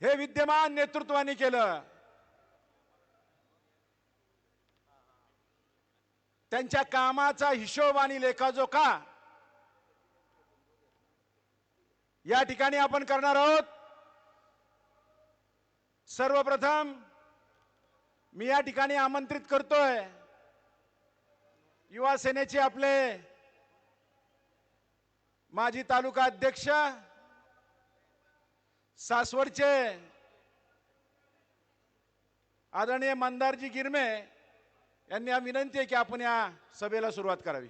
हे विद्यमान नेतृत्वाने केलं। त्यांच्या कामाचा हिशोब आणि लेखाजोखा या ठिकाणी आपण करणार आहोत। सर्वप्रथम मी या ठिकाणी आमंत्रित करतोय युवा सेनेचे आपले माजी तालुका अध्यक्ष सासवडचे आदरणीय मंदारजी गिरमे यांनी विनंती आहे की आपण या सभेला सुरुवात करावी।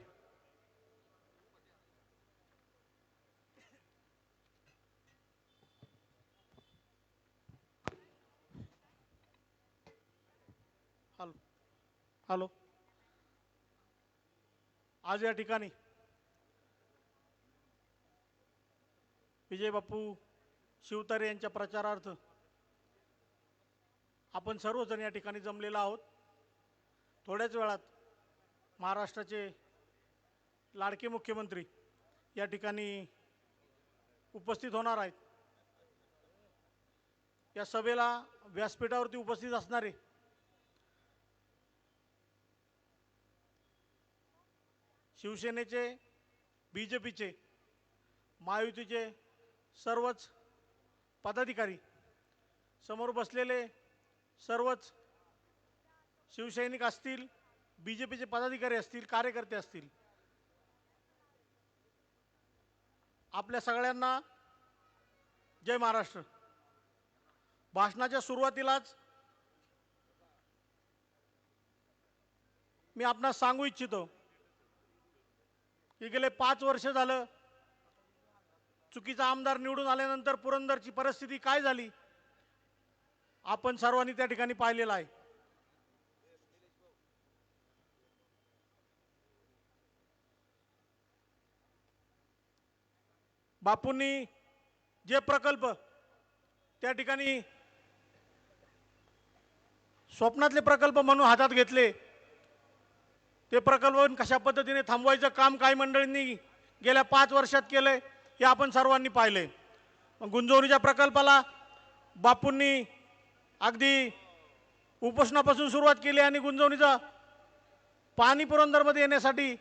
हॅलो, आज या ठिकाणी विजय बापू शिवतारे यांच्या प्रचारार्थ आपण सर्वजण या ठिकाणी जमलेलो आहोत। थोड्याच वेळात महाराष्ट्राचे लाडके मुख्यमंत्री या ठिकाणी उपस्थित होणार आहेत। या सभेला व्यासपीठावरती उपस्थित असणारे शिवसेनेचे, बीजेपीचे, महायुतीचे सर्वच पदाधिकारी, समोर बसलेले सर्वच शिवसैनिक असतील, बीजेपीचे पदाधिकारी असतील, कार्यकर्ते असतील, आपल्या सगळ्यांना जय महाराष्ट्र। भाषणाच्या सुरुवातीलाच मी आपणास सांगू इच्छितो की गेले 5 वर्ष झालं चुकीचा आमदार निवडून आल्यानंतर पुरंदरची परिस्थिती काय झाली आपण सर्वांनी त्या ठिकाणी पाहिलेलं आहे। बापूंनी जे प्रकल्प त्या ठिकाणी स्वप्नातले प्रकल्प म्हणून हातात घेतले, ते प्रकल्प कशा पद्धतीने थांबवायचं काम काही मंडळींनी गेल्या 5 वर्षात केलंय हे आपण सर्वांनी पाहिलंय। गुंजवणीच्या प्रकल्पाला बापूंनी अगदी उपोषणापासून सुरुवात केली आणि गुंजवणीचं पाणी पुरंदरमध्ये येण्यासाठी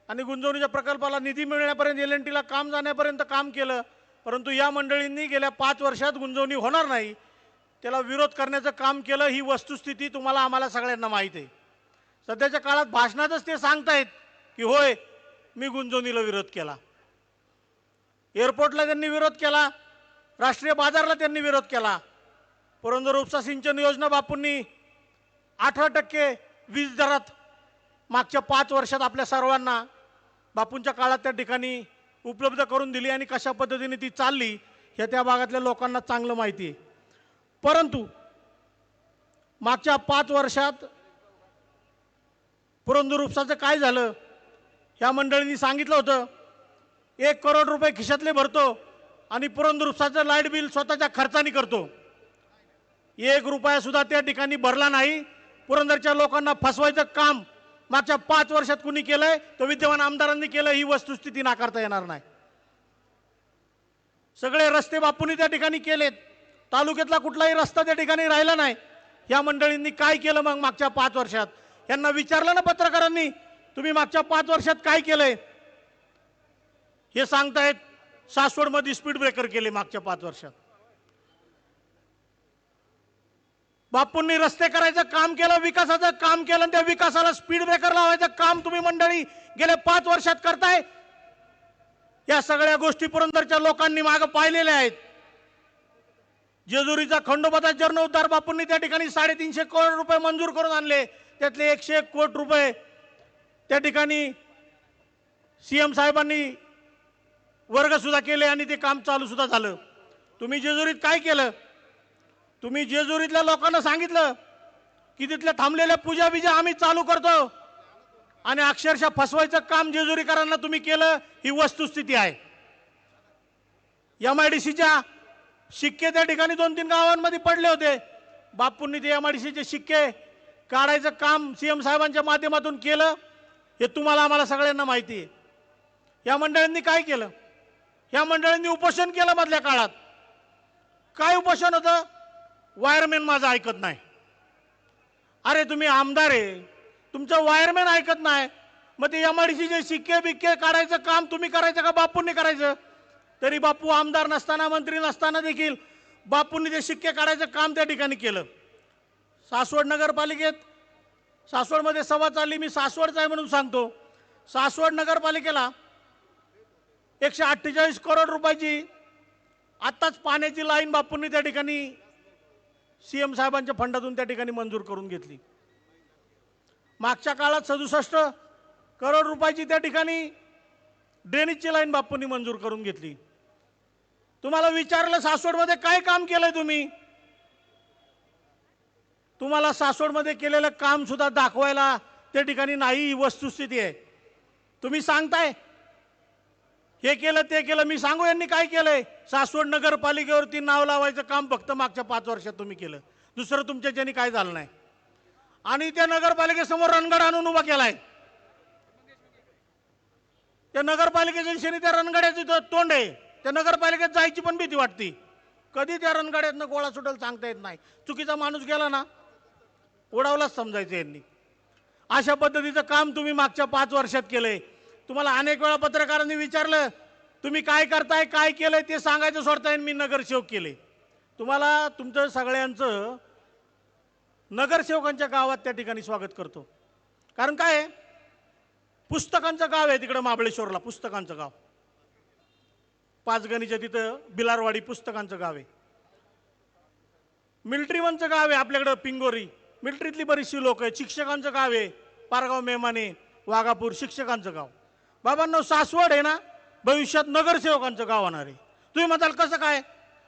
आणि गुंजवणीच्या प्रकल्पाला निधी मिळण्यापर्यंत LNTला काम जाण्यापर्यंत काम केलं। परंतु या मंडळींनी गेल्या 5 वर्षात गुंजवणी होणार नाही त्याला विरोध करण्याचं काम केलं। ही वस्तुस्थिती तुम्हाला आम्हाला सगळ्यांना माहीत आहे। सध्याच्या काळात भाषणातच ते सांगतायत की होय मी गुंजवणीला विरोध केला, एअरपोर्टला त्यांनी विरोध केला, राष्ट्रीय बाजारला त्यांनी विरोध केला। पुरंदर उपसा सिंचन योजना बापूंनी 18% वीज दरात मागच्या 5 वर्षात आपल्या सर्वांना बापूंच्या काळात त्या ठिकाणी उपलब्ध करून दिली आणि कशा पद्धतीने ती चालली हे त्या भागातल्या लोकांना चांगलं माहिती आहे। परंतु मागच्या 5 वर्षात पुरंदर उपसाचं काय झालं ह्या मंडळींनी सांगितलं होतं 1 करोड रुपये खिशातले भरतो आणि पुरंदर उपसाचं लाईट बिल स्वतःच्या खर्चाने करतो। 1 रुपया सुद्धा त्या ठिकाणी भरला नाही। पुरंदरच्या लोकांना फसवायचं काम मागच्या 5 वर्षात कुणी केलंय तर विद्यमान आमदारांनी केलं। ही वस्तुस्थिती नाकारता येणार नाही। सगळे रस्ते बापूंनी त्या ठिकाणी केलेत, तालुक्यातला कुठलाही रस्ता त्या ठिकाणी राहिला नाही। या मंडळींनी काय केलं मग मागच्या 5 वर्षात? यांना विचारलं ना पत्रकारांनी तुम्ही मागच्या 5 वर्षात काय केलंय? हे सांगतायत सासवडमध्ये स्पीड ब्रेकर केले मागच्या 5 वर्षात। बापूंनी रस्ते करायचं काम केलं, विकासाचं काम केलं आणि त्या विकासाला स्पीड ब्रेकर लावायचं काम तुम्ही मंडळी गेल्या 5 वर्षात करताय। या सगळ्या गोष्टी पुरंदरच्या लोकांनी मागे पाहिलेल्या आहेत। जेजुरीचा खंडोबाचा जीर्णोद्धार बापूंनी त्या ठिकाणी 350 करोड रुपये मंजूर करून आणले, त्यातले 101 कोटी रुपये त्या ठिकाणी CM साहेबांनी वर्ग सुद्धा केले आणि ते काम चालू सुद्धा झालं। तुम्ही जेजुरीत काय केलं? तुम्ही जेजुरीतल्या लोकांना सांगितलं की तिथल्या थांबलेल्या पूजा बिजा आम्ही चालू करतो आणि अक्षरशः फसवायचं काम जेजुरीकरांना तुम्ही केलं। ही वस्तुस्थिती आहे। MIDCच्या शिक्के त्या ठिकाणी 2-3 गावांमध्ये पडले होते, बापूंनी ते MIDCचे शिक्के काढायचं काम CM साहेबांच्या माध्यमातून केलं। हे तुम्हाला आम्हाला सगळ्यांना माहिती आहे। या मंडळींनी काय केलं? या मंडळींनी उपोषण केलं मधल्या काळात। काय उपोषण होतं? वायरमॅन माझं ऐकत नाही. अरे तुम्ही आमदार आहे, तुमचं वायरमॅन ऐकत नाही, मग ते एमआयडीसीचे शिक्के बिक्के काढायचं काम तुम्ही करायचं का बापूंनी करायचं? तरी बापू आमदार नसताना मंत्री नसताना देखील बापूंनी ते शिक्के काढायचं काम त्या ठिकाणी केलं. सासवड नगरपालिकेत, सासवडमध्ये सभा चालली, मी सासवडचा आहे म्हणून सांगतो, सासवड नगरपालिकेला 148 करोड रुपयाची आत्ताच पाण्याची लाईन बापूंनी त्या ठिकाणी सीएम साहेबांच्या फंडातून त्या ठिकाणी मंजूर करून घेतली. मागच्या काळात 67 करोड रुपयाची त्या ठिकाणी ड्रेनेजची लाईन बापूंनी मंजूर करून घेतली. तुम्हाला विचारलं सासवडमध्ये काय काम केलंय तुम्ही? तुम्हाला सासवडमध्ये केलेलं काम सुद्धा दाखवायला त्या ठिकाणी नाही, ही वस्तुस्थिती आहे. तुम्ही सांगताय हे केलं ते केलं, मी सांगू यांनी काय केलंय? सासवड नगरपालिकेवरती नाव लावायचं काम फक्त मागच्या 5 वर्षात तुम्ही केलं, दुसरं तुमच्या ज्यांनी काय झालं नाही. आणि त्या नगरपालिकेसमोर रणगाड आणून उभा केलाय. त्या नगरपालिकेच्या दिशेने त्या रणगाड्याचं तोंड आहे. त्या नगरपालिकेत जायची पण भीती वाटते. कधी त्या रणगाड्यातनं गोळा सुटेल सांगता येत नाही. चुकीचा माणूस गेला ना उडावलाच समजायचं यांनी. अशा पद्धतीचं काम तुम्ही मागच्या 5 वर्षात केलंय. तुम्हाला अनेक वेळा पत्रकारांनी विचारलं तुम्ही काय करताय, काय केलंय ते सांगायचं सोडताय. मी नगरसेवक केले. तुम्हाला तुमचं सगळ्यांचं नगरसेवकांच्या गावात त्या ठिकाणी स्वागत करतो. कारण काय आहे, पुस्तकांचं गाव आहे तिकडं महाबळेश्वरला, पुस्तकांचं गाव. पाचगणीच्या तिथं बिलारवाडी पुस्तकांचं गाव आहे. मिलिटरीवनचं गाव आहे आपल्याकडं पिंगोरी, मिलिटरीतली बरीचशी लोक आहेत. शिक्षकांचं गाव आहे पारगाव, मेमाने, वाघापूर, शिक्षकांचं गाव. बाबांनो, सासवड आहे ना भविष्यात नगरसेवकांचं गाव होणार आहे. तुम्ही म्हणाल कसं काय?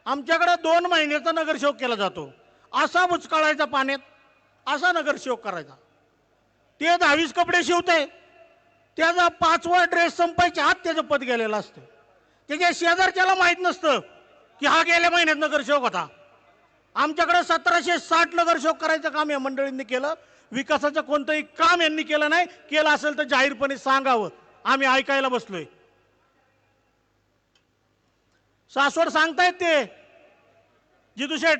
आमच्याकडे 2 महिन्याचा नगरसेवक केला जातो. असा बुचकाळायचा पाण्यात, असा नगरसेवक करायचा. ते 10-20 कपडे शिवते, त्याचा 5वा ड्रेस संपायच्या आत त्याचं पद गेलेलं असतं. त्याच्या शेजारच्याला माहीत नसतं की हा गेल्या महिन्यात नगरसेवक होता. आमच्याकडे 1760 नगरसेवक करायचं काम या मंडळींनी केलं. विकासाचं कोणतंही काम यांनी केलं नाही. केलं असेल तर जाहीरपणे सांगावं, आम्ही ऐकायला बसलोय. सासवड सांगतायत ते जितू शेठ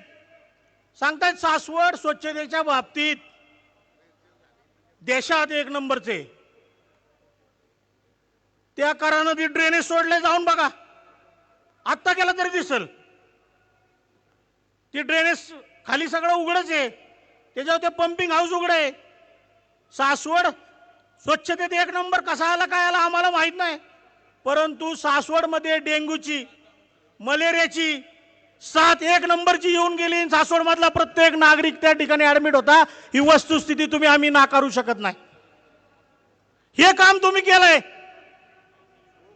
सांगतायत, सासवड स्वच्छतेच्या बाबतीत देशात 1 नंबरचे. त्या कारण ती ड्रेनेज सोडले, जाऊन बघा, आत्ता केलं तरी दिसल. ती ड्रेनेज खाली सगळं उघडच आहे, त्याच्यावर ते पंपिंग हाऊस उघड आहे. सासवड स्वच्छतेत 1 नंबर कसा आला काय आला आम्हाला माहित नाही, परंतु सासवडमध्ये डेंग्यूची, मलेरियाची साथ 1 नंबरची येऊन गेली. सासवड मधला प्रत्येक नागरिक त्या ठिकाणी ऍडमिट होता. ही वस्तुस्थिती तुम्ही आम्ही नाकारू शकत नाही. हे काम तुम्ही केलंय.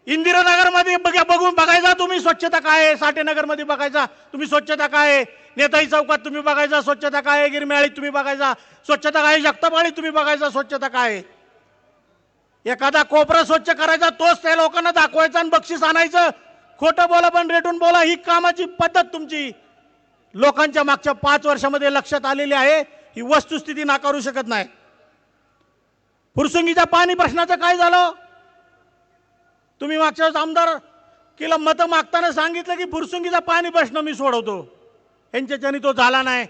इंदिरानगर मध्ये बघायचा तुम्ही स्वच्छता काय आहे, साठेनगर मध्ये बघायचा तुम्ही स्वच्छता काय आहे, नेताजी चौकात तुम्ही बघायचा स्वच्छता काय आहे, गिरमेळीत तुम्ही बघायचा स्वच्छता काय आहे, जगतापाळीत तुम्ही बघायचा स्वच्छता काय आहे. एखादा कोपरा स्वच्छ करायचा, तोच त्या लोकांना दाखवायचा आणि बक्षीस आणायचं. खोटं बोला पण रेटून बोला, ही कामाची पद्धत तुमची लोकांच्या मागच्या 5 वर्षामध्ये लक्षात आलेली आहे. ही वस्तुस्थिती नाकारू शकत नाही. फुरसुंगीच्या पाणी प्रश्नाचं काय झालं? तुम्ही मागच्या वेळेस आमदार केला, मतं मागताना सांगितलं की फुरसुंगीचा पाणी प्रश्न मी सोडवतो. यांच्याच्यानी तो झाला नाही.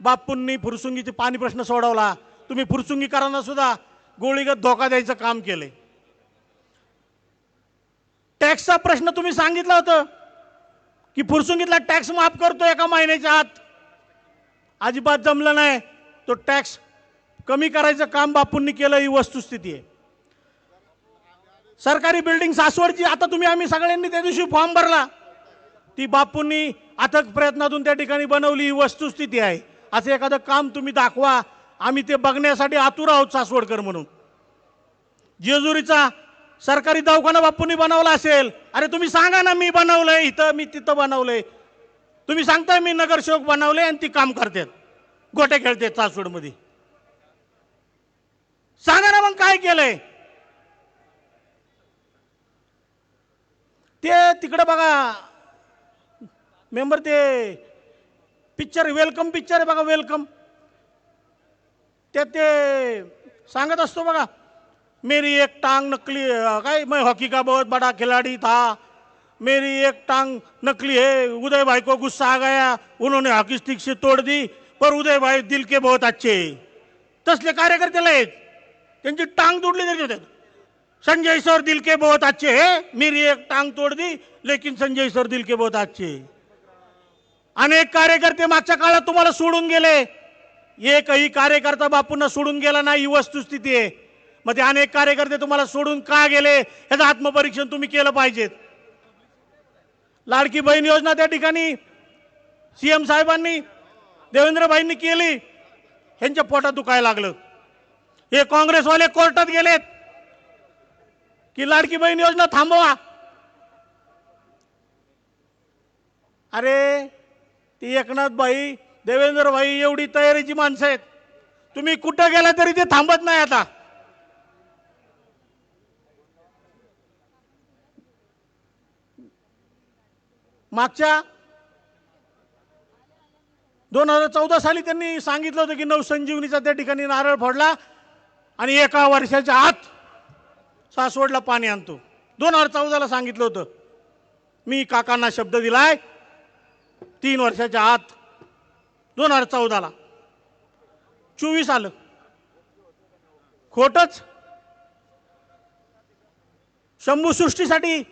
बापूंनी फुरसुंगीचे पाणी प्रश्न सोडवला. तुम्ही फुरसुंगीकरांना सुद्धा गोळीगत धोका द्यायचं काम केले. टॅक्सचा प्रश्न तुम्ही सांगितलं होतं की फुरसुंगीतला टॅक्स माफ करतो 1 महिन्याच्या आत. अजिबात जमलं नाही. तो टॅक्स कमी करायचं काम बापूंनी केलं. ही वस्तुस्थिती आहे. सरकारी बिल्डिंग सासवडची, आता तुम्ही आम्ही सगळ्यांनी त्या दिवशी फॉर्म भरला, ती बापूंनी अथक प्रयत्नातून त्या ठिकाणी बनवली. ही वस्तुस्थिती आहे. असं एखादं काम तुम्ही दाखवा, आम्ही ते बघण्यासाठी आतुर आहोत सासवडकर म्हणून. जेजुरीचा सरकारी दवाखाना बापूंनी बनवला असेल, अरे तुम्ही सांगा ना, मी बनवलंय इथं, मी तिथं बनवलंय. तुम्ही सांगताय मी नगरसेवक बनवले आणि ती काम करतात, गोटे खेळतात सासवडमध्ये. सांगा ना मग काय केलंय ते. तिकडे बघा मेंबर, ते पिक्चर वेलकम पिक्चर आहे बघा, वेलकम. त्यात ते सांगत असतो बघा, मेरी एक टांग नकली काय, मैं हॉकी का बहुत बड़ा खिलाड़ी था, मेरी एक टांग नकली है, उदय भाई को गुस्सा आ गया, उन्होंने हॉकी स्टिक से तोड़ दी, पर उदय भाई दिल के बहुत अच्छे. तसले कार्यकर्ते आहेत, त्यांची टांग तोडली तरी होते. संजय सर दिल के बहुत अच्छे है, मेरी एक टांग तोड़ दी, लेकिन संजय सर दिल के बहुत अच्छे. अनेक कार्यकर्ते मागच्या काळात तुम्हाला सोडून गेले. एकही कार्यकर्ता बापूंना सोडून गेला नाही, ही वस्तुस्थिती आहे. मग ते अनेक कार्यकर्ते तुम्हाला सोडून का गेले याचं आत्मपरीक्षण तुम्ही केलं पाहिजे. लाडकी बहीण योजना त्या ठिकाणी सीएम साहेबांनी देवेंद्रभाईंनी केली, ह्यांच्या पोटात दुखायला लागलं. हे काँग्रेसवाले कोर्टात गेलेत की लाडकी बहीण योजना थांबवा. अरे ती एकनाथ भाई देवेंद्र भाई एवढी तयारीची माणसं आहेत, तुम्ही कुठं गेला तरी ते थांबत नाही. आता मागच्या 2014 साली त्यांनी सांगितलं होतं की नवसंजीवनीचा त्या ठिकाणी नारळ फोडला आणि 1 वर्षाच्या आत सासवडला पाणी आणतो. 2014ला सांगितलं होतं. मी काकांना शब्द दिलाय 3 वर्षाच्या आत. 2014ला 24 आलं, खोटच. शंभू सृष्टीसाठी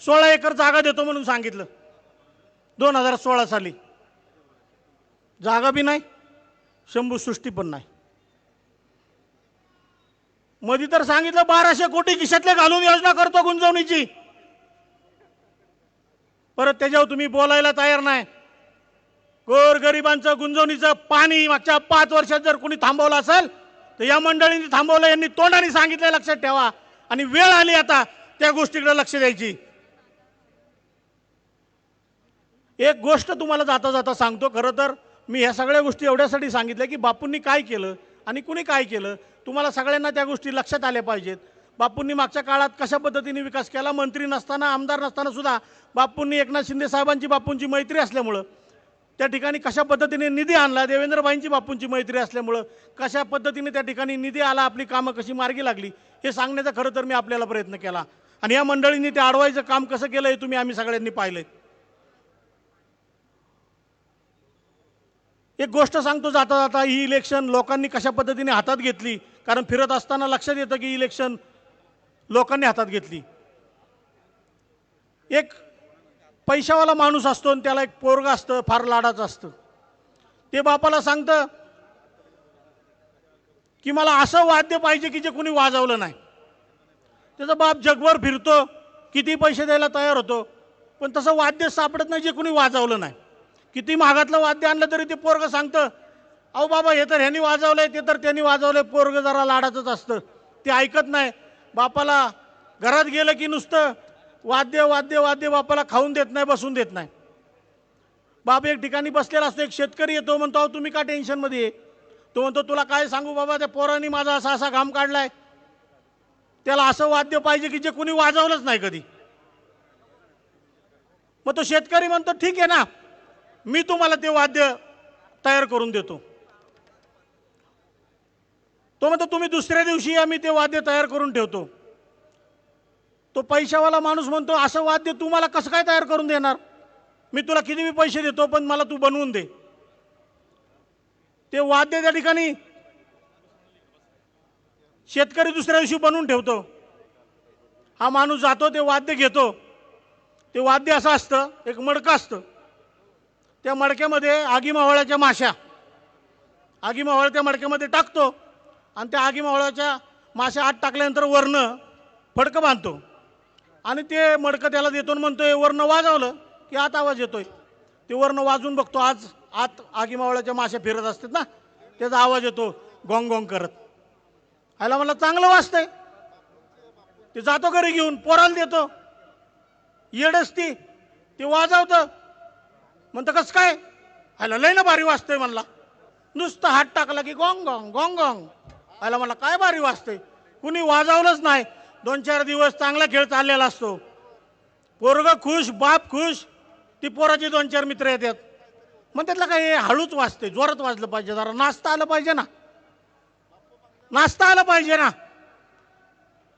16 एकर जागा देतो म्हणून सांगितलं 2016 साली. जागा बी नाही, शंभू सृष्टी पण नाही. मध्ये तर सांगितलं 1200 कोटी खिशातले घालून योजना करतो गुंतवणुकीची. परत त्याच्यावर तुम्ही बोलायला तयार नाही. गोरगरिबांचं गुंजवणीचं पाणी मागच्या 5 वर्षात जर कोणी थांबवलं असेल तर या मंडळींनी थांबवलं. यांनी तोंडाने सांगितलं, लक्षात ठेवा. आणि वेळ आली आता त्या गोष्टीकडे लक्ष द्यायची. एक गोष्ट तुम्हाला जाता जाता सांगतो. खरं तर मी ह्या सगळ्या गोष्टी एवढ्यासाठी सांगितल्या की बापूंनी काय केलं आणि कुणी काय केलं, तुम्हाला सगळ्यांना त्या गोष्टी लक्षात आल्या पाहिजेत. बापूंनी मागच्या काळात कशा पद्धतीने विकास केला. मंत्री नसताना, आमदार नसताना सुद्धा बापूंनी एकनाथ शिंदे साहेबांची बापूंची मैत्री असल्यामुळं त्या ठिकाणी कशा पद्धतीने निधी आणला. देवेंद्रभाईंची बापूंची मैत्री असल्यामुळं कशा पद्धतीने त्या ठिकाणी निधी आला, आपली कामं कशी मार्गी लागली हे सांगण्याचा खरं तर मी आपल्याला प्रयत्न केला. आणि या मंडळींनी ते अडवायचं काम कसं केलं हे तुम्ही आम्ही सगळ्यांनी पाहिलंय. एक गोष्ट सांगतो जाता जाता, ही इलेक्शन लोकांनी कशा पद्धतीने हातात घेतली. कारण फिरत असताना लक्षात येतं की इलेक्शन लोकांनी हातात घेतली. एक पैशावाला माणूस असतो आणि त्याला एक पोरगा असतं, फार लाडाचं असतं. ते बापाला सांगतं की मला असं वाद्य पाहिजे की जे कोणी वाजवलं नाही. त्याचा बाप जगभर फिरतो, किती पैसे द्यायला तयार होतो, पण तसं वाद्य सापडत नाही जे कोणी वाजवलं नाही. किती महागातलं वाद्य आणलं तरी ते पोरगं सांगतं, अहो बाबा हे तर ह्यांनी वाजवलंय, ते तर त्यांनी वाजवलंय. पोरगं जरा लाडाचंच असतं, ते ऐकत नाही. बापाला घरात गेलं की नुसतं वाद्य वाद्य वाद्य, बापाला खाऊन देत नाही, बसून देत नाही. बाप एक ठिकाणी बसलेला असतो, एक शेतकरी येतो, म्हणतो अहो तुम्ही का टेन्शनमध्ये आहे. तो म्हणतो तुला काय सांगू बाबा, त्या पोरांनी माझा असा असा घाम काढलाय, त्याला असं वाद्य पाहिजे की जे कोणी वाजवलंच नाही कधी. मग तो शेतकरी म्हणतो ठीक आहे ना, मी तुम्हाला ते वाद्य तयार करून देतो. तो म्हणतो तुम्ही दुसऱ्या दिवशी आम्ही ते वाद्य तयार करून ठेवतो. तो पैशावाला माणूस म्हणतो असं वाद्य तुम्हाला कसं काय तयार करून देणार, मी तुला किती बी पैसे देतो पण मला तू बनवून दे. ते वाद्य त्या ठिकाणी शेतकरी दुसऱ्या दिवशी बनवून ठेवतो. हा माणूस जातो, ते वाद्य घेतो. ते वाद्य असं असतं, एक मडकं असतं, त्या मडक्यामध्ये आगीमावळ्याच्या माश्या, आगीमावळ्या त्या मडक्यामध्ये टाकतो आणि त्या आगीमावळ्याच्या माश्या आत टाकल्यानंतर वरनं फडकं बांधतो आणि ते मडकं त्याला देतो आणि म्हणतोय वरनं वाजवलं की आत आवाज येतोय. ते वरनं वाजून बघतो, आज आत आगीमावळ्याच्या माश्या फिरत असतात ना, त्याचा आवाज येतो गोंग गोंग करत. आयला मला चांगलं वाजतंय. ते जातो घरी घेऊन पोराला देतो, येडच ते वाजवतं. म्हणतं कसं काय, आयला लय ना भारी वाजतंय म्हणला. नुसतं हात टाकला की गोंग गोंग गोंग गोंग. आयला मला काय भारी वाजतंय. कुणी वाजवलंच नाही. 2-4 दिवस चांगला खेळ चाललेला असतो. पोरगं खुश, बाप खुश. ती पोराचे 2-4 मित्र येतात, मग त्यातलं काय हळूच वाजते, जोरात वाजलं पाहिजे, जरा नाचता आलं पाहिजे ना, नाचता आलं पाहिजे ना.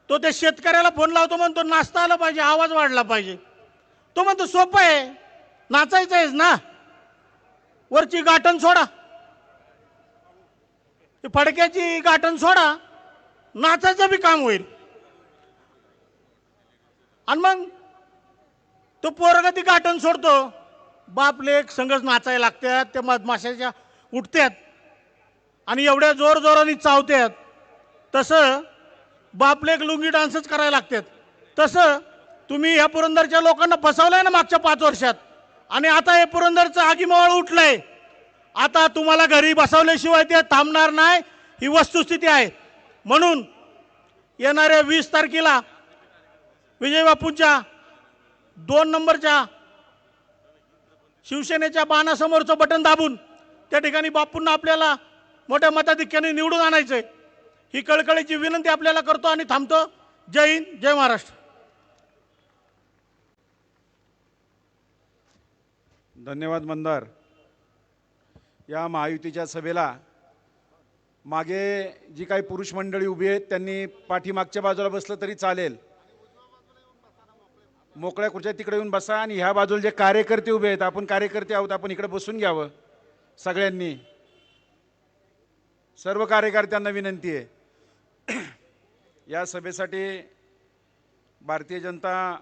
तो त्या शेतकऱ्याला फोन लावतो, म्हणतो नाचता आलं पाहिजे, आवाज वाढला पाहिजे. तो म्हणतो सोपं आहे, नाचायचं आहेस ना, वरची गाठण सोडा, ती फडक्याची गाठण सोडा, नाचायचं बी काम होईल. आणि मग तो पोरगा ती गाठण सोडतो, बाप लेक संगच नाचायला लागतात, ते मधमाशाच्या उठतात आणि एवढ्या जोर जोराने चावतात. तसं बाप लेक लुंगी डान्सच करायला लागतात. तसं तुम्ही ह्या पुरंदरच्या लोकांना फसवलंय ना मागच्या 5 वर्षात, आणि आता हे पुरंदरचं आगीमावळ उठलंय. आता तुम्हाला घरी बसवल्याशिवाय ते थांबणार नाही, ही वस्तुस्थिती आहे. म्हणून येणाऱ्या 20 तारखेला विजय बापूंच्या 2 नंबरच्या शिवसेनेच्या बाणासमोरचं बटन दाबून त्या ठिकाणी बापूंना आपल्याला मोठ्या मताधिक्याने निवडून आणायचंय, ही कळकळीची विनंती आपल्याला करतो आणि थांबतो. जय हिंद, जय महाराष्ट्र. धन्यवाद मंदार. या महायुतीच्या सभेला मागे जी काही पुरुष मंडळी उभी आहेत त्यांनी पाठीमागच्या बाजूला बसलं तरी चालेल. मोकळ्या खुर्च्या तिकडे येऊन बसा, आणि ह्या बाजूला जे कार्यकर्ते उभे आहेत, आपण कार्यकर्ते आहोत, आपण इकडे बसून घ्यावं सगळ्यांनी. सर्व कार्यकर्त्यांना विनंती आहे. या सभेसाठी भारतीय जनता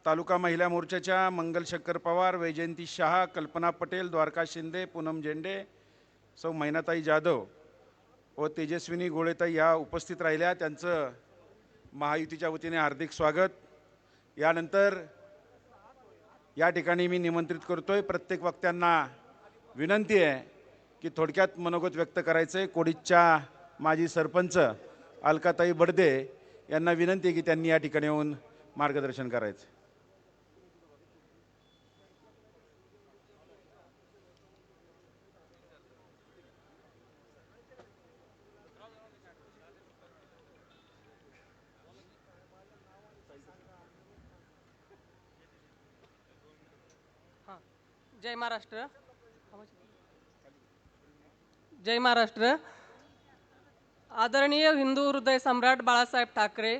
तालुका महिला मोर्चाच्या मंगलशंकर पवार, वैजयंती शहा, कल्पना पटेल, द्वारका शिंदे, पूनम झेंडे, सौ मैनाताई जाधव व तेजस्विनी गोळेताई या उपस्थित राहिल्या. त्यांचं महायुतीच्या वतीने हार्दिक स्वागत. यानंतर या ठिकाणी मी निमंत्रित करतोय प्रत्येक वक्त्यांना विनंती आहे की थोडक्यात मनोगत व्यक्त करायचं आहे. कोडीच्या माजी सरपंच अलकाताई बडदे यांना विनंती आहे की त्यांनी या ठिकाणी येऊन मार्गदर्शन करायचं. जय महाराष्ट्र. जय महाराष्ट्र. आदरणीय हिंदू हृदय सम्राट बाळासाहेब ठाकरे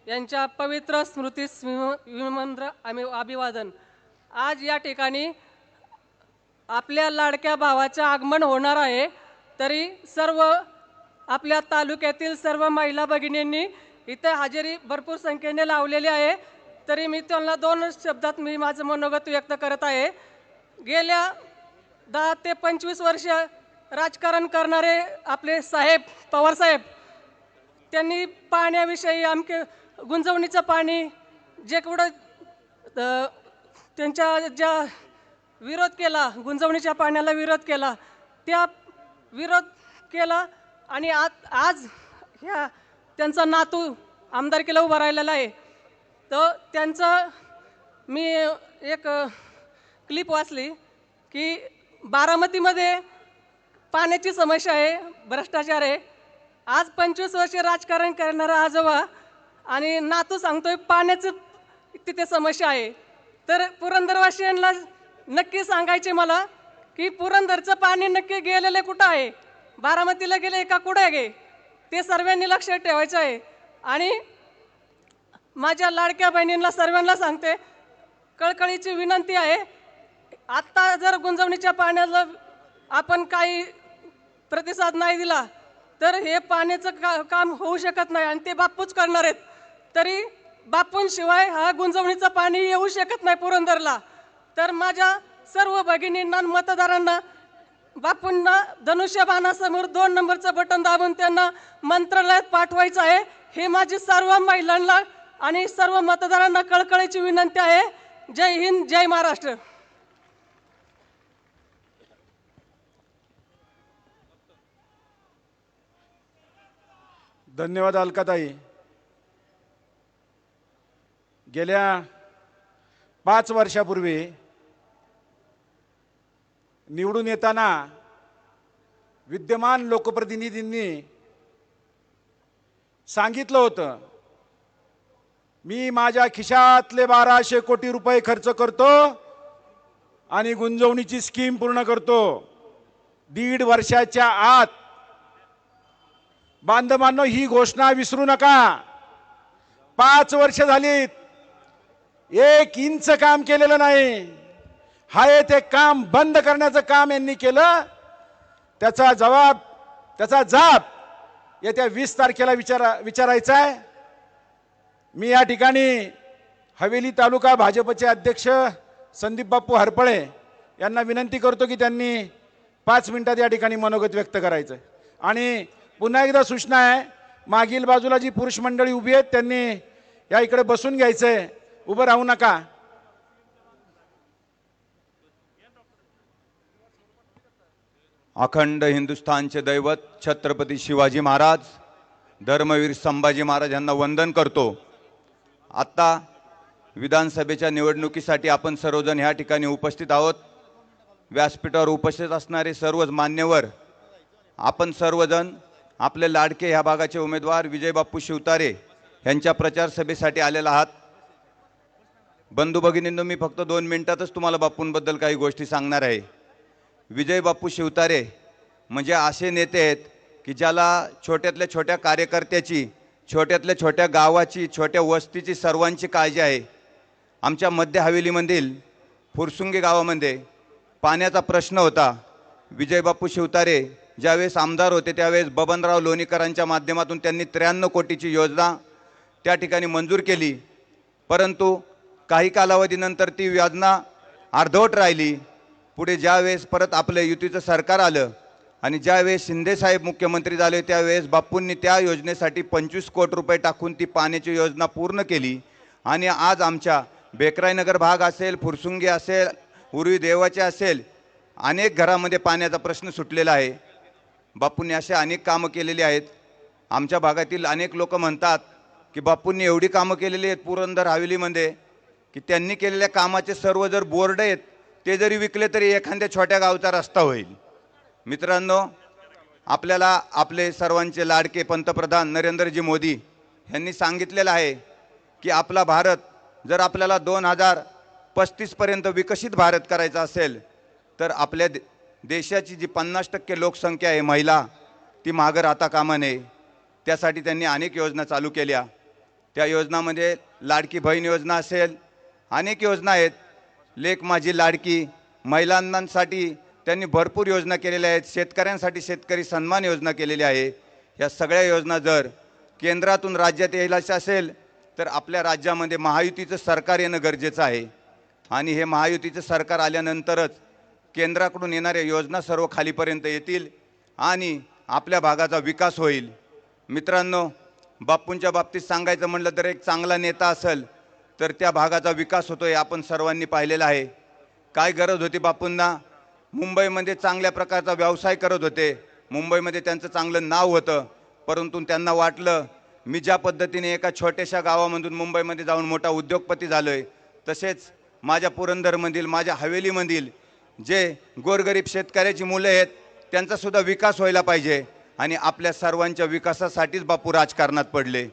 यांच्या पवित्र स्मृतीस विनम्र अभिवादन. आज या ठिकाणी आपल्या लाडक्या भावाचं आगमन होणार आहे, तरी सर्व आपल्या तालुक्यातील सर्व महिला भगिनींनी इथे हजेरी भरपूर संख्येने लावलेली आहे. तरी मी त्यांना 2 शब्दात मी माझं मनोगत व्यक्त करत आहे. गेल्या 10 ते 25 वर्ष राजकारण करणारे आपले साहेब, पवार साहेब, त्यांनी पाण्याविषयी गुंजवणीचं पाणी जे कुठं त्यांच्या ज्या विरोध केला, गुंजवणीच्या पाण्याला विरोध केला, त्या विरोध केला. आणि आज ह्या त्यांचा नातू आमदारकीला उभा राहिलेला आहे. तर त्यांचं मी एक क्लिप वाचली की बारामतीमध्ये पाण्याची समस्या आहे, भ्रष्टाचार आहे. आज 25 वर्ष राजकारण करणारा आजोबा आणि नातू सांगतोय पाण्याचं तिथे समस्या आहे. तर पुरंदरवासियांना नक्की सांगायचे मला की पुरंदरचं पाणी नक्की गेलेलं कुठं आहे, बारामतीला गेले का कुठे गे, ते सर्वांनी लक्षात ठेवायचं आहे. आणि माझ्या लाडक्या बहिणींना सर्वांना सांगते, कळकळीची विनंती आहे, आत्ता जर गुंजवणीच्या पाण्याला आपण काही प्रतिसाद नाही दिला तर हे पाण्याचं काम होऊ शकत नाही, आणि ते बापूच करणार आहेत. तरी बापूंशिवाय हा गुंजवणीचं पाणी येऊ शकत नाही पुरंदरला. तर माझ्या सर्व भगिनींना, मतदारांना बापूंना धनुष्यबाणासमोर 2 नंबरचं बटन दाबून त्यांना मंत्रालयात पाठवायचं आहे. हे माझी सर्व महिलांना आणि सर्व मतदारांना कळकळीची विनंती आहे. जय हिंद, जय महाराष्ट्र. धन्यवाद अलकाताई. गेल्या 5 वर्षापूर्वी निवडून येताना विद्यमान लोकप्रतिनिधींनी सांगितलं होतं, मी माझ्या खिशातले 1200 कोटी रुपये खर्च करतो आणि गुंजवणीची स्कीम पूर्ण करतो. 1.5 वर्षाच्या आत. बांधवांनो, ही घोषणा विसरू नका. 5 वर्ष झालीत. एक इंच काम केलेलं नाही. हाय ते काम बंद करण्याचं काम यांनी केलं. त्याचा जबाब, त्याचा जाब येत्या 20 तारखेला विचारायचा आहे. मी या ठिकाणी हवेली तालुका भाजपचे अध्यक्ष संदीप बापू हरपळे यांना विनंती करतो की त्यांनी 5 मिनिटात या ठिकाणी मनोगत व्यक्त करायचं आहे. आणि पुन्हा एकदा सूचना आहे, मागील बाजूला जी पुरुष मंडळी उभी आहेत त्यांनी या इकडे बसून घ्यायचंय, उभं राहू नका. अखंड हिंदुस्थानचे दैवत छत्रपती शिवाजी महाराज, धर्मवीर संभाजी महाराज यांना वंदन करतो. आता विधानसभेच्या निवडणुकीसाठी आपण सर्वजण ह्या ठिकाणी उपस्थित आहोत. व्यासपीठावर उपस्थित असणारे सर्वच मान्यवर, आपण सर्वजण आपले लाडके ह्या भागाचे उमेदवार विजय बापू शिवतारे यांच्या प्रचार सभेसाठी आलेला आहात. बंधू भगिनींनो, मी फक्त 2 मिनिटातच तुम्हाला बापूंबद्दल काही गोष्टी सांगणार आहे. विजय बापू शिवतारे म्हणजे असे नेते आहेत की ज्याला छोट्यातल्या छोट्या कार्यकर्त्याची, छोट्यातल्या छोट्या गावाची, छोट्या वस्तीची, सर्वांची काळजी आहे. आमच्या मध्य हवेलीमधील फुरसुंगी गावामध्ये पाण्याचा प्रश्न होता. विजय बापू शिवतारे ज्यावेळेस आमदार होते त्यावेळेस बबनराव लोणीकरांच्या माध्यमातून त्यांनी 93 कोटीची योजना त्या ठिकाणी मंजूर केली. परंतु काही कालावधीनंतर ती योजना अर्धवट राहिली. पुढे ज्यावेळेस परत आपलं युतीचं सरकार आलं आणि ज्यावेळेस शिंदेसाहेब मुख्यमंत्री झाले त्यावेळेस बापूंनी त्या योजनेसाठी 25 कोटी रुपये टाकून ती पाण्याची योजना पूर्ण केली. आणि आज आमच्या बेकराईनगर भाग असेल, फुरसुंगी असेल, उर्वी देवाचे असेल, अनेक घरामध्ये पाण्याचा प्रश्न सुटलेला आहे. बापूंनी असे अनेक कामं केलेली आहेत. आमच्या भागातील अनेक लोक म्हणतात की बापूंनी एवढी कामं केलेली आहेत पुरंदर हवेलीमध्ये की त्यांनी केलेल्या कामाचे सर्व जर बोर्ड आहेत ते जरी विकले तरी एखाद्या छोट्या गावचा रस्ता होईल. मित्रांनो, आपल्याला आपले सर्वांचे लाडके पंतप्रधान नरेंद्रजी मोदी यांनी सांगितलेलं आहे की आपला भारत जर आपल्याला 2035 पर्यंत विकसित भारत करायचा असेल तर आपल्या देशाची जी 50% लोकसंख्या आहे महिला, ती मागं राहता कामा नये. त्यासाठी त्यांनी अनेक योजना चालू केल्या. त्या योजनामध्ये लाडकी बहीण योजना असेल, अनेक योजना आहेत. लेक माझी लाडकी, महिलांसाठी त्यांनी भरपूर योजना केलेल्या आहेत. शेतकऱ्यांसाठी शेतकरी सन्मान योजना केलेली आहे. या सगळ्या योजना जर केंद्रातून राज्यात यायला असेल तर आपल्या राज्यामध्ये महायुतीचं सरकार येणं गरजेचं आहे. आणि हे महायुतीचं सरकार आल्यानंतरच केंद्राकडून येणाऱ्या योजना सर्व खालीपर्यंत येतील आणि आपल्या भागाचा विकास होईल. मित्रांनो, बापूंच्या बाबतीत सांगायचं म्हटलं तर एक चांगला नेता असेल तर त्या भागाचा विकास होतोय, आपण सर्वांनी पाहिलेलं आहे. काय गरज होती बापूंना? मुंबईमध्ये चांगल्या प्रकारचा व्यवसाय करत होते, मुंबईमध्ये त्यांचं चांगलं नाव होतं. परंतु त्यांना वाटलं मी ज्या पद्धतीने एका छोट्याशा गावामधून मुंबईमध्ये जाऊन मोठा उद्योगपती झालोय, तसेच माझ्या पुरंदरमधील, माझ्या हवेलीमधील जे गोरगरीब शेतकऱ्याची मुलं आहेत त्यांचासुद्धा विकास व्हायला पाहिजे. आणि आपल्या सर्वांच्या विकासासाठीच बापू राजकारणात पडले.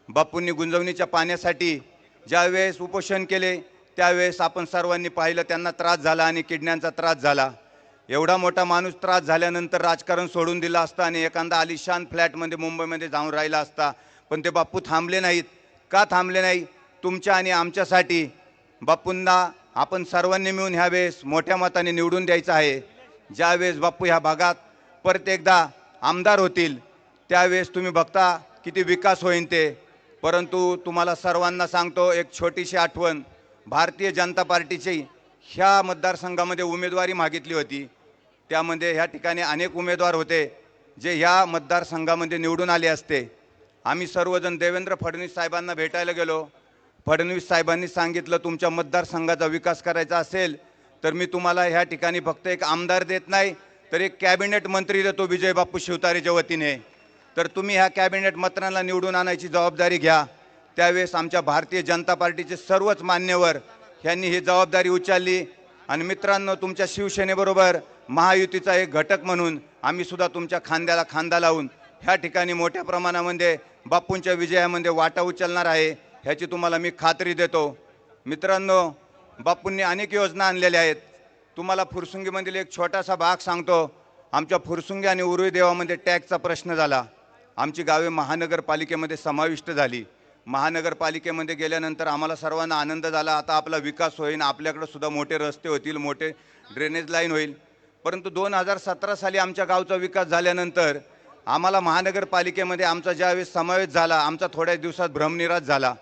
बापूंनी गुंजवणीच्या पाण्यासाठी ज्यावेळेस उपोषण केले त्यावेळेस आपण सर्वांनी पाहिलं त्यांना त्रास झाला आणि किडण्यांचा त्रास झाला. एवढा मोठा माणूस त्रास झाल्यानंतर राजकारण सोडून दिलं असतं आणि एखादा आलिशान फ्लॅटमध्ये मुंबईमध्ये जाऊन राहिला असता. पण ते बापू थांबले नाहीत. का थांबले नाही? तुमच्या आणि आमच्यासाठी. बापूंना आपण सर्वांनी मिळून ह्यावेळेस मोठ्या मताने निवडून द्यायचं आहे. ज्यावेळेस बापू ह्या भागात परत एकदा आमदार होतील त्यावेळेस तुम्ही बघता किती विकास होईल ते. परंतु तुम्हाला सर्वांना सांगतो एक छोटीशी आठवण. भारतीय जनता पार्टीची ह्या मतदारसंघामध्ये उमेदवारी मागितली होती. त्यामध्ये ह्या ठिकाणी अनेक उमेदवार होते जे ह्या मतदारसंघामध्ये निवडून आले असते. आम्ही सर्वजण देवेंद्र फडणवीस साहेबांना भेटायला गेलो. फडणवीस साहेबांनी सांगितलं तुमच्या मतदारसंघाचा विकास करायचा असेल तर मी तुम्हाला ह्या ठिकाणी फक्त एक आमदार देत नाही तर एक कॅबिनेट मंत्री देतो विजय बापू शिवतारेच्या वतीने. तर तुम्ही ह्या कॅबिनेट मंत्र्यांना निवडून आणायची जबाबदारी घ्या. त्यावेळेस आमच्या भारतीय जनता पार्टीचे सर्वच मान्यवर यांनी ही जबाबदारी उचलली. आणि मित्रांनो, तुमच्या शिवसेनेबरोबर महायुतीचा एक घटक म्हणून आम्ही सुद्धा तुमच्या खांद्याला खांदा लावून ह्या ठिकाणी मोठ्या प्रमाणामध्ये बापूंच्या विजयामध्ये वाटा उचलणार आहे ह्याची तुम्हाला मी खात्री देतो. मित्रांनो, बापूंनी अनेक योजना आणलेल्या आहेत. तुम्हाला फुरसुंगीमधील एक छोटासा भाग सांगतो. आमच्या फुरसुंगी आणि उर्वी देवामध्ये टॅक्सचा प्रश्न झाला. आमची गावे महानगरपालिकेमध्ये समाविष्ट झाली. महानगरपालिकेमध्ये गेल्यानंतर आम्हाला सर्वांना आनंद झाला, आता आपला विकास होईल, आपल्याकडे सुद्धा मोठे रस्ते होतील, मोठे ड्रेनेज लाईन होईल. परंतु 2017 साली आमच्या गावचा विकास झाल्यानंतर आम्हाला महानगरपालिकेमध्ये आमचा ज्यावेळेस समावेश झाला, आमचा थोड्याच दिवसात भ्रमनिरास झाला.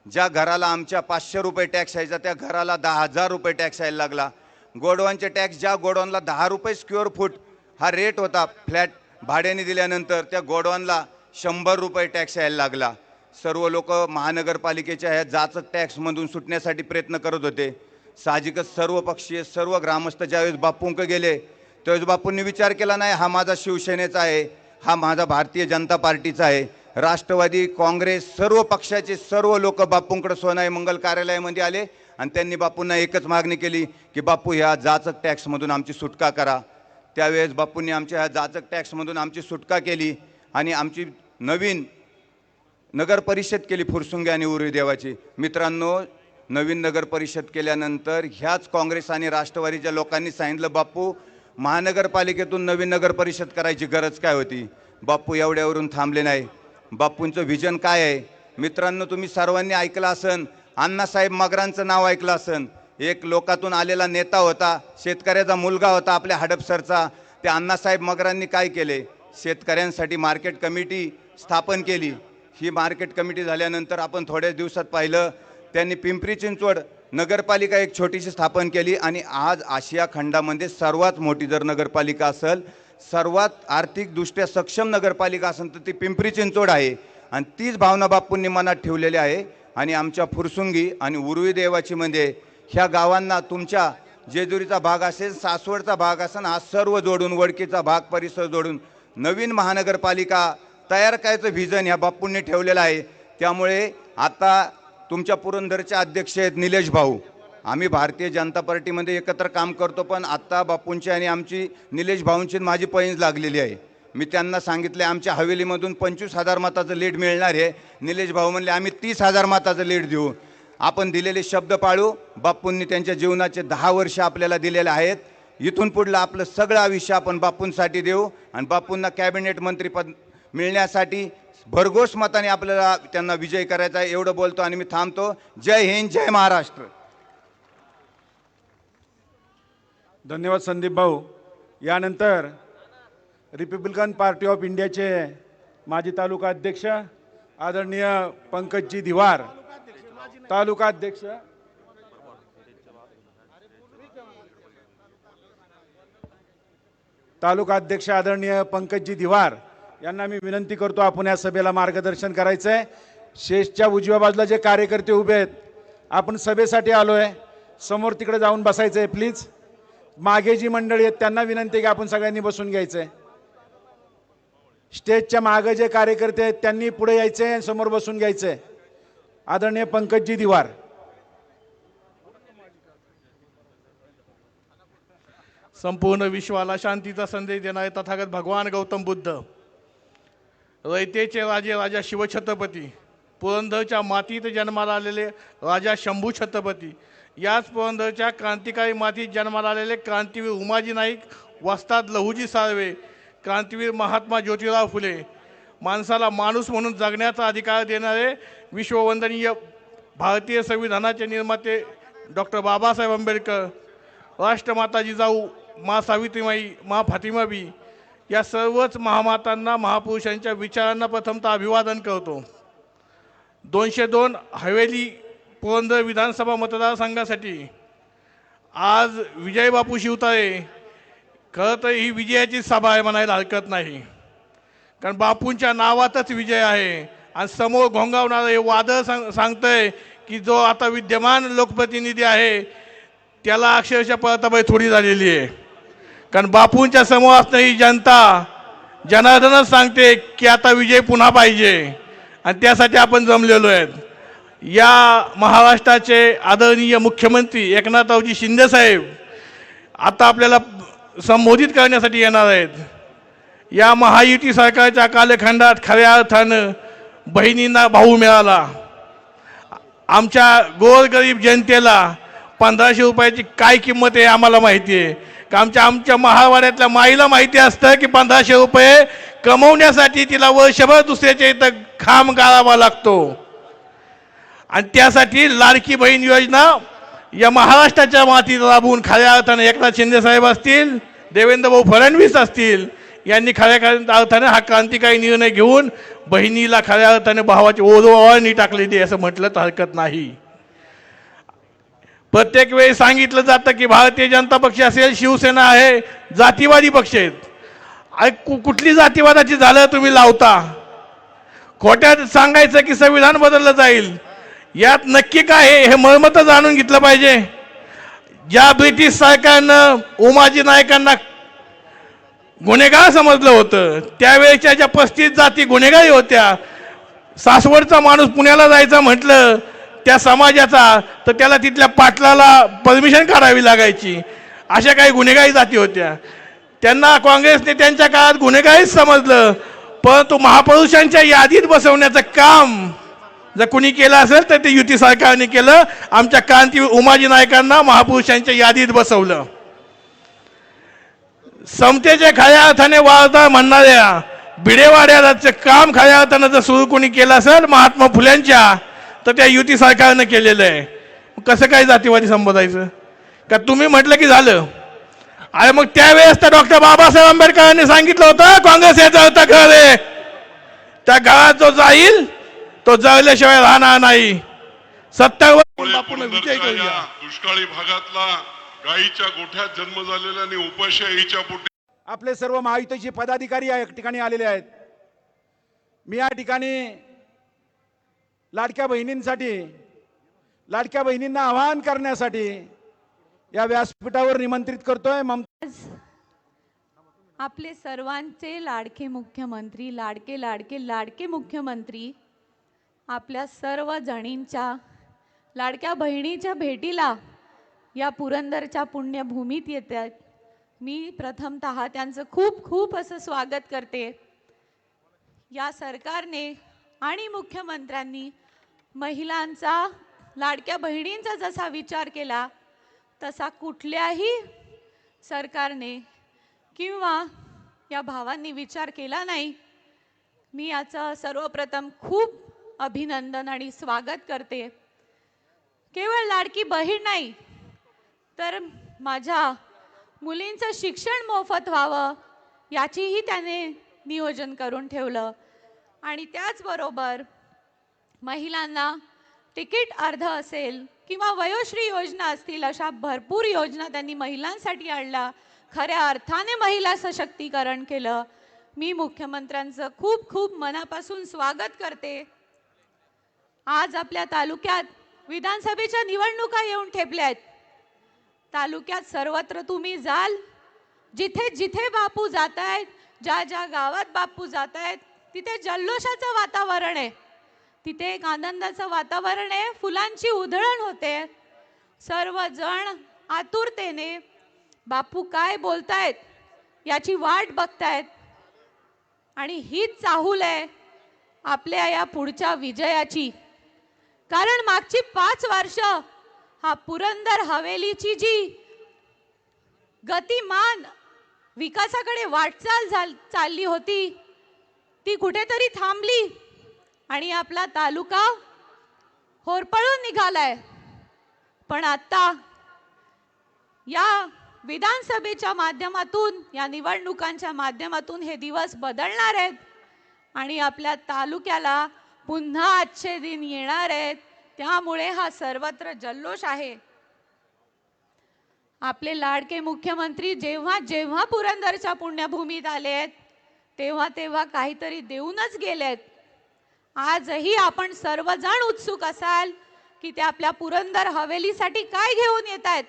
ज्या घराला आमच्या 500 रुपये टॅक्स यायचा त्या घराला 10,000 रुपये टॅक्स यायला लागला. गोडवानचे टॅक्स, ज्या गोडवानला 10 रुपये स्क्वेअर फूट हा रेट होता फ्लॅट भाड्याने दिल्यानंतर, त्या गोडवानला 100 रुपये टॅक्स यायला लागला. सर्व लोक महानगरपालिकेच्या ह्या जाचक टॅक्समधून सुटण्यासाठी प्रयत्न करत होते. साहजिकच सर्व पक्षीय सर्व ग्रामस्थ ज्यावेळेस बापूंक गेले त्यावेळेस बापूंनी विचार केला नाही हा माझा शिवसेनेचा आहे, हा माझा भारतीय जनता पार्टीचा आहे. राष्ट्रवादी, काँग्रेस सर्व पक्षाचे सर्व लोक बापूंकडे सोनाई मंगल कार्यालयामध्ये आले आणि त्यांनी बापूंना एकच मागणी केली की बापू ह्या जाचक टॅक्समधून आमची सुटका करा. त्यावेळेस बापूंनी आमच्या ह्या जाचक टॅक्समधून आमची सुटका केली आणि आमची नवीन नगर परिषद केली फुरसुंगी आणि उरुळी देवाची. मित्रांनो, नवीन नगर परिषद केल्यानंतर ह्याच काँग्रेस आणि राष्ट्रवादीच्या लोकांनी सांगितलं बापू महानगरपालिकेतून नवीन नगर परिषद करायची गरज काय होती. बापू एवढ्यावरून थांबले नाही. बापूंचं व्हिजन काय आहे मित्रांनो, तुम्ही सर्वांनी ऐकलं असन, अण्णासाहेब मगरांचं नाव ऐकलं असन. एक लोकातून आलेला नेता होता, शेतकऱ्याचा मुलगा होता आपल्या हडपसरचा. त्या अण्णासाहेब मगरांनी काय केले, शेतकऱ्यांसाठी मार्केट कमिटी स्थापन केली. ही मार्केट कमिटी झाल्यानंतर आपण थोड्याच दिवसात पाहिलं त्यांनी पिंपरी चिंचवड नगरपालिका एक छोटीशी स्थापन केली आणि आज आशिया खंडामध्ये सर्वात मोठी जर नगरपालिका असेल, सर्वात आर्थिकदृष्ट्या सक्षम नगरपालिका असेल तर ती पिंपरी चिंचवड आहे. आणि तीच भावना बापूंनी मनात ठेवलेली आहे. आणि आमच्या फुरसुंगी आणि उरुळी देवाची म्हणजे ह्या गावांना तुमच्या जेजुरीचा भाग असेल, सासवडचा भाग असेल, हा सर्व जोडून वडकीचा भाग परिसर जोडून नवीन महानगरपालिका तयार करायचं व्हिजन ह्या बापूंनी ठेवलेलं आहे. त्यामुळे आता तुमच्या पुरंदरचे अध्यक्ष आहेत निलेश भाऊ. आम्ही भारतीय जनता पार्टीमध्ये एकत्र काम करतो, पण आत्ता बापूंची आणि आमची निलेश भाऊंची माझी पैंज लागलेली आहे. मी त्यांना सांगितले आमच्या हवेलीमधून 25,000 मताचं लीड मिळणार आहे. निलेश भाऊ म्हणले आम्ही 30,000 मताचं लीड देऊ. आपण दिलेले शब्द पाळू. बापूंनी त्यांच्या जीवनाचे 10 वर्ष आपल्याला दिलेले आहेत. इथून पुढलं आपलं सगळं आयुष्य आपण बापूंसाठी देऊ आणि बापूंना कॅबिनेट मंत्रीपद मिळण्यासाठी भरघोस मताने आपल्याला त्यांना विजय करायचा आहे. एवढं बोलतो आणि मी थांबतो. जय हिंद, जय महाराष्ट्र. धन्यवाद संदीप भाऊ. यानंतर रिपब्लिकन पार्टी ऑफ इंडियाचे माजी तालुका अध्यक्ष आदरणीय पंकजी दिवार, तालुका अध्यक्ष आदरणीय पंकजी दिवार यांना मी विनंती करतो आपण या सभेला मार्गदर्शन करायचं आहे. शेषच्या उजव्या बाजूला जे कार्यकर्ते उभे आहेत, आपण सभेसाठी आलोय, समोर तिकडे जाऊन बसायचं आहे प्लीज. मागे जी मंडळी आहेत त्यांना विनंती आहे की आपण सगळ्यांनी बसून घ्यायचं आहे. स्टेजच्या मागे जे कार्यकर्ते आहेत त्यांनी पुढे यायचं आहे, समोर बसून घ्यायचं आहे. आदरणीय पंकजी दिवार. संपूर्ण विश्वाला शांतीचा संदेश देणारे तथागत भगवान गौतम बुद्ध, रयतेचे राजे राजा शिवछत्रपती, पुरंदरच्या मातीत जन्माला आलेले राजा शंभू छत्रपती, याच पुरंदरच्या क्रांतिकारी मातीत जन्माला आलेले क्रांतीवीर उमाजी नाईक, वस्ताद लहुजी साळवे, क्रांतीवीर महात्मा ज्योतिराव फुले, माणसाला माणूस म्हणून जगण्याचा अधिकार देणारे विश्ववंदनीय भारतीय संविधानाचे निर्माते डॉक्टर बाबासाहेब आंबेडकर, राष्ट्रमाता जिजाऊ, मा सावित्रीमाई, मा फातिमाबी, या सर्वच महामातांना, महापुरुषांच्या विचारांना प्रथमतः अभिवादन करतो. 202 हवेली पुरंदर विधानसभा मतदारसंघासाठी आज विजय बापू शिवतारे, खरं तर ही विजयाची सभा आहे म्हणायला हरकत नाही, कारण बापूंच्या नावातच विजय आहे. आणि समोर घोंगावणारं हे वादळ सांगतंय की जो आता विद्यमान लोकप्रतिनिधी आहे त्याला अक्षरशः परताबाई थोडी झालेली आहे. कारण बापूंच्या समोर असणं ही जनता जनार्दनच सांगते की आता विजय पुन्हा पाहिजे आणि त्यासाठी आपण जमलेलो आहेत. या महाराष्ट्राचे आदरणीय मुख्यमंत्री एकनाथरावजी शिंदे साहेब आता आपल्याला संबोधित करण्यासाठी येणार आहेत. या महायुती सरकारच्या कालखंडात खऱ्या अर्थानं बहिणींना भाऊ मिळाला. आमच्या गोरगरीब जनतेला 1500 रुपयाची काय किंमत आहे आम्हाला माहिती आहे. का आमच्या महावाड्यातल्या माईला माहिती असतं की 1500 रुपये कमवण्यासाठी तिला वर्षभर दुसऱ्याच्या इथं खांब गाळावा लागतो. आणि त्यासाठी लाडकी बहीण योजना या महाराष्ट्राच्या मातीत राबवून खऱ्या अर्थाने एकनाथ शिंदे साहेब असतील, देवेंद्र भाऊ फडणवीस असतील, यांनी खऱ्या अर्थाने हा क्रांतिकारी निर्णय घेऊन बहिणीला खऱ्या अर्थाने भावाची ओवाळणी टाकलेली असं म्हटलं तर हरकत नाही. प्रत्येक वेळी सांगितलं जातं की भारतीय जनता पक्ष असेल, शिवसेना आहे, जातीवादी पक्ष आहेत. कुठली जातीवादाची झालं तुम्ही लावता? खोट्यात सांगायचं की संविधान बदललं जाईल, यात नक्की काय आहे हे मर्म तर जाणून घेतलं पाहिजे. ज्या ब्रिटिश सरकारनं उमाजी नायकांना गुन्हेगार समजलं होतं, त्यावेळेच्या ज्या 35 जाती गुन्हेगारी होत्या, सासवडचा माणूस पुण्याला जायचं म्हटलं त्या समाजाचा तर त्याला तिथल्या पाटलाला परमिशन काढावी लागायची. अशा काही गुन्हेगारी जाती होत्या. त्यांना काँग्रेसने त्यांच्या काळात गुन्हेगारीच समजलं, परंतु महापुरुषांच्या यादीत बसवण्याचं काम जर कुणी केलं असेल तर ते युती सरकारने केलं. आमच्या क्रांतीवीर उमाजी नायकांना महापुरुषांच्या यादीत बसवलं. समतेच्या खऱ्या अर्थाने वार्ता म्हणणाऱ्या भिडेवाड्याचं काम खऱ्या अर्थानं जर सुरू कोणी केलं असेल महात्मा फुल्यांच्या, तर त्या युती सरकारनं केलेलं आहे. कसं काय जातीवादी संबोधायचं का? तुम्ही म्हटलं की झालं. अरे मग त्यावेळेस तर डॉक्टर बाबासाहेब आंबेडकरांनी सांगितलं होतं काँग्रेस हे जळतं घर आहे, त्या घरात जो जाईल तो जळल्याशिवाय राहणार नाही. 70 वर्ष बापून विजय करूया. दुष्काळी भागातला गायीच्या गोठ्यात जन्म झालेला आणि उपाशाहीच्या पोटी आपले सर्व महायुतीचे पदाधिकारी या ठिकाणी आलेले आहेत. मी या ठिकाणी लाडक्या बहिणींसाठी, लाडक्या बहिणींना आवाहन करण्यासाठी या व्यासपीठावर निमंत्रित करतोय. आपले सर्वांचे लाडके मुख्यमंत्री, लाडके लाडके लाडके मुख्यमंत्री आपल्या सर्व जणींच्या लाडक्या बहिणीच्या भेटीला या पुरंदरच्या पुण्यभूमीत येतात. मी प्रथमतः त्यांचं खूप खूप असं स्वागत करते. या सरकारने आणि मुख्यमंत्र्यांनी महिलांचा, लाडक्या बहिणींचा जसा विचार केला तसा कुठल्याही सरकारने किंवा या भावांनी विचार केला नाही. मी याचं सर्वप्रथम खूप अभिनंदन आणि स्वागत करते. केवळ लाडकी बहीण नाही तर माझ्या मुलींचं शिक्षण मोफत व्हावं याचीही त्याने नियोजन करून ठेवलं. आणि त्याचबरोबर महिलांना तिकीट अर्ध असेल किंवा वयोश्री योजना असतील, अशा भरपूर योजना त्यांनी महिलांसाठी आणल्या. खऱ्या अर्थाने महिला सशक्तीकरण केलं. मी मुख्यमंत्र्यांचं खूप खूप मनापासून स्वागत करते. आज आपल्या तालुक्यात विधानसभेच्या निवडणुका येऊन ठेपल्या आहेत. तालुक्यात सर्वत्र तुम्ही जाल, जिथे जिथे बापू जात आहेत, ज्या ज्या गावात बापू जात आहेत, तिथे जल्लोषाचं वातावरण आहे, तिथे एक आनंदाचं वातावरण आहे. फुलांची उधळण होते. सर्वजण आतुरतेने बापू काय बोलतायत याची वाट बघतायत. आणि हीच चाहूल आहे आपल्या या पुढच्या विजयाची. कारण मागची 5 वर्ष हा पुरंदर हवेलीची जी गतिमान विकासाकडे वाटचाल चालली होती ती कुठेतरी थांबली आणि आपला तालुका होरपळून निघालाय. पण आता या विधानसभेच्या माध्यमातून, या निवडणुकांच्या माध्यमातून हे दिवस बदलणार आहेत आणि आपल्या तालुक्याला पुन्हा आजचे दिन येणार आहेत. त्यामुळे हा सर्वत्र जल्लोष आहे. आपले लाडके मुख्यमंत्री जेव्हा जेव्हा पुरंदरच्या पुण्यभूमीत आले आहेत तेव्हा तेव्हा काहीतरी देऊनच गेलेत. आजही आपण सर्वजण उत्सुक असाल की ते आपल्या पुरंदर हवेलीसाठी काय घेऊन येत आहेत.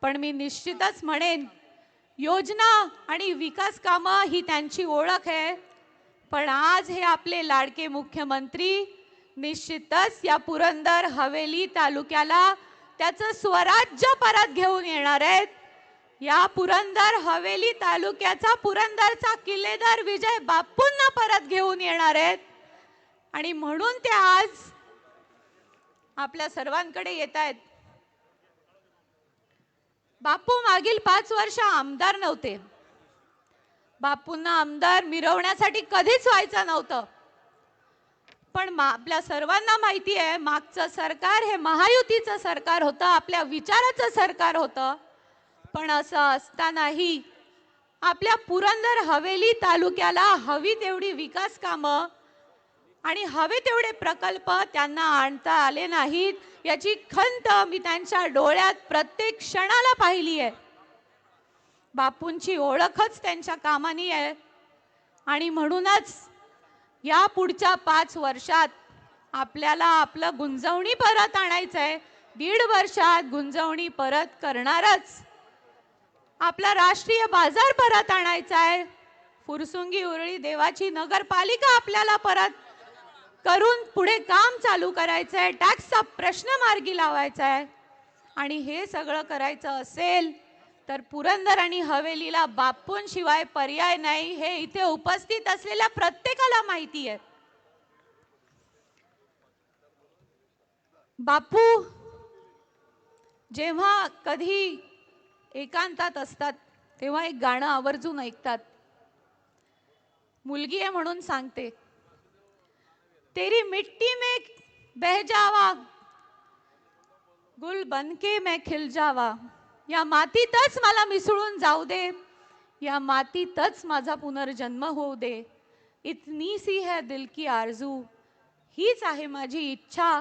पण मी निश्चितच म्हणेन, योजना आणि विकास कामं ही त्यांची ओळख आहे. पण आज हे आपले लाडके मुख्यमंत्री निश्चितच या पुरंदर हवेली तालुक्याला त्याचं स्वराज्य परत घेऊन येणार आहेत. या पुरंदर हवेली तालुक्याचा, पुरंदरचा किल्लेदार विजय बापूंना परत घेऊन येणार आहेत. आणि म्हणून ते आज आपल्या सर्वांकडे येत आहेत. बापू मागील 5 वर्ष आमदार नव्हते. बापूंना आमदार मिरवण्यासाठी कधीच व्हायचं नव्हतं. पण आपल्या सर्वांना माहिती आहे मागचं सरकार हे महायुतीचं सरकार होतं, आपल्या विचाराचं सरकार होतं. पण असं असतानाही आपल्या पुरंदर हवेली तालुक्याला हवी तेवढी विकास कामं आणि हवे तेवढे प्रकल्प त्यांना आणता आले नाहीत, याची खंत मी त्यांच्या डोळ्यात प्रत्येक क्षणाला पाहिली आहे. बापूंची ओळखच त्यांच्या कामानी आहे आणि म्हणूनच या पुढच्या 5 वर्षात आपल्याला आपलं गुंजवणी परत आणायचं आहे. 1.5 वर्षात गुंजवणी परत करणारच. आपला राष्ट्रीय बाजार परत आणायचा आहे. फुरसुंगी उरळी देवाची नगरपालिका आपल्याला परत करून पुढे काम चालू करायचं आहे. टॅक्सचा प्रश्न मार्गी लावायचा आहे आणि हे सगळं करायचं असेल तर पुरंदर आणि हवेलीला बापूंशिवाय पर्याय नाही, हे इथे उपस्थित असलेल्या प्रत्येकाला माहिती आहे. बापू जेव्हा कधी एकांतात असतात तेव्हा एक गाणं आवर्जून ऐकतात. मुलगी आहे म्हणून सांगते, तेरी मिट्टी में बह जावा, गुल बनके मैं खिल जावा. या मातीतच मला मिसळून जाऊ दे, या मातीतच माझा पुनर्जन्म होऊ दे. इतनी सी है दिल की आरजू, हीच आहे माझी इच्छा.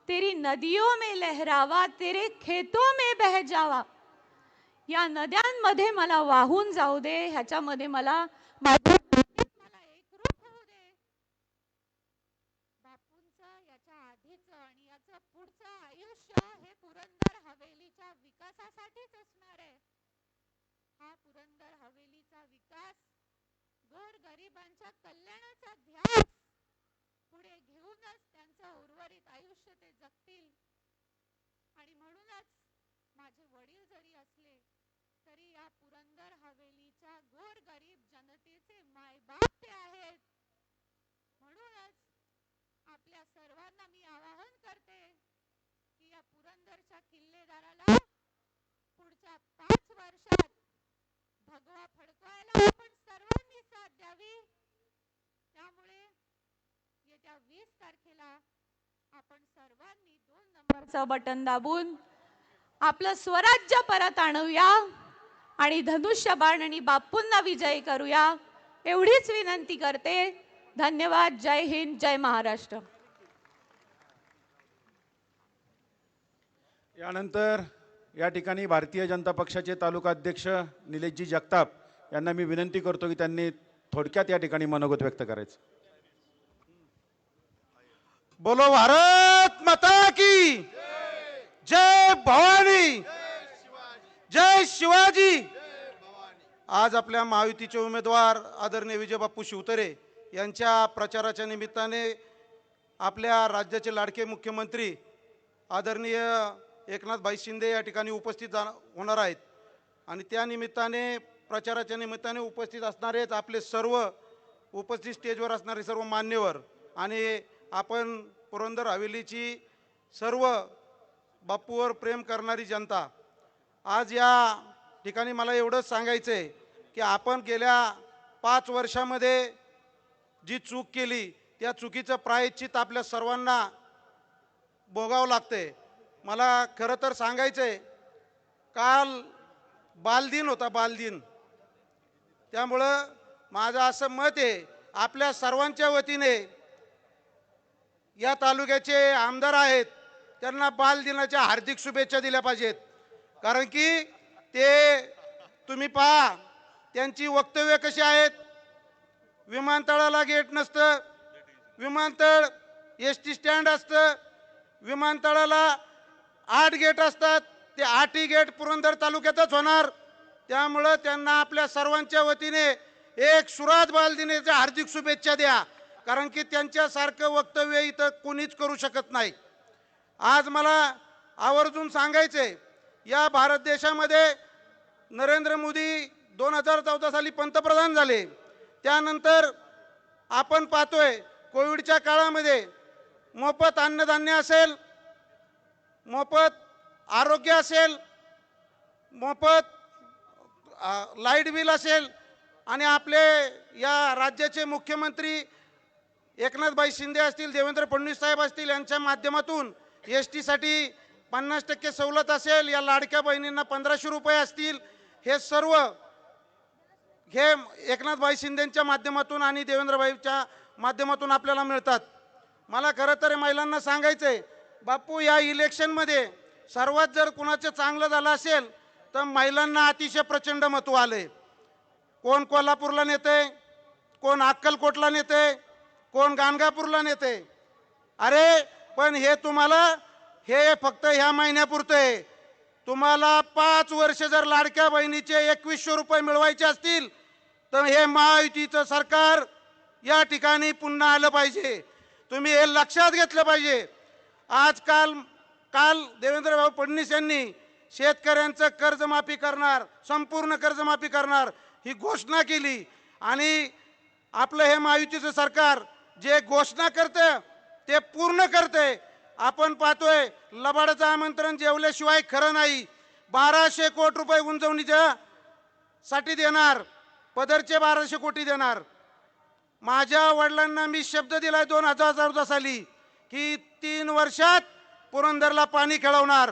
तेरी नदियों में लहरावा, तेरे खेतों में बह जावा. या नद्यांमध्ये मला वाहून जाऊ दे, ह्याच्यामध्ये मला एकरूप होऊ दे. बापूंचं याच्या आधीचं आणि याचं पुढचं आयुष्य हे पुरंदर हवेलीच्या विकासासाठीच असणार आहे. हा पुरंदर हवेलीचा विकास गोरगरिबांच्या कल्याणाचा ध्यास पुढे घेऊनच त्यांचं उर्वरित आयुष्य ते जगतील. आणि म्हणूनच माझे वडील जरी असले तरी या पुरंदर हवेलीच्या गोरगरीब जनतेचे मायबाप ते आहेत. म्हणूनच आपल्या सर्वांना मी आवाहन करते की या पुरंदरच्या किल्लेदाराला पुढच्या 5 वर्षात भगवा फडकवायला आपण सर्वांनी साथ द्यावी. त्यामुळे येत्या 20 तारखेला आपण सर्वांनी 2 नंबरचं बटन दाबून आपलं स्वराज्य परत आणूया आणि धनुष्यबाण आणि बापूंना विजयी करूया, एवढीच विनंती करते. धन्यवाद. जय हिंद, जय महाराष्ट्र. यानंतर या ठिकाणी भारतीय जनता पक्षाचे तालुका अध्यक्ष निलेशजी जगताप यांना मी विनंती करतो की त्यांनी थोडक्यात या ठिकाणी मनोगत व्यक्त करायचं. बोलो भारत माता की जय. भवानी जय शिवाजी. आज आपल्या महायुतीचे उमेदवार आदरणीय विजय बापू शिवतरे यांच्या प्रचाराच्या निमित्ताने आपल्या राज्याचे लाडके मुख्यमंत्री आदरणीय एकनाथभाई शिंदे या ठिकाणी उपस्थित होणार आहेत आणि त्या निमित्ताने प्रचाराच्या निमित्ताने उपस्थित असणारेच आपले सर्व उपस्थित स्टेजवर असणारे सर्व मान्यवर आणि आपण पुरंदर हवेलीची सर्व बापूवर प्रेम करणारी जनता. आज या ठिकाणी मला एवढंच सांगायचं आहे की आपण गेल्या 5 वर्षामध्ये जी चूक केली त्या चुकीचं प्रायश्चित आपल्या सर्वांना भोगावं लागतंय. मला खरं तर सांगायचं आहे, काल बालदिन होता, बालदिन. त्यामुळं माझं असं मत आहे आपल्या सर्वांच्या वतीने या तालुक्याचे आमदार आहेत त्यांना बालदिनाच्या हार्दिक शुभेच्छा दिल्या पाहिजेत. कारण की ते तुम्ही पहा त्यांची वक्तव्य कशी आहेत. विमानतळाला गेट नसतं, विमानतळ एसटी स्टँड असतं, विमानतळाला 8 गेट असतात, ते 8ही गेट पुरंदर तालुक्यातच होणार. त्यामुळं त्यांना आपल्या सर्वांच्या वतीने एक सुराज बालदिनाच्या हार्दिक शुभेच्छा द्या. कारण की त्यांच्यासारखं वक्तव्य इथं कोणीच करू शकत नाही. आज मला आवर्जून सांगायचे, या भारत देशामध्ये नरेंद्र मोदी 2014 साली पंतप्रधान झाले. त्यानंतर आपण पाहतोय कोविडच्या काळामध्ये मोफत अन्नधान्य असेल, मोफत आरोग्य असेल, मोफत लाईट बिल असेल आणि आपले या राज्याचे मुख्यमंत्री एकनाथभाई शिंदे असतील, देवेंद्र फडणवीस साहेब असतील, यांच्या माध्यमातून एस टीसाठी 50% सवलत असेल, या लाडक्या बहिणींना 1500 रुपये असतील, हे सर्व हे एकनाथभाई शिंदेच्या माध्यमातून आणि देवेंद्रभाईच्या माध्यमातून आपल्याला मिळतात. मला खरं तर महिलांना सांगायचं आहे, बापू या इलेक्शनमध्ये सर्वात जर कुणाचं चांगलं झालं असेल तर महिलांना अतिशय प्रचंड महत्त्व आले. कोण कोल्हापूरला नेते, कोण अक्कलकोटला नेते, कोण गाणगापूरला नेते. अरे पण हे तुम्हाला हे फक्त ह्या महिन्यापुरतं आहे. तुम्हाला 5 वर्ष जर लाडक्या बहिणीचे 2100 रुपये मिळवायचे असतील तर हे महायुतीचं सरकार या ठिकाणी पुन्हा आलं पाहिजे. तुम्ही हे लक्षात घेतलं पाहिजे. काल देवेंद्र फडणवीस यांनी शेतकऱ्यांचं कर्जमाफी करणार, संपूर्ण कर्जमाफी करणार ही घोषणा केली. आणि आपलं हे महायुतीचं सरकार जे घोषणा करतं ते पूर्ण करते. आपण पाहतोय लबाडाचं आमंत्रण जेवल्याशिवाय खरं नाही. 1200 कोटी रुपये गुंतवणुकीच्या साठी देणार, पदरचे 1200 कोटी देणार. माझ्या वडिलांना मी शब्द दिलाय 2014 साली की 3 वर्षात पुरंदरला पाणी खेळवणार.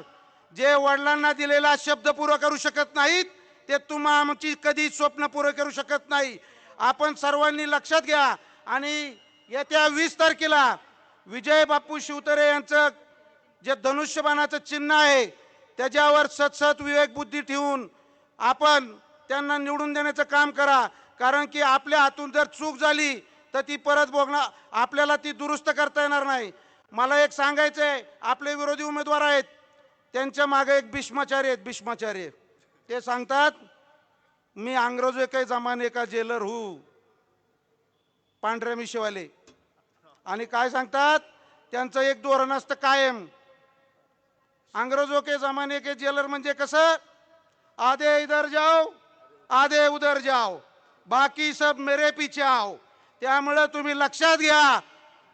जे वडिलांना दिलेला शब्द पूर्ण करू शकत नाहीत ते तुम्हा आमची कधी स्वप्न पूर्ण करू शकत नाही. आपण सर्वांनी लक्षात घ्या. आणि येत्या 20 तारखेला विजय बापू शिवतरे यांचं जे धनुष्यबाणाचं चिन्ह आहे त्याच्यावर सतसत विवेक बुद्धी ठेवून आपण त्यांना निवडून देण्याचं काम करा. कारण की आपल्या हातून जर चूक झाली तर ती परत बघणार, आपल्याला ती दुरुस्त करता येणार नाही. मला एक सांगायचं आहे, आपले विरोधी उमेदवार आहेत त्यांच्या मागे एक भीष्माचार्य आहेत. भीष्माचार्य ते सांगतात मी अंग्रेजों के जमाने का जेलर हूँ, पांढऱ्या मिशेवाले. आणि काय सांगतात, त्यांचं एक धोरण असतं कायम. अंग्रेजों के जमाने के जेलर म्हणजे कसं, आधे इधर जाओ आधे उधर जाओ बाकी सब मेरे पीछे आओ. त्यामुळे तुम्ही लक्षात घ्या,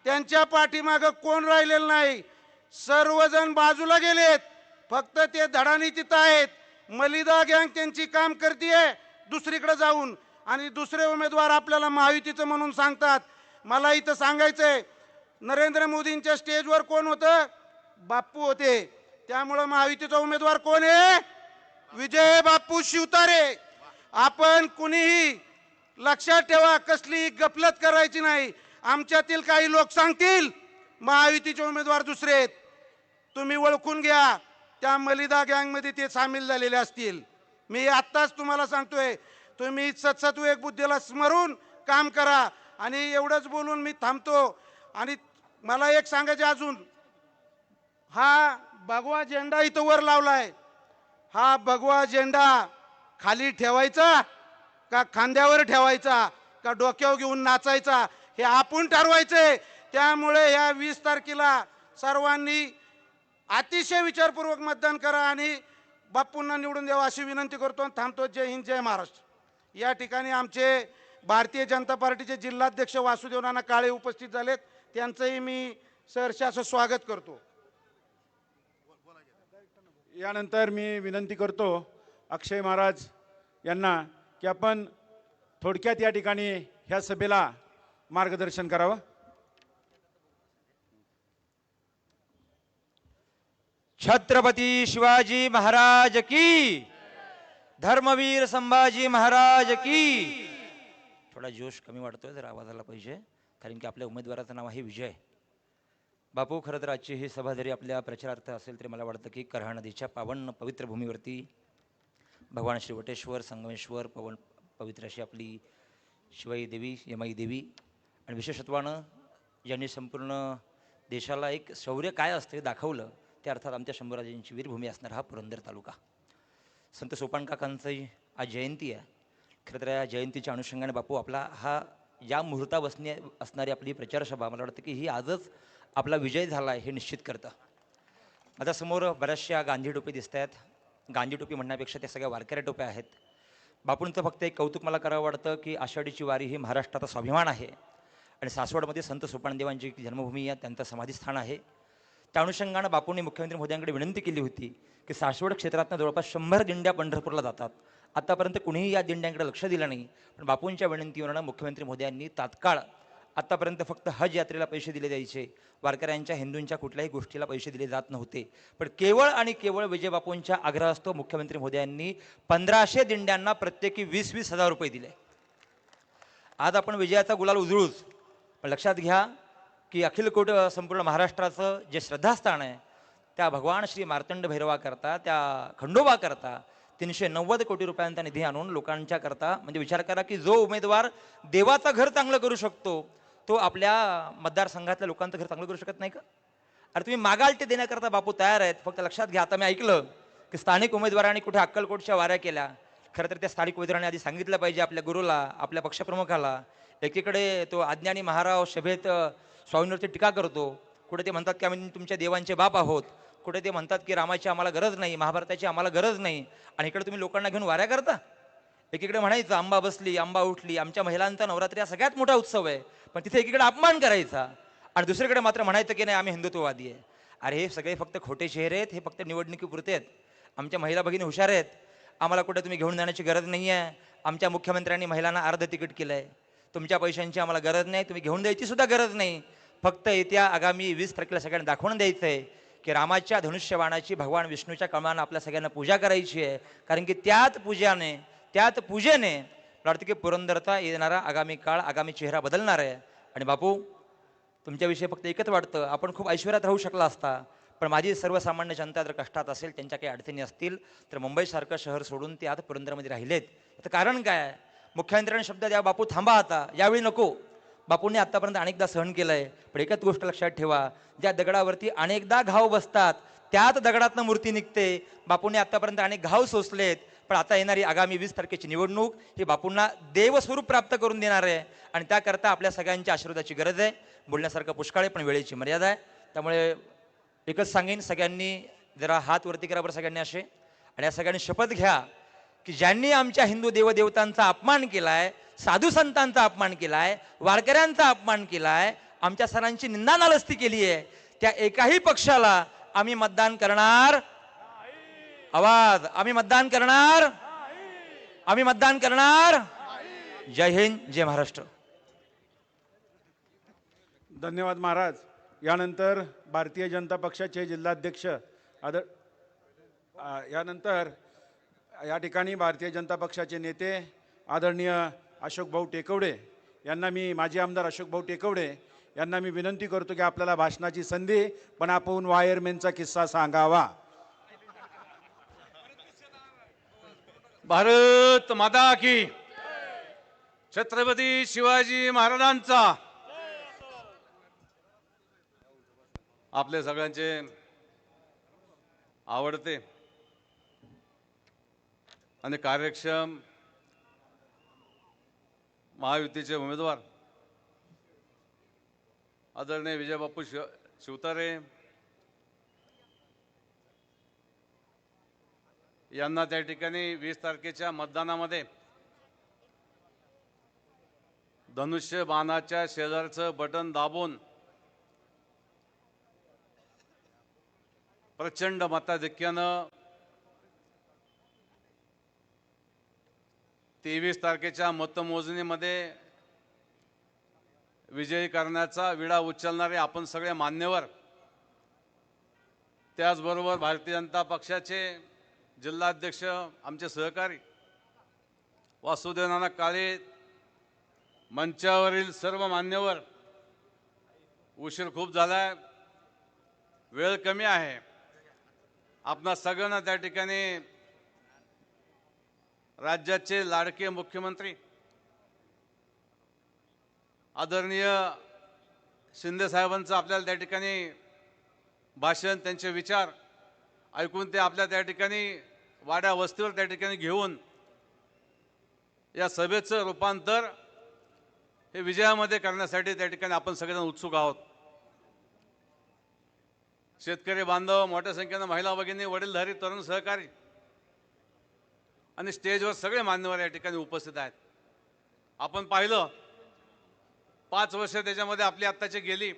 त्यांच्या पाठीमागं कोण राहिलेलं नाही. सर्वजण बाजूला गेलेत, फक्त ते धडानी तिथं आहेत. मलिदा गँग त्यांची काम करतीये दुसरीकडे जाऊन, आणि दुसरे उमेदवार आपल्याला महायुतीचं म्हणून सांगतात. मला इथं सांगायचंय, नरेंद्र मोदींच्या स्टेजवर कोण होतं, बापू होते. त्यामुळं महायुतीचा उमेदवार कोण आहे, विजय बापू शिवतारे. आपण कुणीही लक्षात ठेवा, कसली गफलत करायची नाही. आमच्यातील काही लोक सांगतील महायुतीचे उमेदवार दुसरे आहेत, तुम्ही ओळखून घ्या, त्या मलिदा गँगमध्ये ते सामील झालेले असतील. मी आत्ताच तुम्हाला सांगतोय, तुम्ही सतसत एक बुद्धीला स्मरून काम करा. आणि एवढंच बोलून मी थांबतो. आणि मला एक सांगायचं अजून, हा भगवा झेंडा इथं वर लावलाय, हा भगवा झेंडा खाली ठेवायचा का खांद्यावर ठेवायचा का डोक्यावर घेऊन नाचायचा हे आपण ठरवायचंय. त्यामुळे या 20 तारखेला सर्वांनी अतिशय विचारपूर्वक मतदान करा आणि बापूंना निवडून द्यावा अशी विनंती करतो. थांबतो. जय हिंद, जय महाराष्ट्र. या ठिकाणी आमचे भारतीय जनता पार्टीचे जिल्हाध्यक्ष वासुदेव नाना काळे उपस्थित झालेत, त्यांचंही मी सहर्ष असं स्वागत करतो. यानंतर मी विनंती करतो अक्षय महाराज यांना की आपण थोडक्यात या ठिकाणी ह्या सभेला मार्गदर्शन करावं. छत्रपती शिवाजी महाराज की, धर्मवीर संभाजी महाराज की. थोडा जोश कमी वाटतोय, जर आवाज आला पाहिजे, कारण की आपल्या उमेदवाराचं नाव आहे विजय बापू. खरं तर आजची ही सभा जरी आपल्या प्रचारार्थ असेल तरी मला वाटतं की कऱ्हा नदीच्या पावन पवित्र भूमीवरती भगवान श्री वटेश्वर संगमेश्वर पवित्र अशी आपली शिवाई देवी, यमाई देवी, आणि विशेषत्वानं ज्यांनी संपूर्ण देशाला एक शौर्य काय असते दाखवलं, त्या अर्थात आमच्या शंभूराजांची वीरभूमी असणारा हा पुरंदर तालुका. संत सोपान काकांची आज जयंती आहे. खरं तर या जयंतीच्या अनुषंगाने बापू आपला हा या मुहूर्ता असणारी आपली प्रचारसभा, मला वाटतं की ही आजच आपला विजय झाला आहे हे निश्चित करतं. माझ्यासमोर बऱ्याचशा गांधी टोपी दिसत आहेत. गांधी टोपी म्हणण्यापेक्षा त्या सगळ्या वारकऱ्या टोप्या आहेत. बापूंचं फक्त एक कौतुक मला करावं वाटतं की आषाढीची वारी ही महाराष्ट्राचा स्वाभिमान आहे आणि सासवडमध्ये संत सोपानदेवांची जन्मभूमी आहे, त्यांचं समाधीस्थान आहे. त्या अनुषंगानं बापूंनी मुख्यमंत्री महोदयांकडे विनंती केली होती की सासवड क्षेत्रातनं जवळपास 100 दिंड्या पंढरपूरला जातात. आतापर्यंत कुणीही या दिंड्यांकडे लक्ष दिलं नाही, पण बापूंच्या विनंतीवरनं मुख्यमंत्री महोदयांनी तात्काळ आत्तापर्यंत फक्त हज यात्रेला पैसे दिले जायचे, वारकऱ्यांच्या हिंदूंच्या कुठल्याही गोष्टीला पैसे दिले जात नव्हते. पण केवळ आणि केवळ विजय बापूंच्या आग्रहास्तव मुख्यमंत्री महोदयांनी 1500 दिंड्यांना प्रत्येकी 20-20 हजार रुपये दिले. आज आपण विजयाचा गुलाल उधळूच, पण लक्षात घ्या की अखिलकोट संपूर्ण महाराष्ट्राचं जे श्रद्धास्थान आहे त्या भगवान श्री मार्तंड भैरवाकरता, त्या खंडोबाकरता 390 कोटी रुपयांचा निधी आणून लोकांच्या करता, म्हणजे विचार करा की जो उमेदवार देवाचं घर चांगलं करू शकतो तो आपल्या मतदारसंघातल्या लोकांचं घर चांगलं करू शकत नाही का? अरे तुम्ही मागाल ते देण्याकरता बापू तयार आहेत. फक्त लक्षात घ्या, आता मी ऐकलं की स्थानिक उमेदवारांनी कुठे अक्कलकोटच्या वाऱ्या केल्या. खरं तर त्या स्थानिक उमेदवारांनी आधी सांगितलं पाहिजे आपल्या गुरुला, आपल्या पक्षप्रमुखाला. एकीकडे तो अज्ञानी महाराव सभेत स्वामींवरती टीका करतो, कुठे ते म्हणतात की आम्ही तुमच्या देवांचे बाप आहोत, कुठे ते म्हणतात की रामाची आम्हाला गरज नाही, महाभारताची आम्हाला गरज नाही, आणि इकडे तुम्ही लोकांना घेऊन वाऱ्या करता. एकीकडे म्हणायचं आंबा बसली आंबा उठली, आमच्या महिलांचा नवरात्री हा सगळ्यात मोठा उत्सव आहे, पण तिथे एकीकडे अपमान करायचा आणि दुसरीकडे मात्र म्हणायचं की नाही आम्ही हिंदुत्ववादी आहे. अरे हे सगळे फक्त खोटे चेहरे आहेत, हे फक्त निवडणुकीपुरते आहेत. आमच्या महिला भगिनी हुशार आहेत, आम्हाला कुठे तुम्ही घेऊन जाण्याची गरज नाही आहे. आमच्या मुख्यमंत्र्यांनी महिलांना अर्ध तिकीट केलं आहे. तुमच्या पैशांची आम्हाला गरज नाही, तुम्ही घेऊन द्यायची सुद्धा गरज नाही. फक्त येत्या आगामी 20 तारखेला सगळ्यांना दाखवून द्यायचं आहे की रामाच्या धनुष्यबाणाची भगवान विष्णूच्या कमानं आपल्या सगळ्यांना पूजा करायची आहे. कारण की त्याच पूजेने मला वाटतं की पुरंदरचा येणारा आगामी काळ, आगामी चेहरा बदलणार आहे. आणि बापू तुमच्याविषयी फक्त एकच वाटतं, आपण खूप ऐश्वर्यात राहू शकला असता, पण माझी सर्वसामान्य जनता जर कष्टात असेल, त्यांच्या काही अडचणी असतील, तर मुंबईसारखं शहर सोडून ते आता पुरंदरमध्ये राहिलेत. तर कारण काय? मुख्यमंत्र्यांनी शब्द द्या बापू थांबा आता, यावेळी नको. बापूंनी आतापर्यंत अनेकदा सहन केलंय, पण एकच गोष्ट लक्षात ठेवा, ज्या दगडावरती अनेकदा घाव बसतात त्याच दगडातनं मूर्ती निघते. बापूंनी आतापर्यंत अनेक घाव सोसलेत, पण आता येणारी आगामी 20 तारखेची निवडणूक ही बापूंना देवस्वरूप प्राप्त करून देणार आहे, आणि त्याकरता आपल्या सगळ्यांच्या आशीर्वादाची गरज आहे. बोलण्यासारखं पुष्कळ आहे, पण वेळेची मर्यादा आहे. त्यामुळे एकच सांगेन, सगळ्यांनी जरा हात वरती करा बरं सगळ्यांनी असे, आणि या सगळ्यांनी शपथ घ्या की ज्यांनी आमच्या हिंदू देवदेवतांचा अपमान केलाय, साधू संतांचा अपमान केलाय, वारकऱ्यांचा अपमान केलाय, आमच्या सणांची निंदा नालस्ती केली आहे, त्या एकाही पक्षाला आम्ही मतदान करणार. आवाज, आम्ही मतदान करणार, आम्ही मतदान करणार. जय हिंद, जय महाराष्ट्र. धन्यवाद महाराज. यानंतर भारतीय जनता पक्षाचे जिल्हाध्यक्ष यानंतर या ठिकाणी भारतीय जनता पक्षाचे नेते आदरणीय अशोक भाऊ टेकवडे यांना मी, माजी आमदार अशोक भाऊ टेकवडे यांना मी विनंती करतो की आपल्याला भाषणाची संधी, पण आपण वायरमॅनचा किस्सा सांगावा. भारत माता की, छत्रपती शिवाजी महाराजांचा. आपले सगळ्यांचे आवडते आणि कार्यक्षम महायुतीचे उमेदवार आदरणीय विजयबापू शिवतारे यांना त्या ठिकाणी 20 तारखेच्या मतदानामध्ये धनुष्य बाणाच्या शेजारचं बटन दाबून प्रचंड मताधिक्यानं 23 तारखेच्या मतमोजणीमध्ये विजयी करण्याचा विडा उचलणारे आपण सगळे मान्यवर, त्याचबरोबर भारतीय जनता पक्षाचे जिल्हाध्यक्ष आमचे सहकारी वासुदेव नाना काळे, मंचावरील सर्व मान्यवर, उशीर खूप झालाय, वेळ कमी आहे. आपणा सगळ्यांना त्या ठिकाणी राज्याचे लाडके मुख्यमंत्री आदरणीय शिंदे साहेबांचं आपल्याला त्या ठिकाणी भाषण, त्यांचे विचार ऐकून ते आपल्या त्या ठिकाणी वाड्या वस्तीवर त्या ठिकाणी घेऊन या सभेचं रूपांतर हे विजयामध्ये करण्यासाठी त्या ठिकाणी आपण सगळेजण उत्सुक आहोत. शेतकरी बांधव, मोठ्या संख्येनं महिला भगिनी, वडीलधारी तरुण सहकारी आणि स्टेजवर सगळे मान्यवर या ठिकाणी उपस्थित आहेत. आपण पाहिलं 5 वर्ष त्याच्यामध्ये आपली आत्ताची गेली.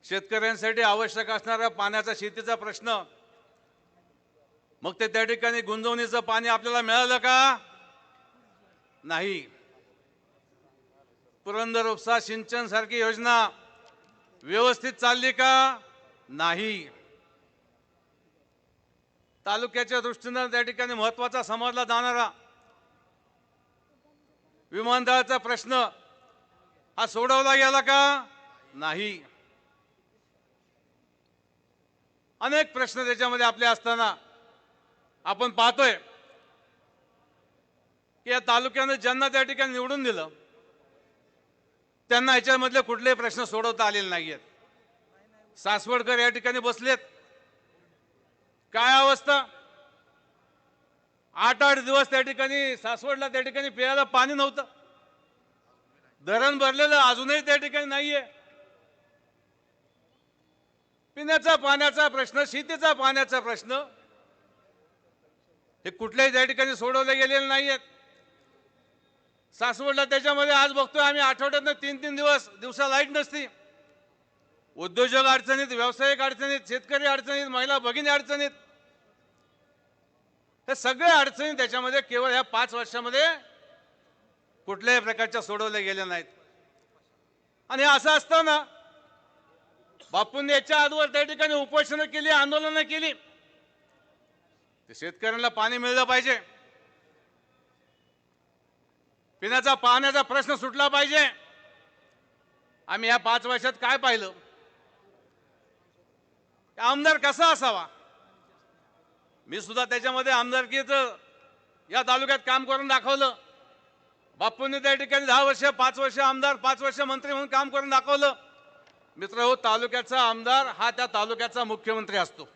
शेतकऱ्यांसाठी आवश्यक असणारा पाण्याचा, शेतीचा प्रश्न, मग ते त्या ठिकाणी गुंजवणीचं पाणी आपल्याला मिळालं का? नाही. पुरंदर उपसा सिंचन सारखी योजना व्यवस्थित चालली का नाही। तालुक्याच्या दृष्टीने त्या ठिकाणी महत्त्वाचा समजला जाणारा विमानतळाचा प्रश्न हा सोडवला गेला का नाही। अनेक प्रश्न त्याच्यामध्ये आपले असताना आपण पाहतोय की या तालुक्याने ज्यांना त्या ठिकाणी निवडून दिलं त्यांना याच्यामधले कुठलेही प्रश्न सोडवता आलेले नाहीयेत। सासवडकर या ठिकाणी बसलेत, काय अवस्था, 8-8 दिवस त्या ठिकाणी सासवडला त्या ठिकाणी प्यायला पाणी नव्हतं, धरण भरलेलं अजूनही त्या ठिकाणी नाहीये। पिण्याचा पाण्याचा प्रश्न, शेतीचा पाण्याचा प्रश्न हे कुठल्याही त्या ठिकाणी सोडवले गेलेले नाहीयेत। सासवडला त्याच्यामध्ये आज बघतोय आम्ही आठवड्यातनं 3-3 दिवसा लाईट नसती, उद्योजक अडचणीत, व्यावसायिक अडचणीत, शेतकरी अडचणीत, महिला भगिनी अडचणीत, हे सगळे अडचणी त्याच्यामध्ये केवळ ह्या 5 वर्षामध्ये कुठल्याही प्रकारच्या सोडवल्या गेल्या नाहीत। आणि असं असताना बापूंनी याच्या आजवर त्या ठिकाणी उपोषणं केली, आंदोलनं केली, ते शेतकऱ्यांना पाणी मिळलं पाहिजे, पिण्याचा पाण्याचा प्रश्न सुटला पाहिजे। आम्ही या 5 वर्षात काय पाहिलं, आमदार कसा असावा, मी सुद्धा त्याच्यामध्ये आमदारकीचं या तालुक्यात काम करून दाखवलं। बापूंनी त्या ठिकाणी 10 वर्ष, 5 वर्ष आमदार, 5 वर्ष मंत्री म्हणून काम करून दाखवलं। मित्र हो, तालुक्याचा आमदार हा त्या तालुक्याचा मुख्यमंत्री असतो,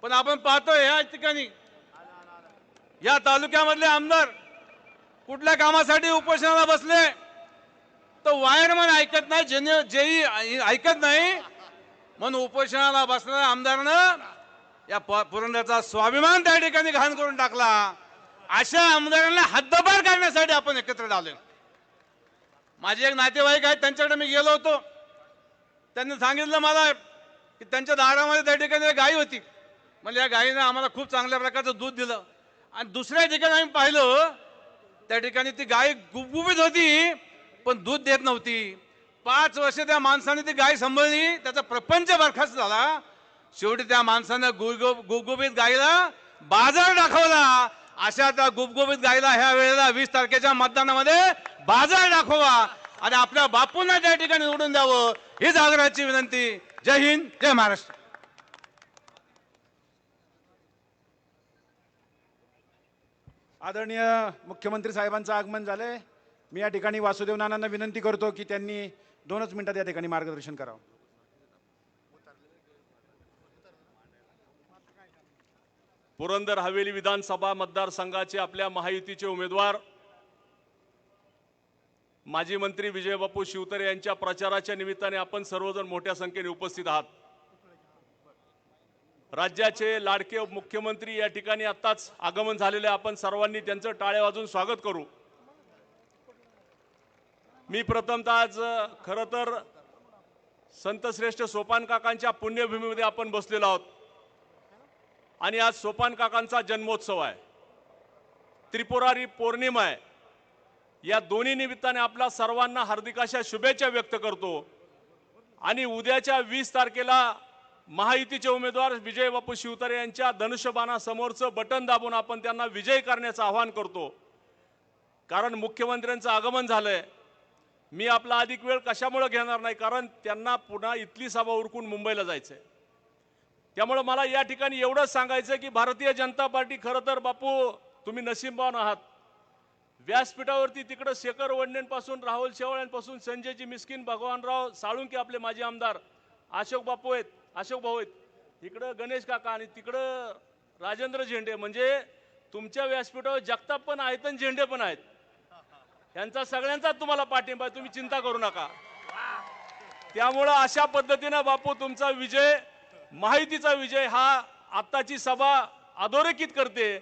पण आपण पाहतोय या ठिकाणी या तालुक्यामधले आमदार कुठल्या कामासाठी उपोषणाला बसले, तो वायरमन ऐकत नाही, जेही ऐकत नाही, म्हणून उपोषणाला बसणाऱ्या आमदारानं या पुरंदरचा स्वाभिमान त्या ठिकाणी घाण करून टाकला। अशा आमदारांना हद्दपार करण्यासाठी आपण एकत्र आलोय। माझे एक नातेवाईक आहेत, त्यांच्याकडे मी गेलो होतो, त्यांनी सांगितलं मला की त्यांच्या दारामध्ये त्या ठिकाणी गाय होती, म्हणजे या गायीनं आम्हाला खूप चांगल्या प्रकारचं दूध दिलं। आणि दुसऱ्या ठिकाणी आम्ही पाहिलं, त्या ठिकाणी ती गाय गुबगुबीत होती पण दूध देत नव्हती। 5 वर्ष त्या माणसाने ती गाय सांभाळली, त्याचा प्रपंच बरखास्त झाला। शेवटी त्या माणसानं गुबगुबीत गायीला बाजार दाखवला। अशा त्या गुबगुबीत गायीला ह्या वेळेला 20 तारखेच्या मतदानामध्ये बाजार दाखवा आणि आपल्या बापूंना त्या ठिकाणी निवडून द्यावं, हीच आग्रहाची विनंती। जय हिंद, जय महाराष्ट्र। आदरणीय मुख्यमंत्री साहेबांचं आगमन झालंय। मी या ठिकाणी वासुदेव नानांना विनंती करतो की त्यांनी 2च मिनिटात या ठिकाणी मार्गदर्शन करावं। पुरंदर हवेली विधानसभा मतदारसंघाचे आपल्या महायुतीचे उमेदवार माजी मंत्री विजयबापू शिवतरे यांच्या प्रचाराच्या निमित्ताने आपण सर्वजण मोठ्या संख्येने उपस्थित आहात। राज्याचे लाडके मुख्यमंत्री या ठिकाणी आताच आगमन झालेले, आपण सर्वांनी त्यांचं टाळ्या वाजवून स्वागत करू। मी प्रथमतः आज खरं तर संतश्रेष्ठ सोपान काकांच्या पुण्यभूमीमध्ये आपण बसलेलो आहोत आणि आज सोपान काकांचा जन्मोत्सव आहे, त्रिपुरारी पौर्णिमा आहे। या दोन्ही निमित्ताने आपल्या सर्वांना हार्दिक अशा शुभेच्छा व्यक्त करतो आणि उद्याच्या 20 तारखेला महायुतीचे उमेदवार विजयबापू शिवतरे यांच्या धनुष्यबाणासमोरचं बटन दाबून आपण त्यांना विजयी करण्याचं आवाहन करतो। कारण मुख्यमंत्र्यांचं आगमन झालंय, मी आपला अधिक वेळ कशामुळे घेणार नाही, कारण त्यांना पुन्हा इथली सभा उरकून मुंबईला जायचंय। त्यामुळे मला या ठिकाणी एवढंच सांगायचं की भारतीय जनता पार्टी, खरं तर बापू तुम्ही नशीबवान आहात। व्यासपीठावरती तिकडे शेखर वडनेंपासून, राहुल शेवाळ्यांपासून, संजयजी मिस्किन, भगवानराव साळुंके आपले माजी आमदार, अशोक बापू आहेत, अशोक भाऊ आहेत, इकडं गणेश काका आणि तिकडं राजेंद्र झेंडे, म्हणजे तुमच्या व्यासपीठावर जगताप पण आहेत आणि झेंडे पण आहेत। यांचा सगळ्यांचा तुम्हाला पाठिंबा आहे, तुम्ही चिंता करू नका। त्यामुळं अशा पद्धतीने बापू तुमचा विजय, महायुतीचा विजय हा आत्ताची सभा अधोरेखित करते।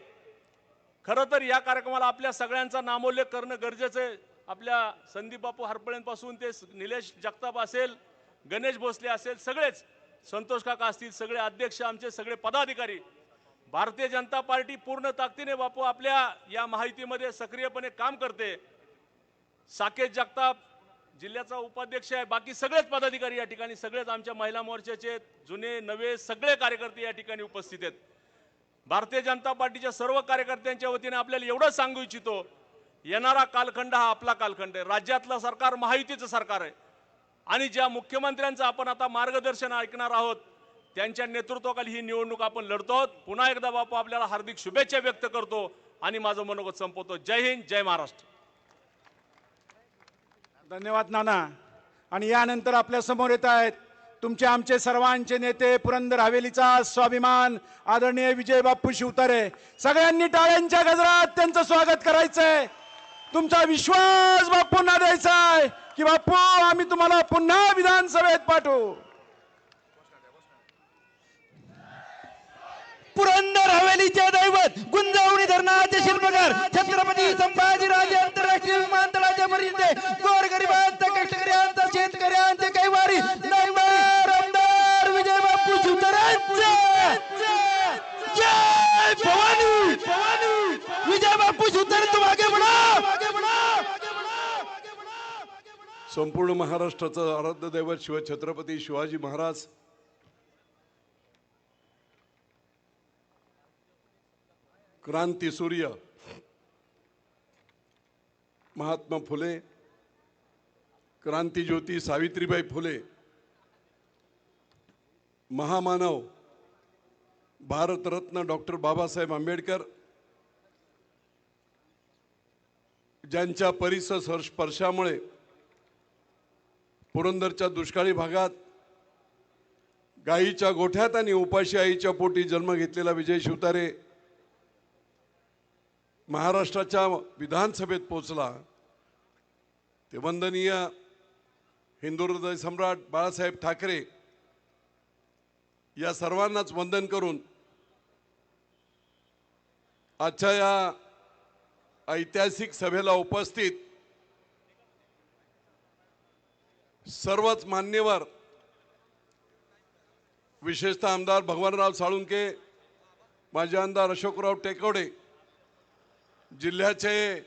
खरं तर या कार्यक्रमाला आपल्या सगळ्यांचा नामोल्लेख करणं गरजेचं आहे। आपल्या संदीप बापू हरपळेंपासून ते निलेश जगताप असेल, गणेश भोसले असेल, सगळेच, संतोष काका असतील, सगळे अध्यक्ष, आमचे सगळे पदाधिकारी, भारतीय जनता पार्टी पूर्ण ताकदीने बापू आपल्या या महायुतीमध्ये सक्रियपणे काम करते। साकेत जगताप जिल्ह्याचा उपाध्यक्ष आहे, बाकी सगळेच पदाधिकारी या ठिकाणी, सगळेच आमच्या महिला मोर्चाचे जुने नवे सगळे कार्यकर्ते या ठिकाणी उपस्थित आहेत. भारतीय जनता पार्टीच्या सर्व कार्यकर्त्यांच्या वतीने आपल्याला एवढं सांगू इच्छितो, येणारा कालखंड हा आपला कालखंड आहे. राज्यातलं सरकार महायुतीचं सरकार आहे आणि ज्या मुख्यमंत्र्यांचं आपण आता मार्गदर्शन ऐकणार आहोत त्यांच्या नेतृत्वाखाली ही निवडणूक आपण लढतो आहोत. पुन्हा एकदा बापू आपल्याला हार्दिक शुभेच्छा व्यक्त करतो आणि माझं मनोगत संपवतो. जय हिंद, जय महाराष्ट्र. धन्यवाद नाना. आणि यानंतर आपल्या समोर येत आहेत तुमचे आमचे सर्वांचे नेते, पुरंदर हवेलीचा स्वाभिमान आदरणीय विजय बाप्पू शिवतारे. सगळ्यांनी टाळ्यांच्या गजरात त्यांचं स्वागत करायचंय. तुमचा विश्वास बाप्पूंना द्यायचा आहे की बाप्पू आम्ही तुम्हाला पुन्हा विधानसभेत पाठवू. पुरंदर हवेलीचे दैवत, गुंजवणी धरणाचे शिल्पकार, छत्रपती संभाजीराजे आंतरराष्ट्रीय विमानतळाचे परिचय, गोरगरिबांचा, कष्टकऱ्यांचा, शेतकऱ्यांचे कैवारी नामदार आमदार विजय बाप्पू शिवतारेंचा जय भवानी. विजय बाप्पू शिवतारे तुम आगे बढ़ो. संपूर्ण महाराष्ट्राचं आराध्य दैवत छत्रपती शिवाजी महाराज क्रांती सूर्य महात्मा फुले, क्रांती ज्योती सावित्रीबाई फुले, महामानव भारतरत्न डॉक्टर बाबासाहेब आंबेडकर, ज्यांच्या परिसर स्पर्शामुळे पुरंदरच्या दुष्काळी भागात गायीच्या गोठ्यात आणि उपाशी आईच्या पोटी जन्म घेतलेला विजय शिवतारे महाराष्ट्राच्या विधानसभेत पोहोचला. ते वंदनीय हिंदू हृदय सम्राट बाळासाहेब ठाकरे या सर्वांनाच वंदन करून आजच्या या ऐतिहासिक सभेला उपस्थित सर्वच मान्यवर, विशेषतः आमदार भगवानराव साळुंके, माजी आमदार अशोकराव टेकवडे, जिल्ह्याचे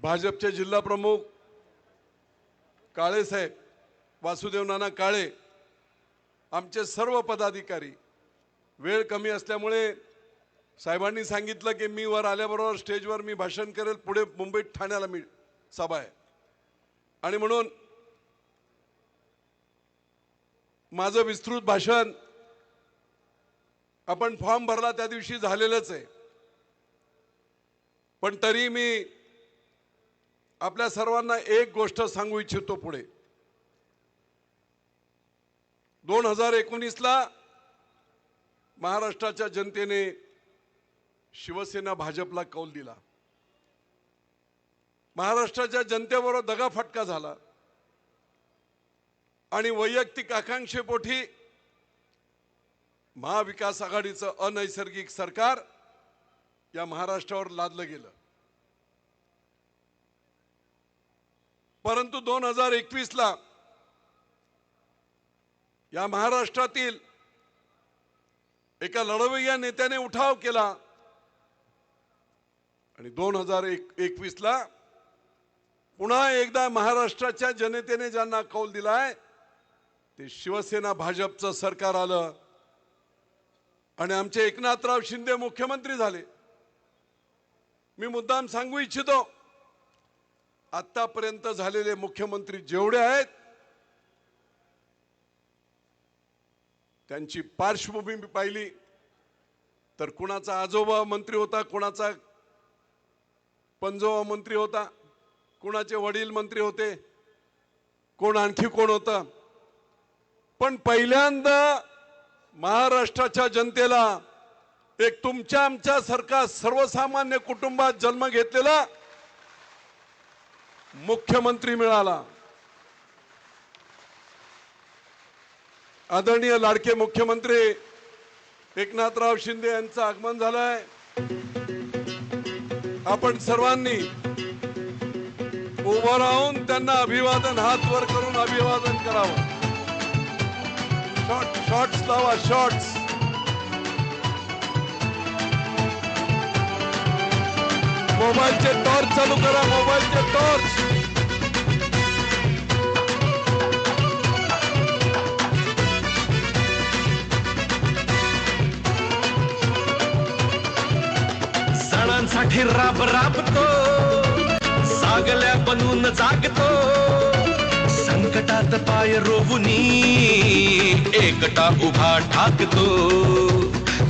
भाजपचे जिल्हा प्रमुख काळे साहेब, वासुदेव नाना काळे, आमचे सर्व पदाधिकारी. वेळ कमी असल्यामुळे साहेबांनी सांगितलं की मी वर आल्याबरोबर स्टेजवर मी भाषण करेल, पुढे मुंबईत ठाण्याला मी सभा आहे आणि म्हणून माझं विस्तृत भाषण आपण फॉर्म भरला त्या दिवशी झालेलंच आहे, पण तरी मी आपल्या सर्वांना एक गोष्ट सांगू इच्छितो. पुढे 2019ला महाराष्ट्राच्या जनतेने शिवसेना भाजपला कौल दिला. महाराष्ट्राच्या जनतेबरोबर दगाफटका झाला आणि वैयक्तिक आकांक्षेपोटी महाविकास आघाडीचं अनैसर्गिक सरकार या महाराष्ट्रावर लादलं गेलं. परंतु 2021ला या महाराष्ट्रातील एका लढवय्या नेत्याने उठाव केला आणि 2021ला पुन्हा एकदा महाराष्ट्राच्या जनतेने ज्यांना कौल दिलाय ते शिवसेना भाजपचं सरकार आलं आणि आमचे एकनाथराव शिंदे मुख्यमंत्री झाले. मी मुद्दाम सांगू इच्छितो, आतापर्यंत झालेले मुख्यमंत्री जेवढे आहेत त्यांची पार्श्वभूमी पाहिली तर कुणाचा आजोबा मंत्री होता, कुणाचा पंजोबा मंत्री होता, कुणाचे वडील मंत्री होते, कोण आणखी कोण होता. पण पहिल्यांदा महाराष्ट्राच्या जनतेला एक तुमच्या आमच्या सारखा सर्वसामान्य कुटुंबात जन्म घेतलेला मुख्यमंत्री मिळाला. आदरणीय लाडके मुख्यमंत्री एकनाथराव शिंदे यांचं आगमन झालंय. आपण सर्वांनी उभं राहून त्यांना अभिवादन, हात वर करून अभिवादन करावं. शॉर्ट्स लावा, शॉर्ट्स. मोबाईलचे टॉर्च चालू करा, मोबाईलचे टॉर्च. सणांसाठी राब राबतो, सागल्या बनून जागतो, संकटात पाय रोवुनी एकटा उभा ठाकतो.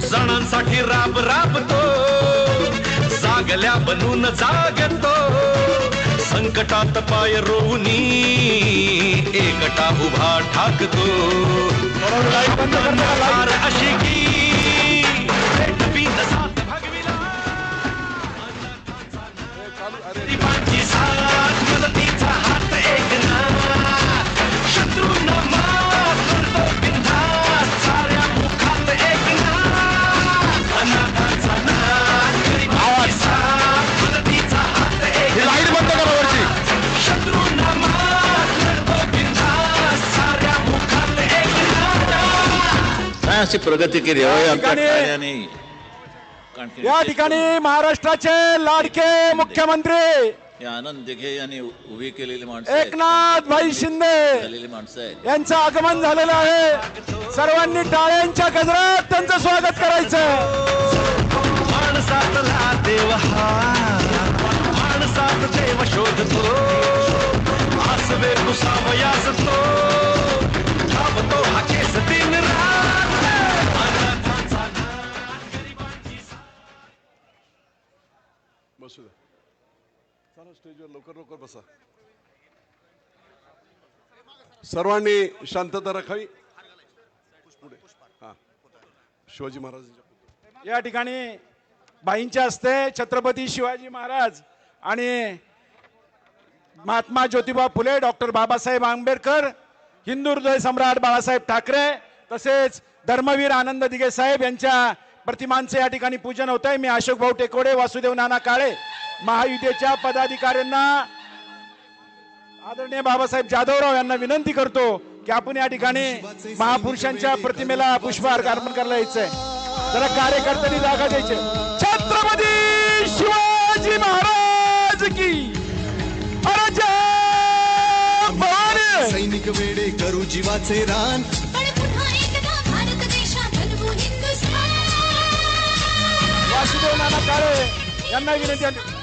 सणांसाठी राब राबतो, सागल्या बनून जागतो, संकटात पाय रोवुनी एकटा उभा ठाकतो. अशी की भेटवीन साथ भगविला, गरिबांची साथ मदतीचा हात एकना, शत्रूंना मात करतो बिनधास्त, साऱ्या मुखात एकना, अनाथांचा नाथ, गरिबांची साथ मदतीचा हात एकना, शत्रूंना मात करतो बिनधास्त, साऱ्या मुखात एकना. अशी प्रगती केली होय आमच्या कार्याने. या ठिकाणी महाराष्ट्राचे लाडके मुख्यमंत्री आनंद दिघे यांनी उभी केलेली माणसं, एकनाथ भाई शिंदे झालेली माणसं आहेत. यांचं आगमन झालेलं आहे. सर्वांनी टाळ्यांच्या गजरात त्यांचं स्वागत करायचं. माणसातला देव हा, माणसात देव शोधतो, आसवे कुसावयास तो धावतो हा केस दिन रात, अनाथांचा नाथ, गरिबांची साथ. बसू द्या, चला स्टेजवर लवकर लवकर बसा. सर्वांनी शांतता राखावी. पुढे हा, शिवाजी महाराज या ठिकाणी बाईंच्या हस्ते छत्रपती शिवाजी महाराज आणि महात्मा ज्योतिबा फुले, डॉक्टर बाबासाहेब आंबेडकर, हिंदू हृदय सम्राट बाळासाहेब ठाकरे तसेच धर्मवीर आनंद दिघे साहेब यांच्या प्रतिमांचे या ठिकाणी पूजन होत आहे. मी अशोक भाऊ टेकोडे, वासुदेव नाना काळे, महायुतीच्या पदाधिकाऱ्यांना, आदरणीय बाबासाहेब जाधवराव यांना विनंती करतो की आपण या ठिकाणी महापुरुषांच्या प्रतिमेला पुष्पहार अर्पण करायला यायचंय. जरा कार्यकर्त्यांनी जागा द्यायचे. छत्रपती शिवाजी महाराज की अरे जय भवानी. सैनिक वेडे करू जीवाचे रान, वासुदेव नाना काळे यांना विनंती आहे.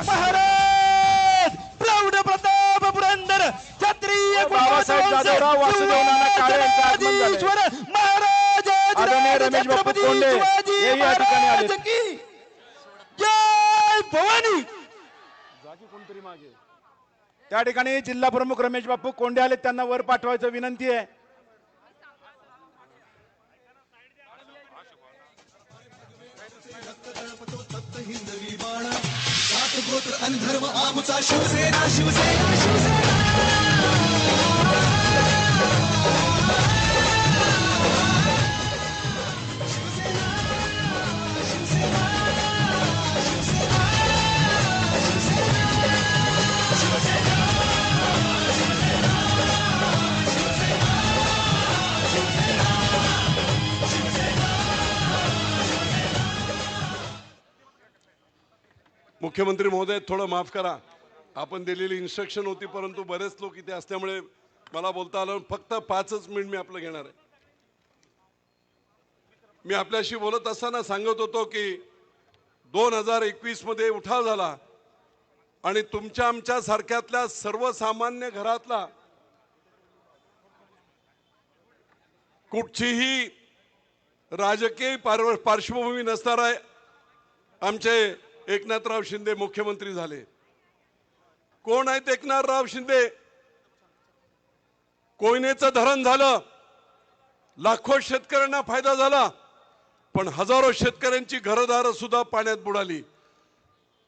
महाराज प्रौढ प्रताप पुरंदर क्षत्रिय बाबासाहेब जाधवराव, वासुदेव नाना काळे यांचं आगमन झालंय. महाराज आदरणीय रमेश बापू कोंडे हे या ठिकाणी आले. जय भवानी. कोणतरी मागे त्या ठिकाणी जिल्हा प्रमुख रमेश बापू कोंडे आले, त्यांना वर पाठवायचं विनंती आहे. हिंदवी बाणा सात गोत्र आणि धर्म आमचा शिवसेना, शिवसेना, शिवसेना. मुख्यमंत्री महोदय, थोडं माफ करा, आपण दिलेली इन्स्ट्रक्शन होती, परंतु बरेच लोक इथे असल्यामुळे मला बोलता आलं. फक्त 5 मिनिट मी आपलं घेणार आहे. मी आपल्याशी बोलत असताना सांगत होतो की 2021 मध्ये उठाव झाला आणि तुमच्या आमच्या सारख्यातल्या सर्वसामान्य घरातला कुठचीही राजकीय पार्श्वभूमी नसणारा आमचे एकनाथराव शिंदे मुख्यमंत्री झाले. कोण आहेत एकनाथराव शिंदे? कोयनेचं धरण झालं, लाखो शेतकऱ्यांना फायदा झाला, पण हजारो शेतकऱ्यांची घरदार सुद्धा पाण्यात बुडाली.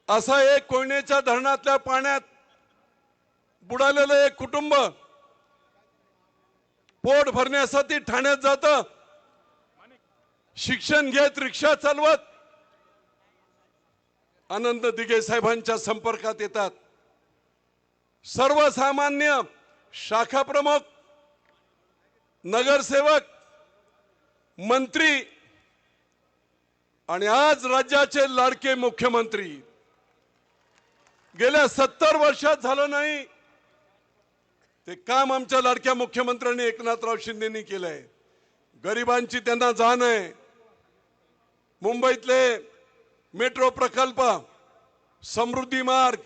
असं एक कोयनेच्या धरणातल्या पाण्यात बुडालेलं एक कुटुंब पोट भरण्यासाठी ठाण्यात जातं, शिक्षण घेत, रिक्षा चालवत आनंद दिघे साहेबांच्या संपर्कात येतात. सर्वसामान्य शाखा प्रमुख, नगरसेवक, मंत्री आणि आज राज्याचे लाडके मुख्यमंत्री गेल्या 70 वर्षात झालं नाही ते काम आमच्या लाडक्या मुख्यमंत्र्यांनी एकनाथराव शिंदेनी केलंय. गरिबांची त्यांना जाण आहे. मुंबईतले मेट्रो प्रकल्प, समृद्धी मार्ग,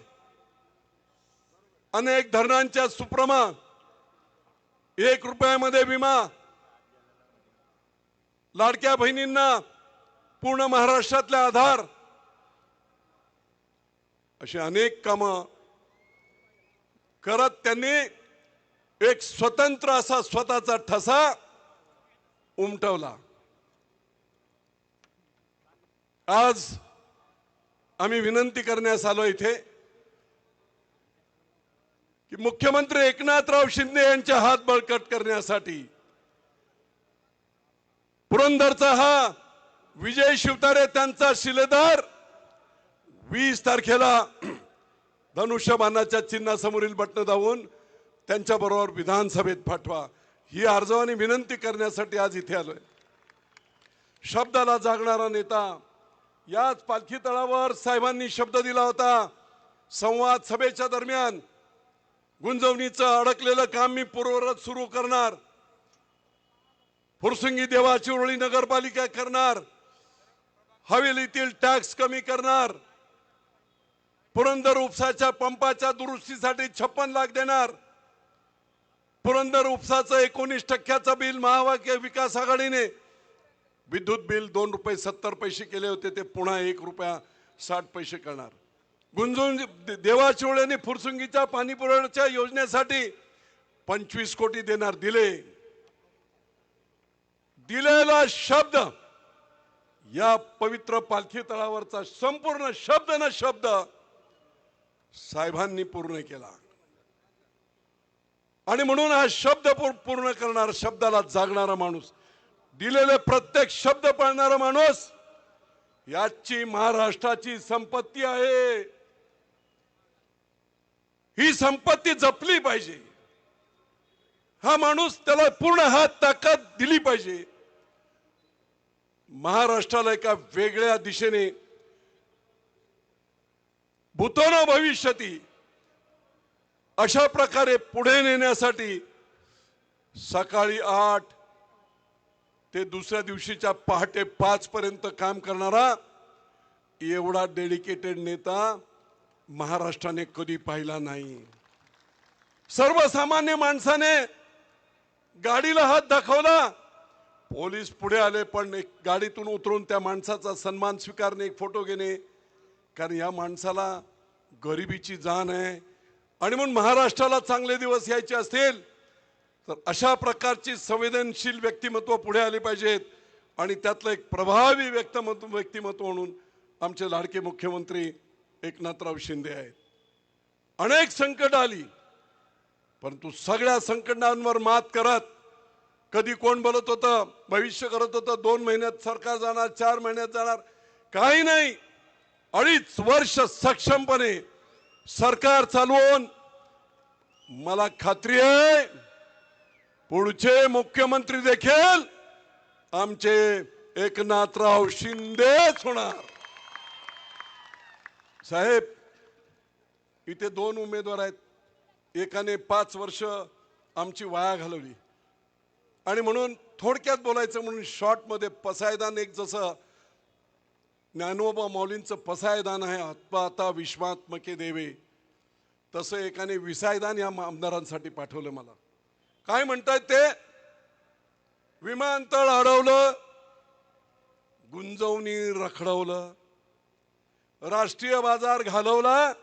अनेक धरणांच्या सुप्रमा, 1 रुपयामध्ये विमा, लाडक्या बहिणींना पूर्ण महाराष्ट्रातले आधार, अशी अनेक कामं करत त्यांनी एक स्वतंत्र असा स्वतःचा ठसा उमटवला. आज आम्ही विनंती करण्यास आलो इथे की मुख्यमंत्री एकनाथराव शिंदे यांचे हात बळकट करण्यासाठी पुरंदरचा हा विजय शिवतारे त्यांचा शिलेदार 20 तारखेला धनुष्यबाणाच्या चिन्हासमोरील बटन दाबून त्यांच्या बरोबर विधानसभेत पाठवा, ही अर्जवानी विनंती करण्यासाठी आज इथे आलोय. शब्दाला जागणारा नेता. याच पालखी तळावर साहेबांनी शब्द दिला होता, संवाद सभेच्या दरम्यान गुंजवणीचं अडकलेलं काम मी पूर्ववत सुरू करणार, फुरसुंगी देवाची उरळी नगरपालिका करणार, हवेलीतील टॅक्स कमी करणार, पुरंदर उपसाच्या पंपाच्या दुरुस्तीसाठी 56 लाख देणार, पुरंदर उपसाचं 19% बिल महाविकास आघाडीने, विद्युत बिल 2 रुपये 70 पैसे केले होते ते पुन्हा 1 रुपया 60 पैसे करणार. गुंजून देवाचिवळ्यांनी फुरसुंगीच्या पाणी पुरवठ्याच्या योजनेसाठी 25 कोटी देणार. दिलेला शब्द या पवित्र पालखी तळावरचा संपूर्ण शब्द न शब्द साहेबांनी पूर्ण केला. आणि म्हणून हा शब्द पूर्ण करणारा, शब्दाला जागणारा माणूस, दिलेले प्रत्येक शब्द पाळणारा माणूस, याची महाराष्ट्राची संपत्ती आहे. ही संपत्ती जपली पाहिजे. हा माणूस, त्याला पूर्ण हात ताकद दिली पाहिजे. महाराष्ट्राला एका वेगळ्या दिशेने, भूतो भविष्यती अशा प्रकारे पुढे नेण्यासाठी सकाळी 8 ते दुसऱ्या दिवशीच्या पहाटे 5 पर्यंत काम करणारा एवढा डेडिकेटेड नेता महाराष्ट्राने कधी पाहिला नाही. सर्वसामान्य माणसाने गाडीला हात दाखवला, पोलीस पुढे आले, पण एक गाडीतून उतरून त्या माणसाचा सन्मान स्वीकारणे, एक फोटो घेणे, कारण या माणसाला गरिबीची जाण आहे. आणि म्हणून महाराष्ट्राला चांगले दिवस यायचे असतील तर अशा प्रकारची संवेदनशील व्यक्तिमत्व पुढे आले पाहिजेत. आणि त्यातलं एक प्रभावी व्यक्तिमत्व म्हणून आमचे लाडके मुख्यमंत्री एकनाथराव शिंदे आहेत. अनेक संकट आली, परंतु सगळ्या संकटांवर मात करत, कधी कोण बोलत होतं, भविष्य करत होतं 2 महिन्यात सरकार जाणार, 4 महिन्यात जाणार, काही नाही, 2.5 वर्ष सक्षमपणे सरकार चालवून मला खात्री आहे पुढचे मुख्यमंत्री देखील आमचे एकनाथराव शिंदेच होणार. साहेब, इथे 2 उमेदवार आहेत. एकाने 5 वर्ष आमची वाया घालवली, आणि म्हणून थोडक्यात बोलायचं म्हणून शॉर्टमध्ये पसायदान, एक जसं ज्ञानोबा माऊलींचं पसायदान आहे, आत्माता विश्वात्मके देवे, तसं एकाने विसायदान या आमदारांसाठी पाठवलं. मला काय म्हणतायत ते, विमानतळ अडवलं, गुंजवणी रखडवलं, राष्ट्रीय बाजार घालवला,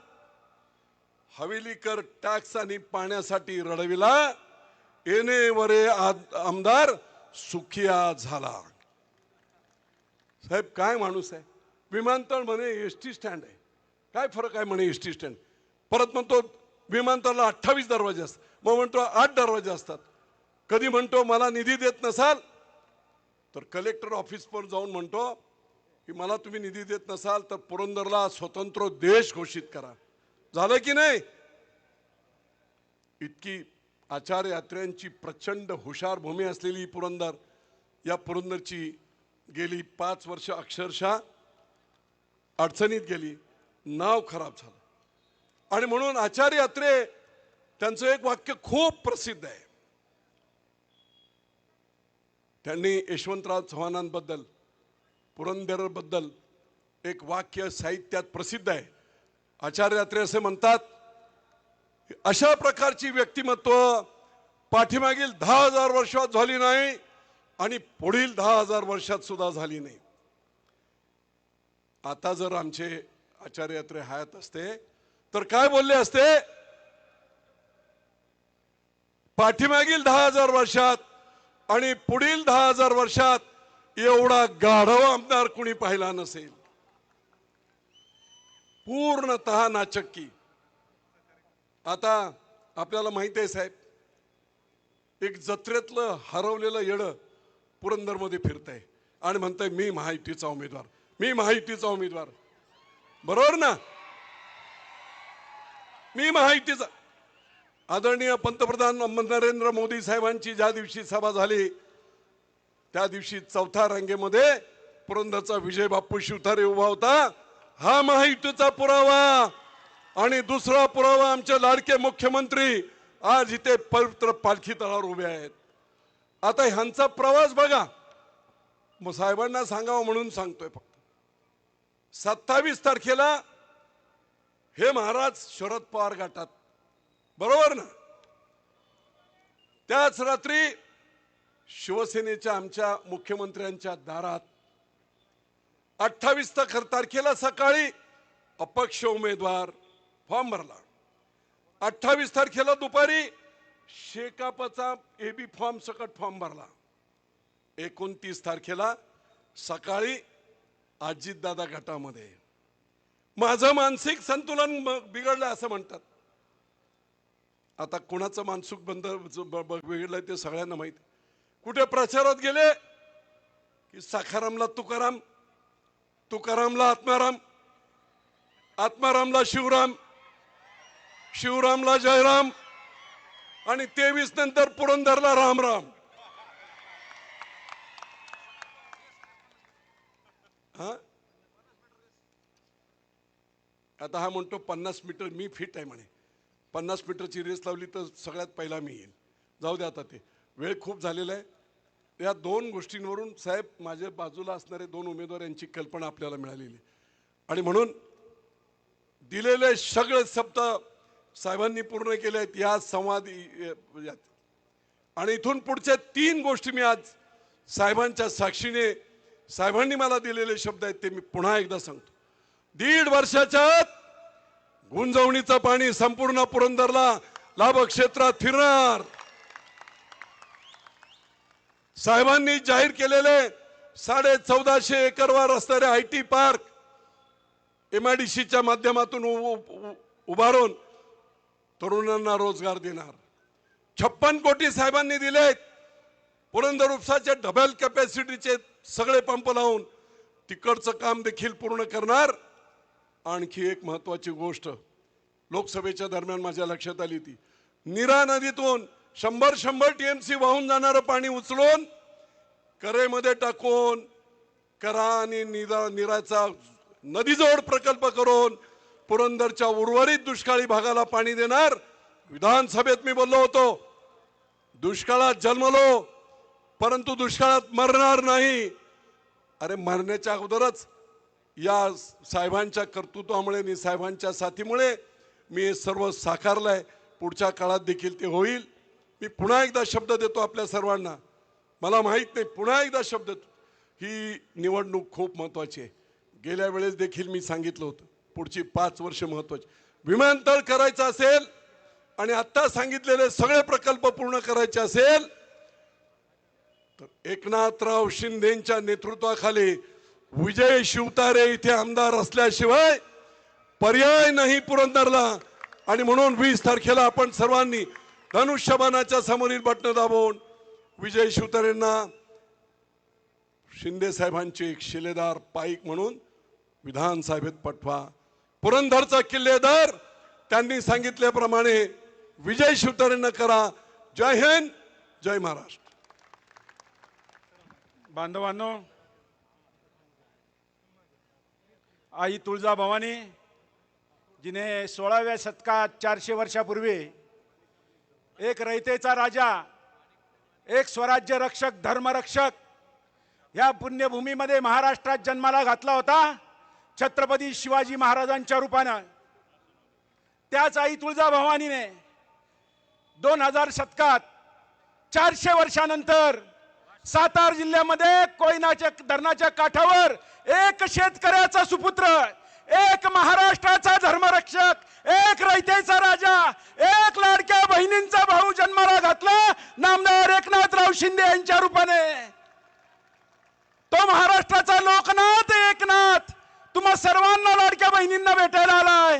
हवेलीकर टॅक्स आणि पाण्यासाठी रडविला, येणे वरे आमदार सुखिया झाला. साहेब, काय माणूस आहे. विमानतळ म्हणे एसटी स्टँड आहे, काय फरक आहे म्हणे एसटी स्टँड. परत म्हणतो विमानतळाला 28 दरवाजे असतात, मग म्हणतो 8 दरवाजे असतात. कधी म्हणतो मला निधी देत नसाल तर कलेक्टर ऑफिस पर जाऊन म्हणतो की मला तुम्ही निधी देत नसाल तर पुरंदरला स्वतंत्र देश घोषित करा. झालं की नाही. इतकी आचार्य यात्र्यांची प्रचंड हुशार भूमी असलेली पुरंदर, या पुरंदरची गेली 5 वर्ष अक्षरशः अडचणीत गेली, नाव खराब झालं. आणि म्हणून आचार्य अत्रे त्यांचं एक वाक्य खूप प्रसिद्ध आहे. त्यांनी यशवंतराव चव्हाणांबद्दल, पुरंदरबद्दल एक वाक्य साहित्यात प्रसिद्ध आहे. आचार्य अत्रे असे म्हणतात, अशा प्रकारची व्यक्तिमत्व पाठीमागील 10,000 वर्षात झाली नाही आणि पुढील 10,000 वर्षात सुद्धा झाली नाही. आता जर आमचे आचार्य अत्रे हयात असते तर काय बोलले असते? पाठीमागील 10,000 वर्षात आणि पुढील 10,000 वर्षात एवढा गाढव आमदार कुणी पाहिला नसेल. पूर्णतः नाचक्की. आता आपल्याला माहिती आहे साहेब, एक जत्रेतलं हरवलेलं येडं पुरंदरमध्ये फिरतंय आणि म्हणतंय मी महायुतीचा उमेदवार, मी महायुतीचा उमेदवार. बरोबर ना? मी महायुतीचा. आदरणीय पंतप्रधान नरेंद्र मोदी साहेबांची ज्या दिवशी सभा झाली त्या दिवशी चौथ्या रांगेमध्ये पुरंदरचा विजय बापू शिवतारे उभा होता. हा महायुतीचा पुरावा. आणि दुसरा पुरावा, आमचे लाडके मुख्यमंत्री आज इथे पवित्र पालखी तळावर उभे आहेत. आता ह्यांचा प्रवास बघा. मग साहेबांना सांगावं म्हणून सांगतोय फक्त. 27 तारखेला हे महाराज शरद पवार घाटात, बरोबर ना? त्याच रात्री शिवसेनेच्या आमच्या मुख्यमंत्र्यांच्या दारात 28 तारखेला सकाळी अपक्ष उमेदवार फॉर्म भरला. 28 तारखेला दुपारी शेकापचा एबी फॉर्म सकट फॉर्म भरला. 29 तारखेला सकाळी अजितदादा गटामध्ये. माझं मानसिक संतुलन बिघडलं असं म्हणतात. आता कोणाचं मानसिक बिघडलंय ते सगळ्यांना माहिती. कुठे प्रचारात गेले की सखारामला तुकाराम, तुकारामला आत्माराम, आत्मारामला शिवराम, शिवरामला जयराम आणि 23 नंतर पुरंदरला रामराम. आता हा म्हणतो 50 मीटर मी फिट आहे म्हणे. 50 मीटरची रेस लावली तर सगळ्यात पहिला मी येईल. जाऊ दे, आता ते वेळ खूप झालेला आहे. या 2 गोष्टींवरून साहेब माझ्या बाजूला असणारे 2 उमेदवार यांची कल्पना आपल्याला मिळालेली आणि म्हणून दिलेले सगळे शब्द साहेबांनी पूर्ण केले आहेत या संवाद. आणि इथून पुढच्या 3 गोष्टी मी आज साहेबांच्या साक्षीने, साहेबांनी मला दिलेले शब्द आहेत ते मी पुन्हा एकदा सांगतो. 1.5 वर्षाच्या आत गुंजवणीचं पाणी संपूर्ण पुरंदरला लाभ क्षेत्रात फिरणार. साहेबांनी जाहीर केलेले 1450 एकरवर असणारे IT पार्क MIDCच्या माध्यमातून उभारून तरुणांना रोजगार देणार. 56 कोटी साहेबांनी दिलेत. पुरंदर उपसाचे डबल कॅपॅसिटीचे सगळे पंप लावून तिकडचं काम देखील पूर्ण करणार. आणखी एक महत्वाची गोष्ट लोकसभेच्या दरम्यान माझ्या लक्षात आली ती, नीरा नदीतून 100 TMC वाहून जाणारं पाणी उचलून करेमध्ये टाकून करा आणि नीराचा नदीजोड प्रकल्प करून पुरंदरच्या उर्वरित दुष्काळी भागाला पाणी देणार. विधानसभेत मी बोललो होतो, दुष्काळात जन्मलो परंतु दुष्काळात मरणार नाही. अरे मरण्याच्या अगोदरच या साहेबांच्या कर्तृत्वामुळे आणि साहेबांच्या साथीमुळे मी हे सर्व साकारलंय. पुढच्या काळात देखील ते होईल. मी पुन्हा एकदा शब्द देतो आपल्या सर्वांना. मला माहित नाही, पुन्हा एकदा शब्द देतो, ही निवडणूक खूप महत्वाची आहे. गेल्या वेळेस देखील मी सांगितलं होतं पुढची 5 वर्ष महत्वाची. विमानतळ करायचं असेल आणि आता सांगितलेले सगळे प्रकल्प पूर्ण करायचे असेल तर एकनाथराव शिंदेच्या नेतृत्वाखाली विजय शिवतारे इथे आमदार असल्याशिवाय पर्याय नाही पुरंदरला. आणि म्हणून 20 तारखेला आपण सर्वांनी धनुष्यबाणाच्या समोरील बटन दाबून विजय शिवतारेंना शिंदे साहेबांचे एक शिलेदार पाईक म्हणून विधानसभेत पाठवा. पुरंदरचा किल्लेदार त्यांनी सांगितल्याप्रमाणे विजय शिवतारेंना करा. जय हिंद, जय महाराष्ट्र. बांधवांनो, आई तुळजाभवानी जिने 16व्या शतकात 400 वर्षापूर्वी एक रयतेचा राजा, एक स्वराज्य रक्षक, धर्मरक्षक या पुण्यभूमीमध्ये महाराष्ट्रात जन्माला घातला होता, छत्रपती शिवाजी महाराजांच्या रूपानं. त्याच आई तुळजाभवानीने 2000 शतकात 400 वर्षानंतर सातारा जिल्ह्यामध्ये कोयनाच्या धरणाच्या काठावर एक शेतकऱ्याचा सुपुत्र, एक महाराष्ट्राचा धर्मरक्षक, एक रयतेचा राजा, एक लाडक्या बहिणींचा भाऊ जन्माला घातला, नामदार एकनाथराव शिंदे यांच्या रूपाने. तो महाराष्ट्राचा लोकनाथ एकनाथ तुम्हा सर्वांना लाडक्या बहिणींना भेटायला आलाय,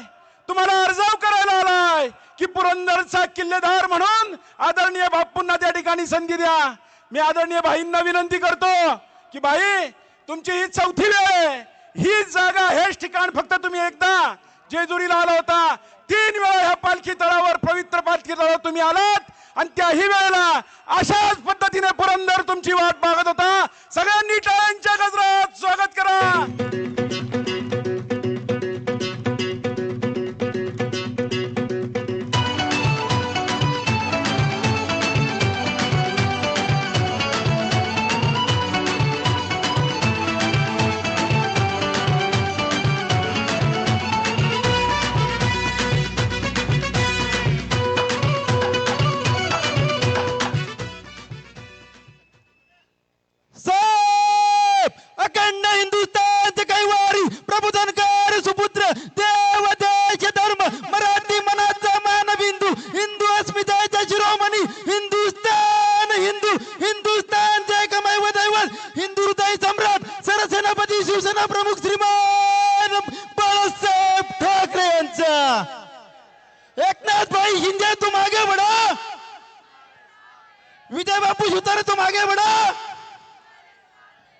तुम्हाला अर्जाव करायला आलाय की पुरंदरचा किल्लेदार म्हणून आदरणीय बापूंना त्या ठिकाणी संधी द्या. मी आदरणीय भाईंना विनंती करतो की भाई, तुमची ही 4थी वेळ आहे. ही जागा, हेच ठिकाण फक्त तुम्ही एकदा जेजुरीला आला होता, 3 वेळा ह्या पालखी तळावर, पवित्र पालखी तळावर तुम्ही आलात आणि त्याही वेळेला अशाच पद्धतीने पुरंदर तुमची वाट बघत होता. सगळ्यांनी टाळ्यांच्या गजरात स्वागत करा. अखंड हिंदुस्थान कैवारी प्रबोधनकार सुपुत्र देव देश धर्म मराठी मनाचा मानबिंदू हिंदू अस्मितेचा शिरोमणी हिंदुस्थान हिंदू हिंदुस्थानचे एकमेव दैवत हिंदू हृदय सम्राट सरसेनापती शिवसेना प्रमुख श्रीमान बाळासाहेब ठाकरे यांचा. एकनाथ भाई शिंदे तुम आगे बढ़ा, विजय बापू सुतार तुम आगे बढ़ा.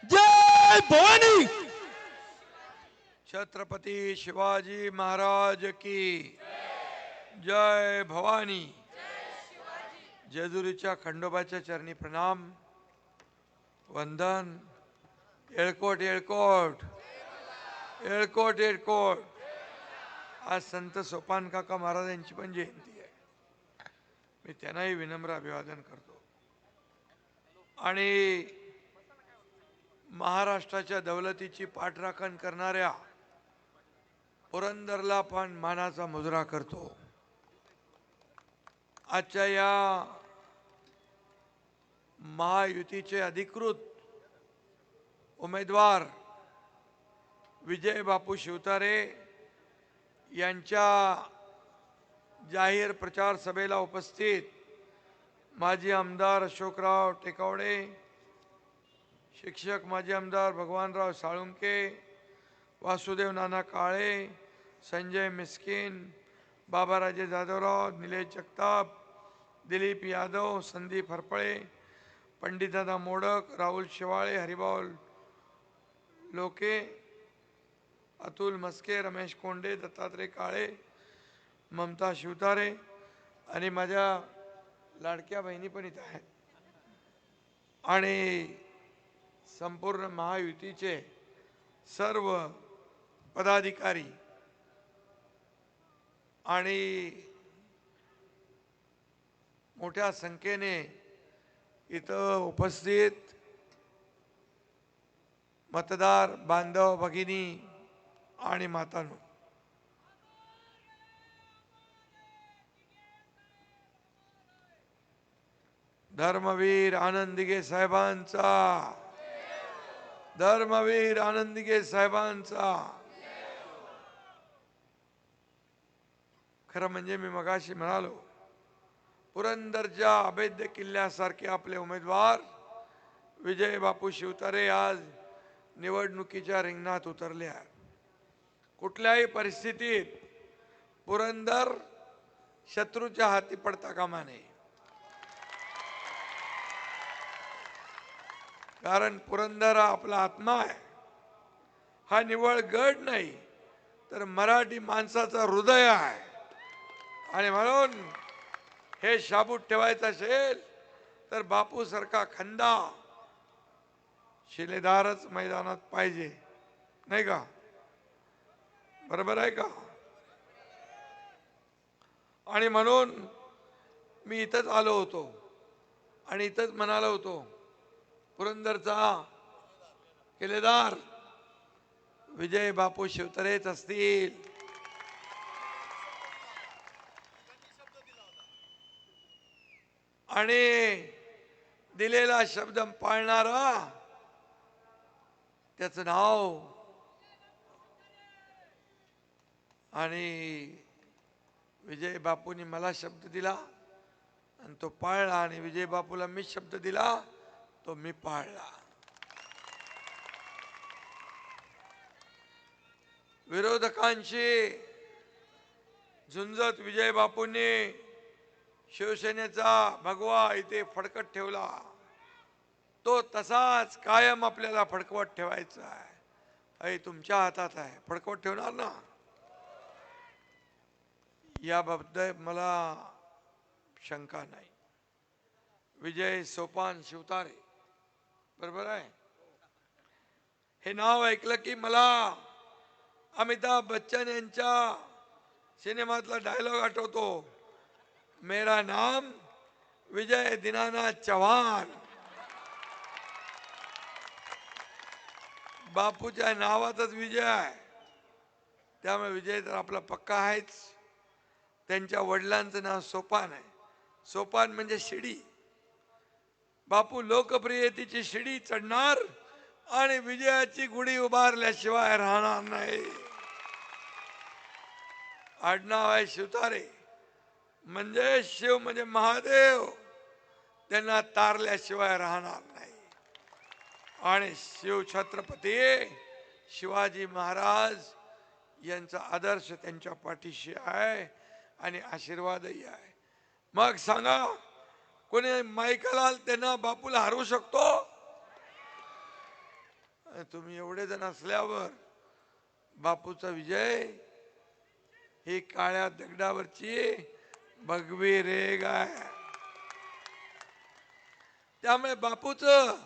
जय भवानी. छत्रपती शिवाजी महाराज की जय भवानी. जेजुरीच्या खंडोबाच्या चरणी प्रणाम, वंदन. येळकोट येळकोट येळकोट येळकोट. आज संत सोपान काका महाराज यांची पण जयंती आहे. मी त्यांनाही विनम्र अभिवादन करतो. आणि महाराष्ट्राच्या दौलतीची पाठराखण करणाऱ्या पुरंदरला पण मानाचा मुजरा करतो. आजच्या या महायुतीचे अधिकृत उमेदवार विजय बापू शिवतारे यांच्या जाहीर प्रचार सभेला उपस्थित माजी आमदार अशोकराव टेकावडे, शिक्षक माजी आमदार भगवानराव साळुंके, वासुदेव नाना काळे, संजय मिस्किन, बाबाराजे जाधवराव, निलेश जगताप, दिलीप यादव, संदीप हरपळे, पंडितदादा मोडक, राहुल शेवाळे, हरिभाऊ लोके, अतुल मस्के, रमेश कोंडे, दत्तात्रय काळे, ममता शिवतारे आणि माझ्या लाडक्या बहिणी पण इथं आहेत. आणि संपूर्ण महायुतीचे सर्व पदाधिकारी आणि मोठ्या संख्येने इथं उपस्थित मतदार बांधव भगिनी आणि मातांनो, धर्मवीर आनंदगे साहेबांचा, धर्मवीर आनंदगे साहेबांचा. खरं म्हणजे मी मगाशी म्हणालो, पुरंदरच्या अभेद्य किल्ल्यासारखे आपले उमेदवार विजय बापू शिवतारे आज निवडणुकीच्या रिंगणात उतरले आहेत. कुठल्याही परिस्थितीत पुरंदर शत्रूच्या हाती पडता कामा नये. कारण पुरंदर हा आपला आत्मा आहे. हा निव्वळ गड नाही तर मराठी माणसाचा हृदय आहे. आणि म्हणून हे शाबूत ठेवायचं असेल तर बापू सारखा खंदा शिलेदारच मैदानात पाहिजे, नाही का? बरोबर आहे का? आणि म्हणून मी इथंच आलो होतो आणि इथंच म्हणालो होतो, पुरंदरचा किल्लेदार विजय बापू शिवतरेच असतील. आणि दिलेला शब्द पाळणारा त्याचं नाव. आणि विजय बापूंनी मला शब्द दिला आणि तो पाळला, आणि विजय बापूला मी शब्द दिला तो मी पाळला. विरोधकांशी झुंजत विजय बापूंनी शिवसेनेचा भगवा इथे फडकत ठेवला. तो तसाच कायम आपल्याला फडकवत ठेवायचा आहे. हे तुमच्या हातात आहे. फडकवत ठेवणार ना? याबद्दल मला शंका नाही. विजय सोपान शिवतारे, बरोबर आहे? हे नाव ऐकलं की मला अमिताभ बच्चन यांच्या सिनेमातला डायलॉग आठवतो, मेरा नाम विजय दीनानाथ चव्हाण. बापूच्या नावातच विजय आहे, त्यामुळे विजय तर आपला पक्का आहेच. त्यांच्या वडिलांचं नाव सोपान आहे. सोपान म्हणजे शिडी. बापू लोकप्रियतेची शिडी चढणार आणि विजयाची गुढी उभारल्याशिवाय राहणार नाही. आडनाव आहे शिवतारे, म्हणजे शिव म्हणजे महादेव, त्यांना तारल्याशिवाय राहणार नाही. आणि शिव छत्रपती शिवाजी महाराज यांचा आदर्श त्यांच्या पाठीशी आहे आणि आशीर्वादही आहे. मग सांगा, कोणी माईकलाल त्यांना बापूला हरवू शकतो? तुम्ही एवढे जण असल्यावर बापूचा विजय ही काळ्या दगडावरची भगवी रेग आहे. त्यामुळे बापूचं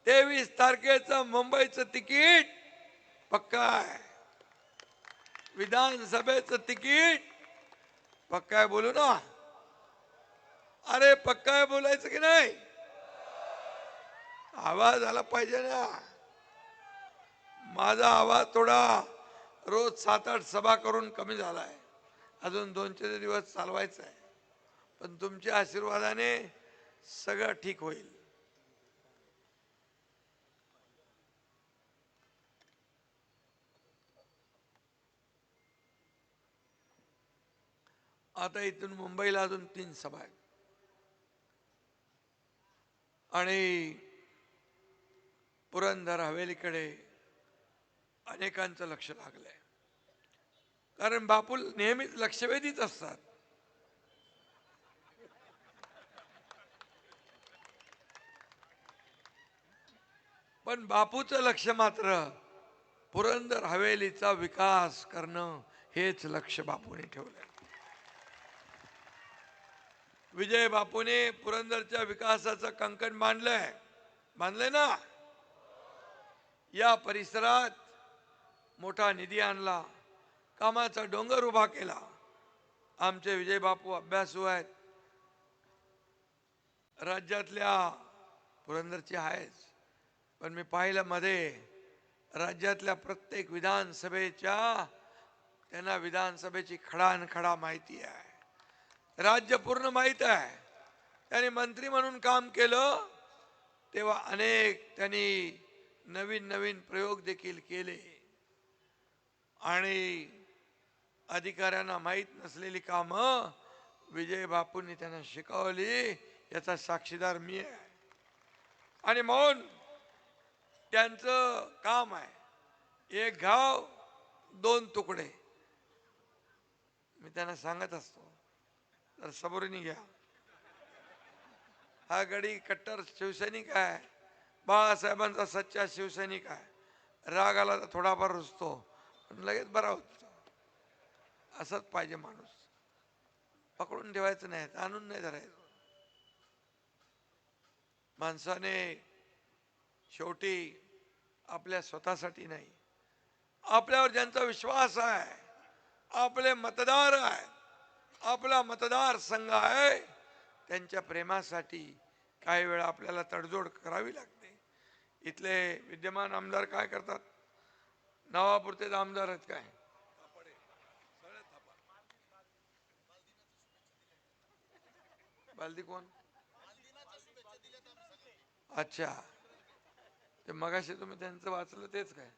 23 तारखेचं मुंबईचं तिकीट पक्का आहे. विधानसभेचं तिकीट पक्का आहे. बोलू ना? अरे पक्का आहे, बोलायचं की नाही? आवाज आला पाहिजे ना. माझा आवाज थोडा रोज 7-8 सभा करून कमी झालाय. अजून 2-4 दिवस चालवायचा आहे. पण तुमच्या आशीर्वादाने सगळं ठीक होईल. आता इथून मुंबईला अजून 3 सभा आहेत आणि पुरंदर हवेलीकडे अनेकांचं लक्ष लागलंय. कारण बापू नेहमीच लक्षवेधीच असतात. पण बापूचं लक्ष मात्र पुरंदर हवेलीचा विकास करणं हेच लक्ष बापूने ठेवलंय. विजय बापूने पुरंदरच्या विकासाचं कंकण बांधलंय ना. या परिसरात मोठा निधी आणला, कामाचा डोंगर उभा केला. आमचे विजय बापू अभ्यासू आहेत. राज्यातल्या पुरंदरची आहेच, पण मी पाहिलं मध्ये राज्यातल्या प्रत्येक विधानसभेच्या त्यांना विधानसभेची खडानखडा माहिती आहे. राज्य पूर्ण माहित आहे. त्यांनी मंत्री म्हणून काम केलं तेव्हा अनेक त्यांनी नवीन नवीन प्रयोग देखील केले आणि अधिकाऱ्यांना माहीत नसलेली कामं विजय बापूंनी त्यांना शिकवली. याचा साक्षीदार मी आहे. आणि म्हणून त्यांचं काम आहे, एक घाव 2 तुकडे. मी त्यांना सांगत असतो, तर सबुरीने घ्या. हा गडी कट्टर शिवसैनिक आहे, बाळासाहेबांचा सच्चा शिवसैनिक आहे. राग आला तर थोडाफार रुसतो, पण लगेच बरा होतो. असंच पाहिजे माणूस. पकडून ठेवायचं नाही, आणून नाही धरायचं. माणसाने शेवटी आपल्या स्वतःसाठी नाही आपल्यावर ज्यांचा विश्वास आहे, आपले मतदार आहे, आपला मतदारसंघ आहे, त्यांच्या प्रेमासाठी काही वेळा आपल्याला तडजोड करावी लागते. इथले विद्यमान आमदार काय करतात? नावापुरतेच आमदार आहेत काय? बालदी कोण? अच्छा, ते मगाशी तुम्ही त्यांचं वाचलं तेच काय?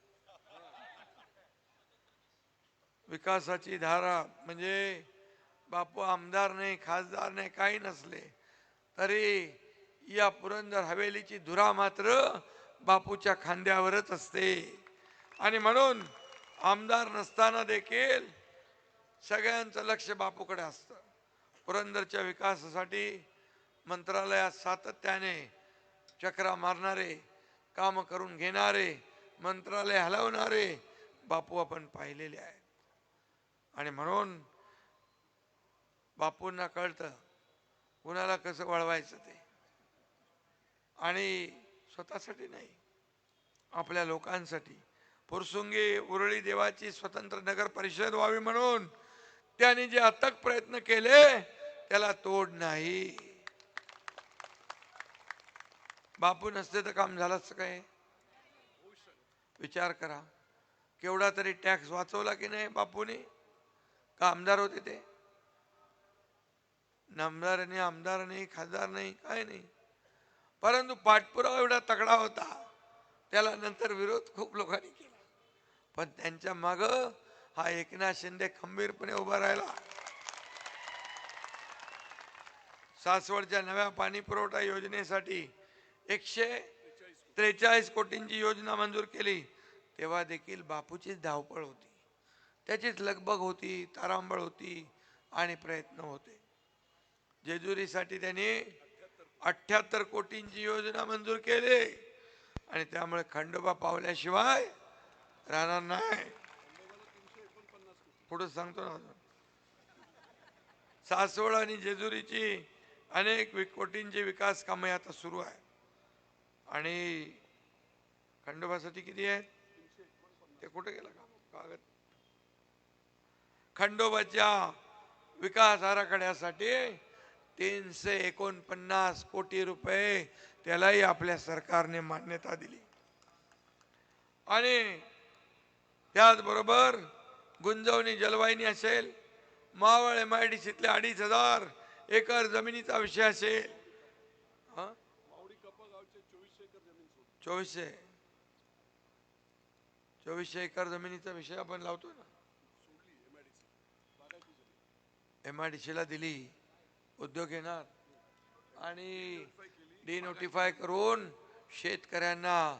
विकासाची धारा म्हणजे बापू आमदार नाही, खासदार नाही, काही नसले तरी या पुरंदर हवेलीची धुरा मात्र बापूच्या खांद्यावरच असते. आणि म्हणून आमदार नसताना देखील सगळ्यांचं लक्ष बापूकडे असतं. पुरंदरच्या विकासासाठी मंत्रालयात सातत्याने चक्रा मारणारे, काम करून घेणारे, मंत्रालय हलवणारे बापू आपण पाहिलेले आहेत. आणि म्हणून बापूंना कळतं कुणाला कसं वळवायचं ते. आणि स्वतःसाठी नाही, आपल्या लोकांसाठी. फुरसुंगी उरळी देवाची स्वतंत्र नगर परिषद व्हावी म्हणून त्यांनी जे अथक प्रयत्न केले त्याला तोड नाही. बापू नसते तर काम झालं असतं काय? विचार करा, केवढा तरी टॅक्स वाचवला की नाही बापूने? का आमदार होते ते? नामदार नाही, आमदार नाही, खासदार नाही, काय नाही. परंतु पाठपुरावा एवढा तगडा होता, त्याला नंतर विरोध खूप लोकांनी केला. पण त्यांच्या माग हा एकनाथ शिंदे खंबीरपणे उभा राहिला. सासवडच्या नव्या पाणी पुरवठा योजनेसाठी 143 कोटींची योजना मंजूर केली. तेव्हा देखील बापूचीच धावपळ होती, त्याचीच लगबग होती, तारांबळ होती आणि प्रयत्न होते. जेजुरीसाठी त्यांनी 78 कोटींची योजना मंजूर केली आणि त्यामुळे खंडोबा पावल्याशिवाय राहणार नाही. पुढे सांगतो ना, सासवड आणि जेजुरीची अनेक कोटींची विकास कामे आता सुरू आहे. आणि खंडोबासाठी किती आहेत ते कुठे गेला कागद? खंडोबाच्या विकास आराखड्यासाठी 349 कोटी रुपये त्यालाही आपल्या सरकारने मान्यता दिली. आणि त्याचबरोबर गुंजवणी जलवाहिनी असेल, मावळ MIDCतले 2,500 एकर जमिनीचा विषय असेल, 2400 एकर जमिनीचा विषय आपण लावतो ना, MIDCला दिली, उद्योग येणार आणि डिनोटिफाय करून शेतकऱ्यांना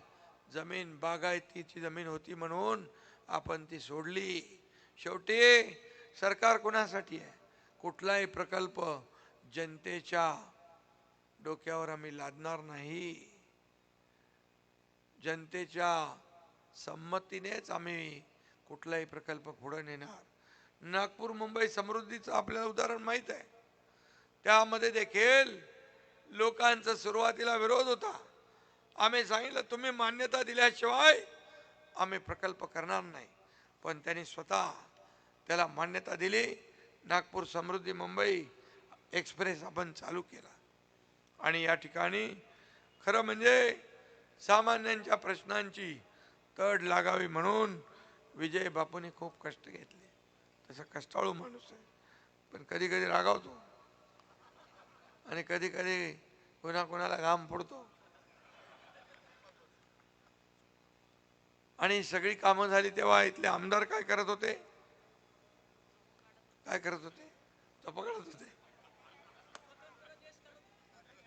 जमीन, बागायतीची जमीन होती म्हणून आपण ती सोडली. शेवटी सरकार कोणासाठी आहे? कुठलाही प्रकल्प जनतेच्या डोक्यावर आम्ही लादणार नाही. जनतेच्या संमतीनेच आम्ही कुठलाही प्रकल्प पुढे नेणार. नागपूर मुंबई समृद्धीचं आपल्याला उदाहरण माहीत आहे. त्यामध्ये देखील लोकांचा सुरुवातीला विरोध होता. आम्ही सांगितलं तुम्ही मान्यता दिल्याशिवाय आम्ही प्रकल्प करणार नाही. पण त्यांनी स्वतः त्याला मान्यता दिली. नागपूर समृद्धी मुंबई एक्सप्रेस आपण चालू केला. आणि या ठिकाणी खरं म्हणजे सामान्यांच्या प्रश्नांची तड लागावी म्हणून विजय बापूने खूप कष्ट घेतले. तसा कष्टाळू माणूस आहे, पण कधी कधी रागावतो आणि कधी कधी कोणाला घाम फोडतो. आणि सगळी कामं झाली तेव्हा इथले आमदार काय करत होते? चपकडत होते.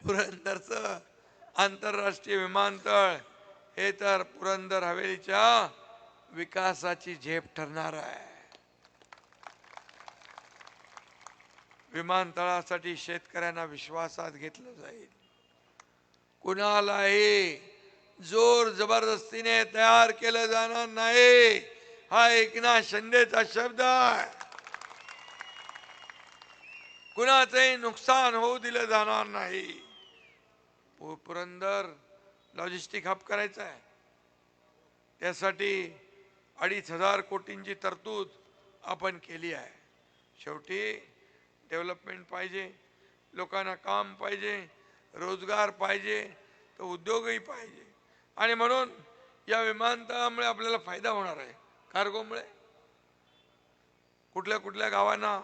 पुरंदरचं आंतरराष्ट्रीय विमानतळ हे तर पुरंदर हवेलीच्या विकासाची झेप ठरणार आहे. विमानतळासाठी शेतकऱ्यांना विश्वासात घेतलं जाईल. कुणालाही जोर जबरदस्तीने तयार केलं जाणार नाही. हा एकनाथ शिंदेचा शब्द आहे. कुणाचंही नुकसान होऊ दिलं जाणार नाही. पुरंदर लॉजिस्टिक हब करायचं आहे. त्यासाठी 2,500 कोटींची तरतूद आपण केली आहे. शेवटी डेव्हलपमेंट पाहिजे, लोकांना काम पाहिजे, रोजगार पाहिजे, तर उद्योगही पाहिजे. आणि म्हणून या विमानतळामुळे आपल्याला फायदा होणार आहे. कार्गोमुळे कुठल्या कुठल्या गावांना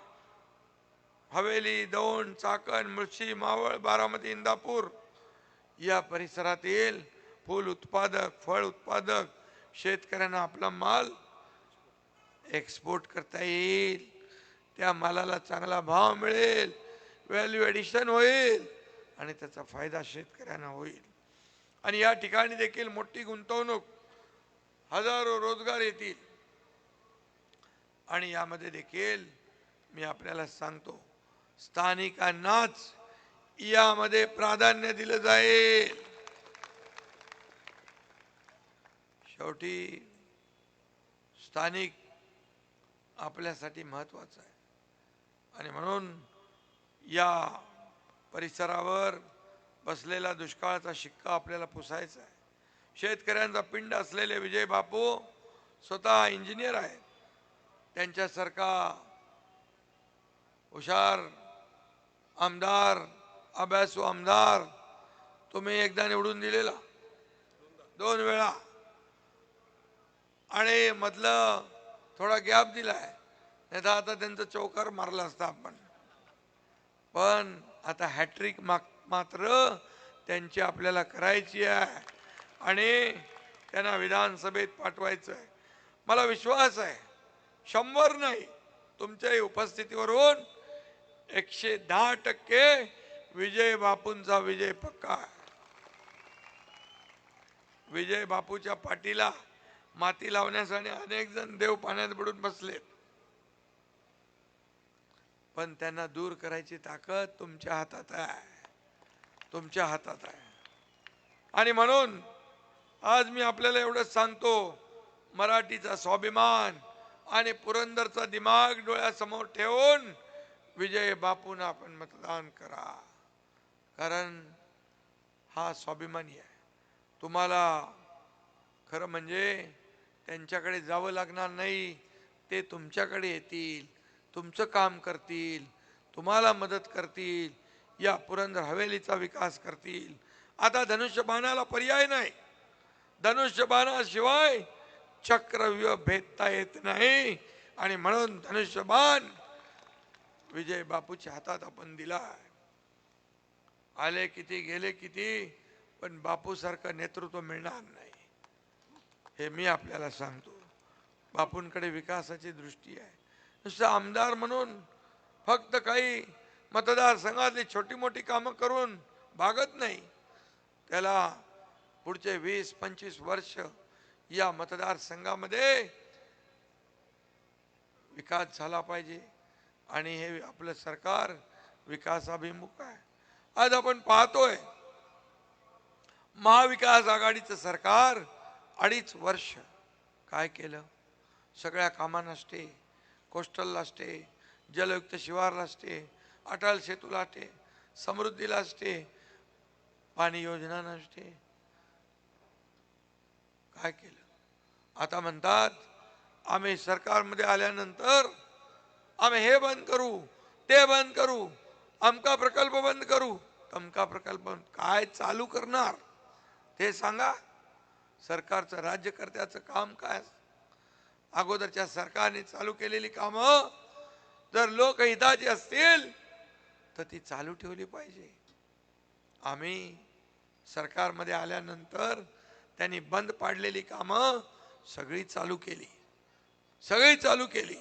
हवेली, दौंड, चाकण, मुळशी, मावळ, बारामती, इंदापूर या परिसरातील फूल उत्पादक, फळ उत्पादक शेतकऱ्यांना आपला माल एक्सपोर्ट करता येईल. त्या मालाला चांगला भाव मिळेल, व्हॅल्यू ॲडिशन होईल आणि त्याचा फायदा शेतकऱ्यांना होईल. आणि या ठिकाणी देखील मोठी गुंतवणूक, हजारो रोजगार येतील. आणि यामध्ये देखील मी आपल्याला सांगतो, स्थानिकांनाच यामध्ये प्राधान्य दिलं जाईल. शेवटी स्थानिक आपल्यासाठी महत्वाचं आहे. आणि म्हणून या परिसरावर बसलेला दुष्काळाचा शिक्का आपल्याला पुसायचा आहे. शेतकऱ्यांचा पिंड असलेले विजय बापू स्वतः इंजिनियर आहेत. त्यांच्यासारखा हुशार आमदार, अभ्यासू आमदार तुम्ही एकदा निवडून दिलेला, 2 वेळा, आणि मधलं थोडा गॅप दिलाय, नाही तर आता त्यांचं चौकार मारला असता आपण. पण आता हॅट्रिक मात्र त्यांची आपल्याला करायची आहे आणि त्यांना विधानसभेत पाठवायचं आहे. मला विश्वास आहे 100 नाही, तुमच्याही उपस्थितीवरून 110% विजय बापूंचा विजय पक्का आहे. विजय बापूच्या पाठीला माती लावण्यासाठी अनेक जण देव पाण्यात बुडून बसलेत, पण त्यांना दूर करायची ताकद तुमच्या हातात आहे, तुमच्या हातात आहे. आणि म्हणून आज मी आपल्याला एवढंच सांगतो, मराठीचा स्वाभिमान आणि पुरंदरचा दिमाग डोळ्यासमोर ठेवून विजय बापूंना आपण मतदान करा. कारण हा स्वाभिमानी आहे. तुम्हाला खरं म्हणजे त्यांच्याकडे जावं लागणार नाही, ते तुमच्याकडे येतील, तुमचं काम करतील, तुम्हाला मदत करतील, या पुरंदर हवेलीचा विकास करतील. आता धनुष्यबाणाला पर्याय नाही. धनुष्यबाणाशिवाय चक्रव्यूह भेदता येत नाही. आणि म्हणून धनुष्यबाण विजय बापूच्या हातात आपण दिला. आले किती गेले किती, पण बापूसारखं नेतृत्व मिळणार नाही, हे मी आपल्याला सांगतो. बापूंकडे विकासाची दृष्टी आहे. नुसतं आमदार म्हणून फक्त काही मतदारसंघातली छोटी मोठी कामं करून भागत नाही. त्याला पुढचे 20-25 वर्ष या मतदारसंघामध्ये विकास झाला पाहिजे. आणि हे आपलं सरकार विकासाभिमुख आहे. आज आपण पाहतोय महाविकास आघाडीचं सरकार 2.5 वर्ष काय केलं. सगळ्या कामांना स्टे, कोस्टलला स्टे, जलयुक्त शिवारला स्टे, अटल सेतूला स्टे, समृद्धीला स्टे, पाणी योजनांना स्टे. काय केलं. आता म्हणतात आम्ही सरकारमध्ये आल्यानंतर आम्ही हे बंद करू, ते बंद करू, अमका प्रकल्प बंद करू, तमका प्रकल्प. काय चालू करणार ते सांगा. सरकारचं, राज्यकर्त्याचं काम काय. अगोदरच्या सरकारने चालू केलेली कामं जर लोकहिताची असतील तर ती चालू ठेवली पाहिजे. आम्ही सरकारमध्ये आल्यानंतर त्यांनी बंद पाडलेली कामं सगळी चालू केली, सगळी चालू केली.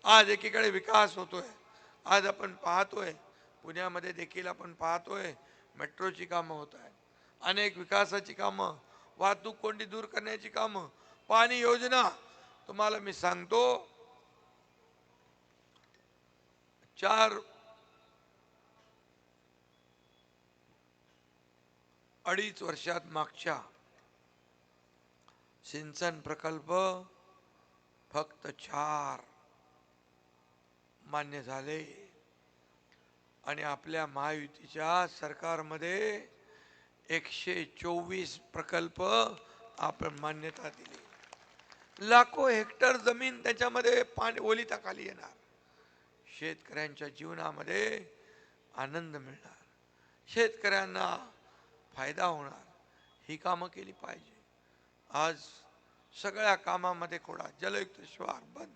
आज एकीकडे विकास होतोय. आज आपण पाहतोय पुण्यामध्ये देखील आपण पाहतोय मेट्रोची कामं होत आहेत, अनेक विकासाची कामं, वाहतूक कोंडी दूर करण्याची कामं, पाणी योजना. तुम्हाला मी सांगतो 4-2.5 वर्षात मागच्या सिंचन प्रकल्प फक्त 4 मान्य झाले. आणि आपल्या महायुतीच्या सरकारमध्ये 124 प्रकल्प आपण मान्यता दिली. लाखो हेक्टर जमीन त्याच्यामध्ये पाणी ओलिताखाली येणार. शेतकऱ्यांच्या जीवनामध्ये आनंद मिळणार, शेतकऱ्यांना फायदा होणार, ही कामं केली पाहिजे. आज सगळ्या कामामध्ये खोडा, जलयुक्त शिवार बंद.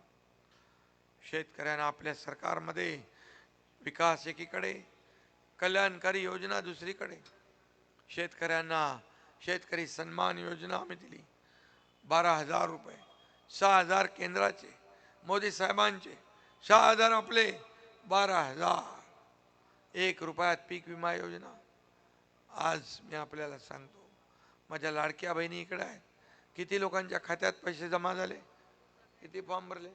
शेतकऱ्यांना आपल्या सरकारमध्ये विकास एकीकडे, कल्याणकारी योजना दुसरीकडे. शेतकऱ्यांना शेतकरी सन्मान योजना आम्ही दिली, 12,000 रुपये, 6,000 केंद्राचे, मोदी साहेबांचे 6,000 आपले, 12,000. 1 रुपयात पीक विमा योजना. आज मी आपल्याला सांगतो, माझ्या लाडक्या बहिणी इकडे आहेत. किती लोकांच्या खात्यात पैसे जमा झाले, किती फॉर्म भरले?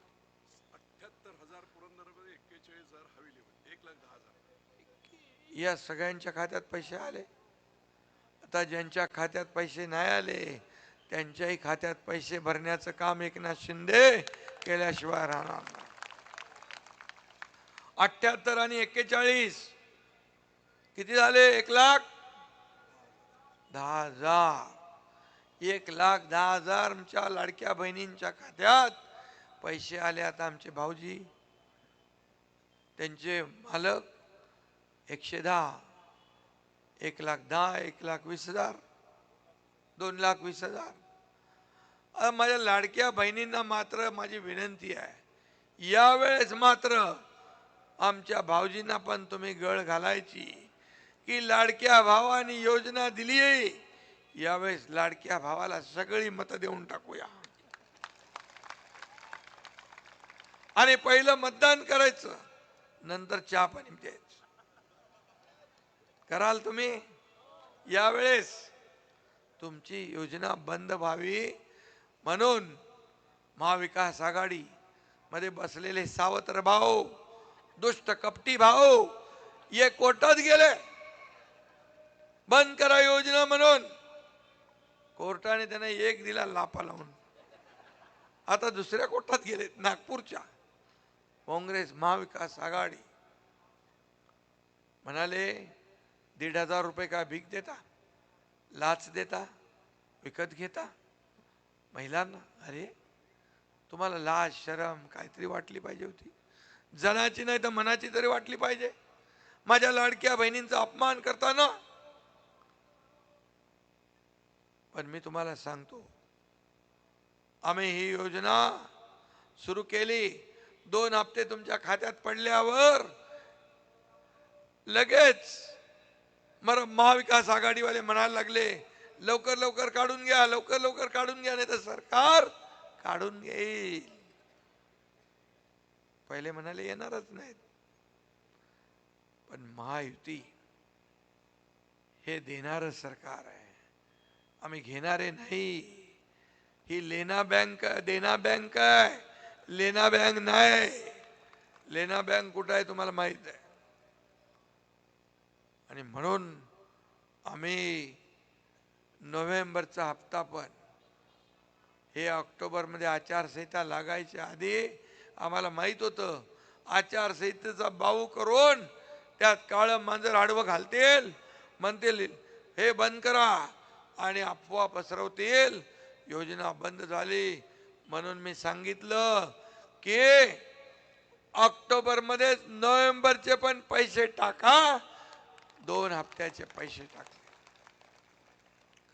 78,000 पुरंदरमध्ये, 41,000 हवेलीमध्ये, 1,10,000. या सगळ्यांच्या खात्यात पैसे आले. आता ज्यांच्या खात्यात पैसे नाही आले त्यांच्याही खात्यात पैसे भरण्याचं काम एकनाथ शिंदे केल्याशिवाय राहणार नाही. 78 आणि 41 किती झाले? 1,10,000. 1,10,000 आमच्या लाडक्या बहिणींच्या खात्यात पैसे आले. आता आमचे भाऊजी, त्यांचे मालक 110, 1,10,000, 1,20,000, 2,20,000. माझ्या लाडक्या बहिणींना मात्र माझी विनंती आहे, यावेळेस मात्र आमच्या भाऊजींना पण तुम्ही गळ घालायची की लाडक्या भावानी योजना दिली आहे, यावेळेस लाडक्या भावाला सगळी मतं देऊन टाकूया आणि पहिलं मतदान करायचं, नंतर चहा पाणी द्यायचं. कराल तुम्ही? यावेळेस तुमची योजना बंद व्हावी म्हणून महाविकास आघाडी मध्ये बसलेले सावत्र भाऊ, दुष्ट कपटी भाऊ ये कोर्टात गेले, बंद करा योजना म्हणून. कोर्टाने त्यांना 1 दिला लापा लावून. आता दुसऱ्या कोर्टात गेले, नागपूरच्या. काँग्रेस महाविकास आघाडी म्हणाले 1,500 रुपये काय भीक देता, लाच देता, विकत घेता महिलांना? अरे तुम्हाला लाज शरम काहीतरी वाटली पाहिजे होती, जनाची नाही तर मनाची तरी वाटली पाहिजे. माझ्या लाडक्या बहिणींचा अपमान करताना. पण मी तुम्हाला सांगतो, आम्ही ही योजना सुरू केली, 2 हप्ते तुमच्या खात्यात पडल्यावर लगेच महाविकास आघाडीवाले म्हणायला लागले, लवकर लवकर काढून घ्या, लवकर लवकर काढून घ्या, नाही तर सरकार काढून घेईल. पहिले म्हणाले येणारच नाहीत. पण महायुती हे देणारं सरकार आहे, आम्ही घेणारे नाही. ही लेना बँक देना बँक आहे, लेना बँक नाही. लेना बँक कुठं आहे तुम्हाला माहित आहे. आणि म्हणून आम्ही नोव्हेंबरचा हप्ता पण हे ऑक्टोबरमध्ये आचारसंहिता लागायच्या आधी आम्हाला माहित होतं, आचारसंहितेचा बाऊ करून त्यात काळं मांजर आडवं घालतील, म्हणतील हे बंद करा आणि अफवा पसरवतील. योजना बंद झाली म्हणून मी सांगितलं की ऑक्टोबरमध्ये नोव्हेंबरचे पण पैसे टाका, 2 हप्त्याचे पैसे टाकले.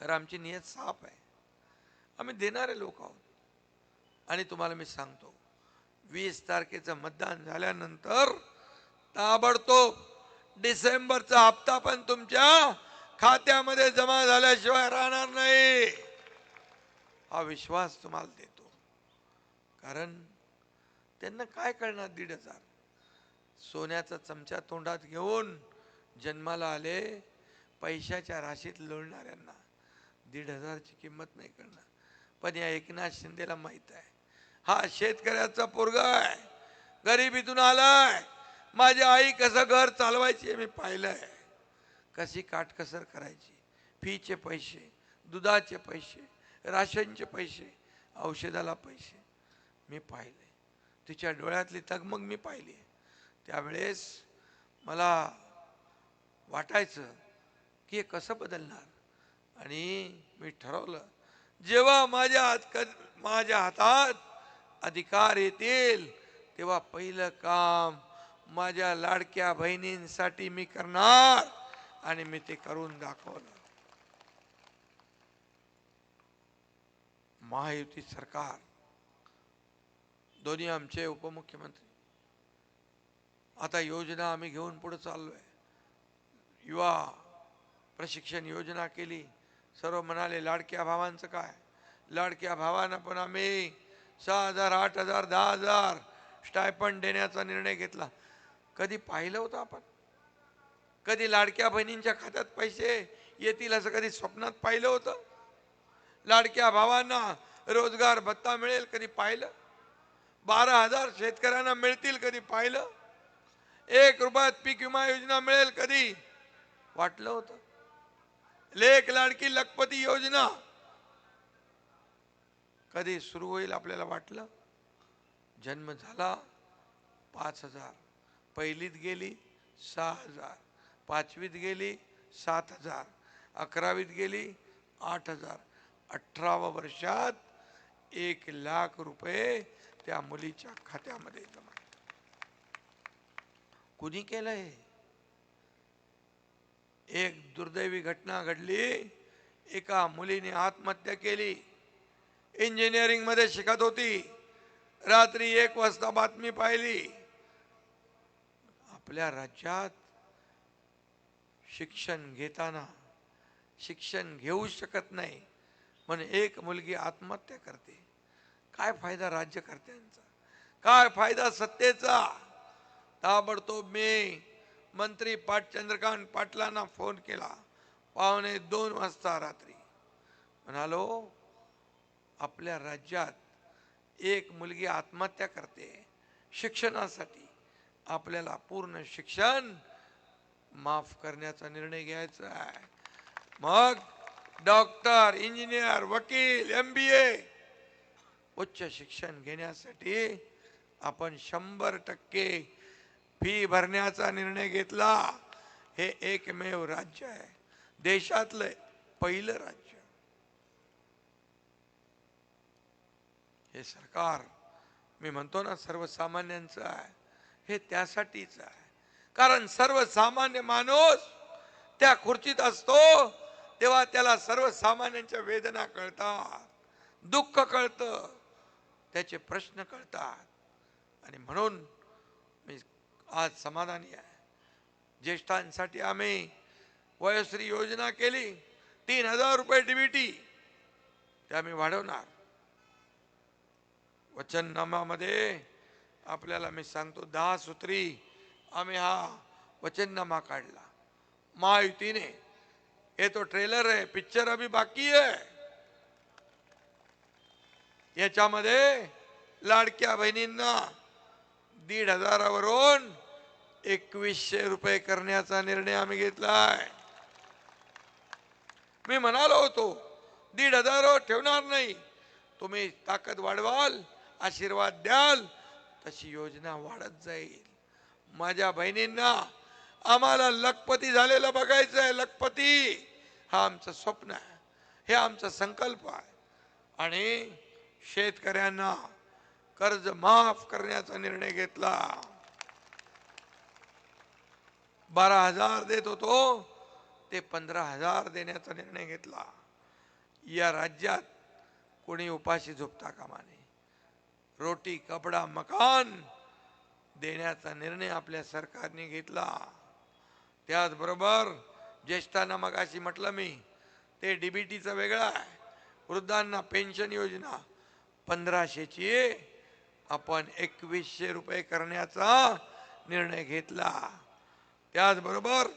खरं आमची नियत साफ आहे, आम्ही देणारे लोक आहोत. आणि तुम्हाला मी सांगतो, 20 तारखेचं मतदान झाल्यानंतर ताबडतोब डिसेंबरचा हप्ता पण तुमच्या खात्यामध्ये जमा झाल्याशिवाय राहणार नाही, हा विश्वास तुम्हाला देतो. कारण त्यांना काय कळणार, 1,500 सोन्याचा चमचा तोंडात घेऊन जन्माला आले, पैशाच्या राशीत लोळणाऱ्यांना 1,500ची किंमत नाही करणार. पण या एकनाथ शिंदेला माहित आहे, हा शेतकऱ्याचा पोरगा आहे, गरिबीतून आलाय. माझी आई कसं घर चालवायची मी पाहिलंय, कशी काटकसर करायची. फीचे पैसे, दुधाचे पैसे, राशनचे पैसे, औषधाला पैसे मी पाहिले. तिच्या डोळ्यातली तगमग मी पाहिली. त्यावेळेस मला वाटायचं की हे कसं बदलणार. आणि मी ठरवलं जेव्हा माझ्या हातात अधिकार येतील तेव्हा पहिलं काम माझ्या लाडक्या बहिणींसाठी मी करणार आणि मी ते करून दाखवलं. महायुती सरकार, दोन्ही आमचे उपमुख्यमंत्री, आता योजना आम्ही घेऊन पुढे चाललोय. युवा प्रशिक्षण योजना केली. सर्व म्हणाले लाडक्या भावांचं काय? लाडक्या भावांना पण आम्ही 6,000, 8,000, 10,000 स्टायपंड देण्याचा निर्णय घेतला. कधी पाहिलं होतं आपण? कधी लाडक्या बहिणींच्या खात्यात पैसे येतील असं कधी स्वप्नात पाहिलं होतं? लाडक्या भावांना रोजगार भत्ता मिळेल कधी पाहिलं? 12,000 शेतकऱ्यांना मिळतील कधी पाहिलं? 1 रुपयात पीक विमा योजना मिळेल कधी वाटलं होतं? लेक लाडकी लखपती योजना कधी सुरू होईल आपल्याला वाटलं? जन्म झाला 5,000, पहिलीत गेली 6,000, 5वीत गेली 7,000, 11वीत गेली 8,000, 18व्या वर्षात 1,00,000 रुपये त्या मुलीच्या खात्यामध्ये जमा. कुणी केलंय? एक दुर्दैवी घटना घडली. एका मुलीने आत्महत्या केली. इंजिनिअरिंग मध्ये शिकत होती. रात्री 1 वाजता बातमी पाहिली. आपल्या राज्यात शिक्षण घेताना शिक्षण घेऊ शकत नाही म्हणून एक मुलगी आत्महत्या करते. काय फायदा राज्यकर्त्यांचा? काय फायदा सत्तेचा? ताबडतोब मी मंत्री चंद्रकांत पाटलांना फोन केला. 1:45 वाजता रात्री म्हणालो, आपल्या राज्यात एक मुलगी आत्महत्या करते शिक्षणासाठी, आपल्याला पूर्ण शिक्षण माफ करण्याचा निर्णय घ्यायचा आहे. मग डॉक्टर, इंजिनियर, वकील, MBA उच्च शिक्षण घेण्यासाठी आपण 100% फी भरण्याचा निर्णय घेतला. हे एकमेव राज्य आहे, देशातलं पहिलं राज्य. हे सरकार मी म्हणतो ना सर्वसामान्यांचं आहे. हे त्यासाठीच आहे कारण सर्वसामान्य माणूस त्या खुर्चीत असतो तेव्हा त्याला सर्वसामान्यांच्या वेदना कळतात, दुःख कळतं, त्याचे प्रश्न कळतात. आणि म्हणून मी आज समाधानी आहे. ज्येष्ठांसाठी आम्ही वयोश्री योजना केली. 3,000 रुपये DBT ते आम्ही वाढवणार. वचननामामध्ये आपल्याला मी सांगतो 10 सूत्री आम्ही हा वचननामा काढला महायुतीने. हे तो ट्रेलर आहे, पिक्चर अभी बाकी आहे. याच्यामध्ये लाडक्या बहिणींना 1,500 वरून 2,100 रुपये करण्याचा निर्णय आम्ही घेतलाय. मी म्हणालो होतो 1,500 ठेवणार नाही, तुम्ही ताकद वाढवाल, आशीर्वाद द्याल तशी योजना वाढत जाईल. माझ्या बहिणींना आम्हाला लखपती झालेलं बघायचं आहे. लखपती हा आमचं स्वप्न आहे, हे आमचा संकल्प आहे. आणि शेतकऱ्यांना कर्ज माफ करण्याचा निर्णय घेतला. 12,000 देत होतो ते 15,000 देण्याचा निर्णय घेतला. या राज्यात कोणी उपाशी झोपता कामा नये. रोटी, कपडा, मकान देण्याचा निर्णय आपल्या सरकारने घेतला. त्याचबरोबर ज्येष्ठांना मगाशी म्हटलं मी, ते DBTचं वेगळं आहे. वृद्धांना पेन्शन योजना 1,500ची आपण 2,100 रुपये करण्याचा निर्णय घेतला. त्याचबरोबर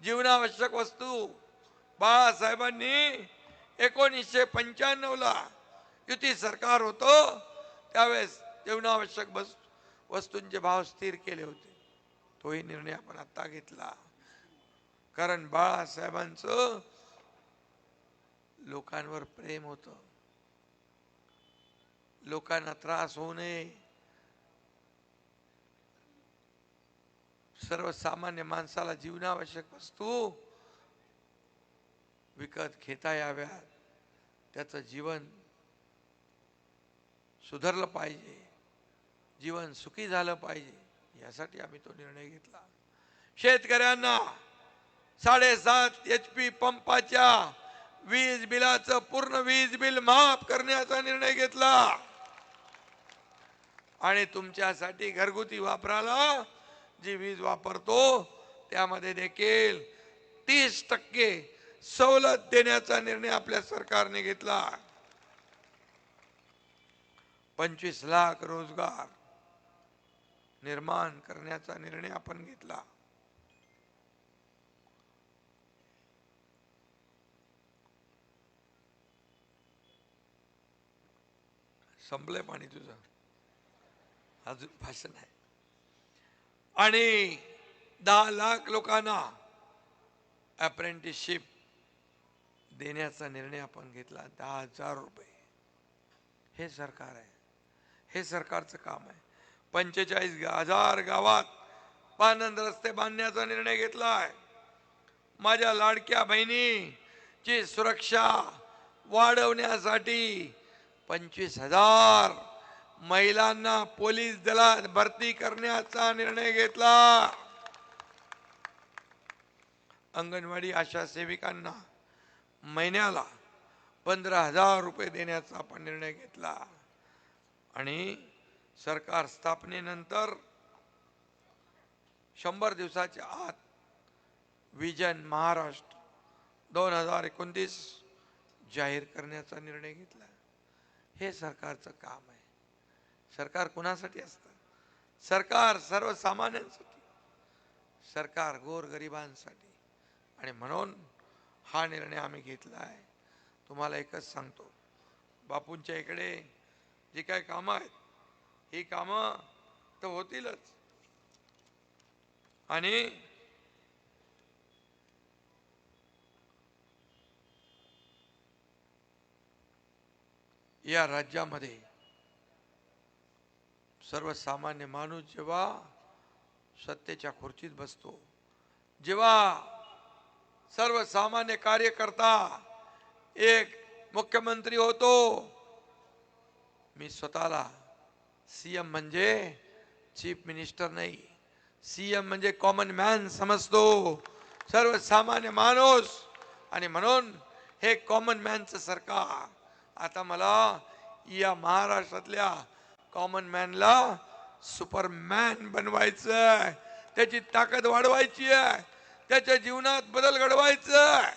जीवनावश्यक वस्तू बाळासाहेबांनी 1995ला युती सरकार होतं त्यावेळेस जीवनावश्यक वस्तूंचे भाव स्थिर केले होते. तोही निर्णय आपण आता घेतला. कारण बाळासाहेबांचं लोकांवर प्रेम होतं. लोकांना त्रास होऊ नये, सर्वसामान्य माणसाला जीवनावश्यक वस्तू विकत घेता याव्यात, त्याचं जीवन सुधारलं पाहिजे, जीवन सुखी झालं पाहिजे, यासाठी आम्ही तो निर्णय घेतला. शेतकऱ्यांना 7.5 HP पंपाच्या वीज बिलाचं पूर्ण वीज बिल माफ करण्याचा निर्णय घेतला. आणि तुमच्यासाठी घरगुती वापराला जी वीज वापरतो त्यामध्ये देखील 30% सवलत देण्याचा निर्णय आपल्या सरकारने घेतला. 25 लाख रोजगार निर्माण करण्याचा निर्णय आपण घेतला. संपलंय पाणी तुझं, अजून भाषण आहे. आणि 10 लाख लोकांना अप्रेंटिसशिप देण्याचा निर्णय आपण घेतला. 10,000 रुपये. हे सरकार आहे, हे सरकारचं काम आहे. 45,000 गावात पानंद रस्ते बांधण्याचा निर्णय घेतला आहे. माझ्या लाडक्या बहिणीची सुरक्षा वाढवण्यासाठी 25,000 महिलांना पोलीस दलात भरती करण्याचा निर्णय घेतला. अंगणवाडी आशा सेविकांना महिन्याला 15,000 रुपये देण्याचा आपण निर्णय घेतला. आणि सरकार स्थापनेनंतर 100 दिवसाच्या आत विजन महाराष्ट्र 2029 जाहीर करण्याचा निर्णय घेतला. हे सरकारचं काम आहे. सरकार कुणासाठी असतं? सरकार सर्वसामान्यांसाठी, सरकार गोरगरिबांसाठी. आणि म्हणून हा निर्णय आम्ही घेतला आहे. तुम्हाला एकच सांगतो, बापूंच्या इकडे जी काही कामं आहेत ही कामं तर होतीलच. आणि या राज्यामध्ये सर्वसामान्य माणूस जेव्हा सत्तेच्या खुर्चीत बसतो, जेव्हा सर्वसामान्य कार्यकर्ता एक मुख्यमंत्री होतो, मी स्वतःला सीएम म्हणजे चीफ मिनिस्टर नाही, सीएम म्हणजे कॉमन मॅन समजतो, सर्वसामान्य माणूस. आणि म्हणून हे कॉमन मॅनचं सरकार. आता मला या महाराष्ट्रातल्या कॉमन मॅनला सुपरमॅन बनवायचं आहे, त्याची ताकद वाढवायची आहे, त्याच्या जीवनात बदल घडवायचा आहे.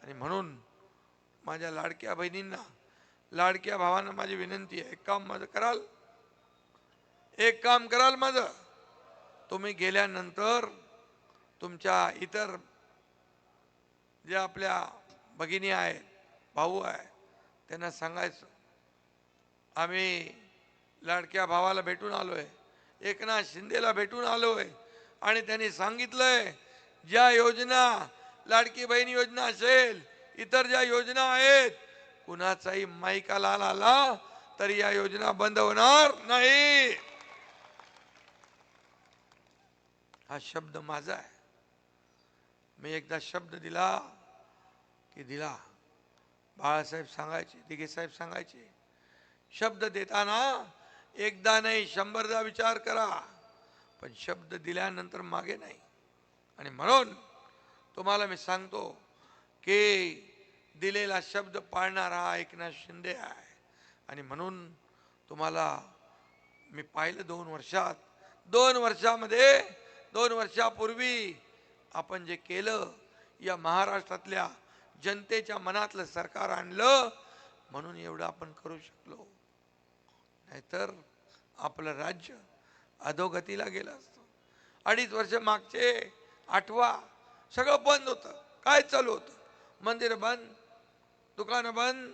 आणि म्हणून माझ्या लाडक्या बहिणींना, लाडक्या भावांना माझी विनंती आहे, एक काम माझं कराल, एक काम कराल माझं. तुम्ही गेल्यानंतर तुमच्या इतर ज्या आपल्या भगिनी आहेत, भाऊ आहे, त्यांना सांगायचं आम्ही लाडक्या भावाला भेटून आलोय, एकनाथ शिंदेला भेटून आलोय. आणि त्यांनी सांगितलंय ज्या योजना, लाडकी बहीण योजना असेल, इतर ज्या योजना आहेत, कुणाचाही माईका लाल आला तरी या योजना बंद होणार नाही. हा शब्द माझा आहे. मी एकदा शब्द दिला की दिला. बाळासाहेब सांगायचे, दिघे साहेब सांगायचे, शब्द देताना एकदा नाही 100दा विचार करा, पण शब्द दिल्यानंतर मागे नाही. आणि म्हणून तुम्हाला मी सांगतो की दिलेला शब्द पाळणारा हा एकनाथ शिंदे आहे. आणि म्हणून तुम्हाला मी पाहिलं 2 वर्षामध्ये 2 वर्षापूर्वी आपण जे केलं, या महाराष्ट्रातल्या जनतेच्या मनातलं सरकार आणलं, म्हणून एवढं आपण करू शकलो. नाहीतर आपलं राज्य अधोगतीला गेलं असतं. 2.5 वर्ष मागचे आठवा, सगळं बंद होतं. काय चालू होतं? मंदिर बंद, दुकानं बंद,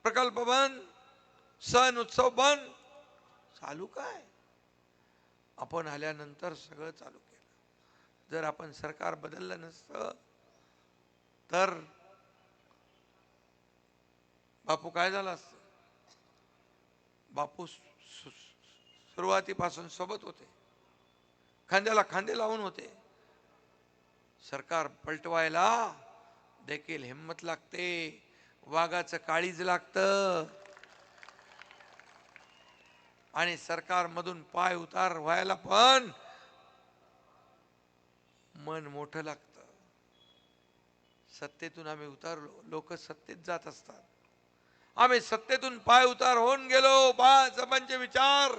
प्रकल्प बंद, सण उत्सव बंद. चालू काय? आपण आल्यानंतर सगळं चालू केलं. जर आपण सरकार बदललं नसतं तर बापू काय झालं असतं? बापू सुरुवातीपासून सोबत होते, खांद्याला खांदे लावून होते. सरकार पलटवायला देखील हिम्मत लागते, वाघाचं काळीज लागतं आणि सरकारमधून पाय उतार व्हायला पण मन मोठं लागतं. सत्तेतून आम्ही उतारलो, लोक सत्तेत जात असतात. आम्ही सत्तेतून पाय उतार होऊन गेलो. बाळासाहेबांचे विचार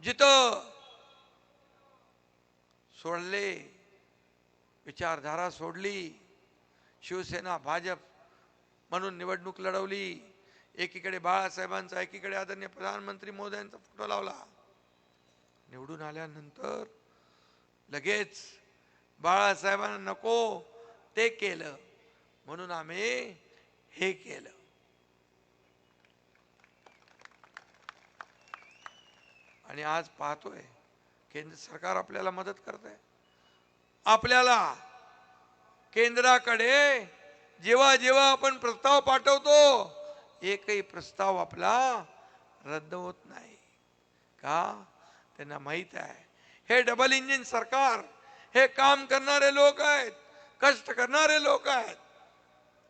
जिथं सोडले, विचारधारा सोडली, शिवसेना भाजप म्हणून निवडणूक लढवली. एकीकडे बाळासाहेबांचा, एकीकडे आदरणीय प्रधानमंत्री मोदयांचा फोटो लावला. निवडून आल्यानंतर लगेच बाळासाहेबांना नको ते केलं, म्हणून आम्ही हे केलं. आणि आज पाहतोय केंद्र सरकार आपल्याला मदत करत आहे. आपल्याला केंद्राकडे जेव्हा जेव्हा आपण प्रस्ताव पाठवतो, एकही प्रस्ताव आपला रद्द होत नाही. का? त्यांना माहित आहे हे डबल इंजिन सरकार, हे काम करणारे लोक आहेत, कष्ट करणारे लोक आहेत.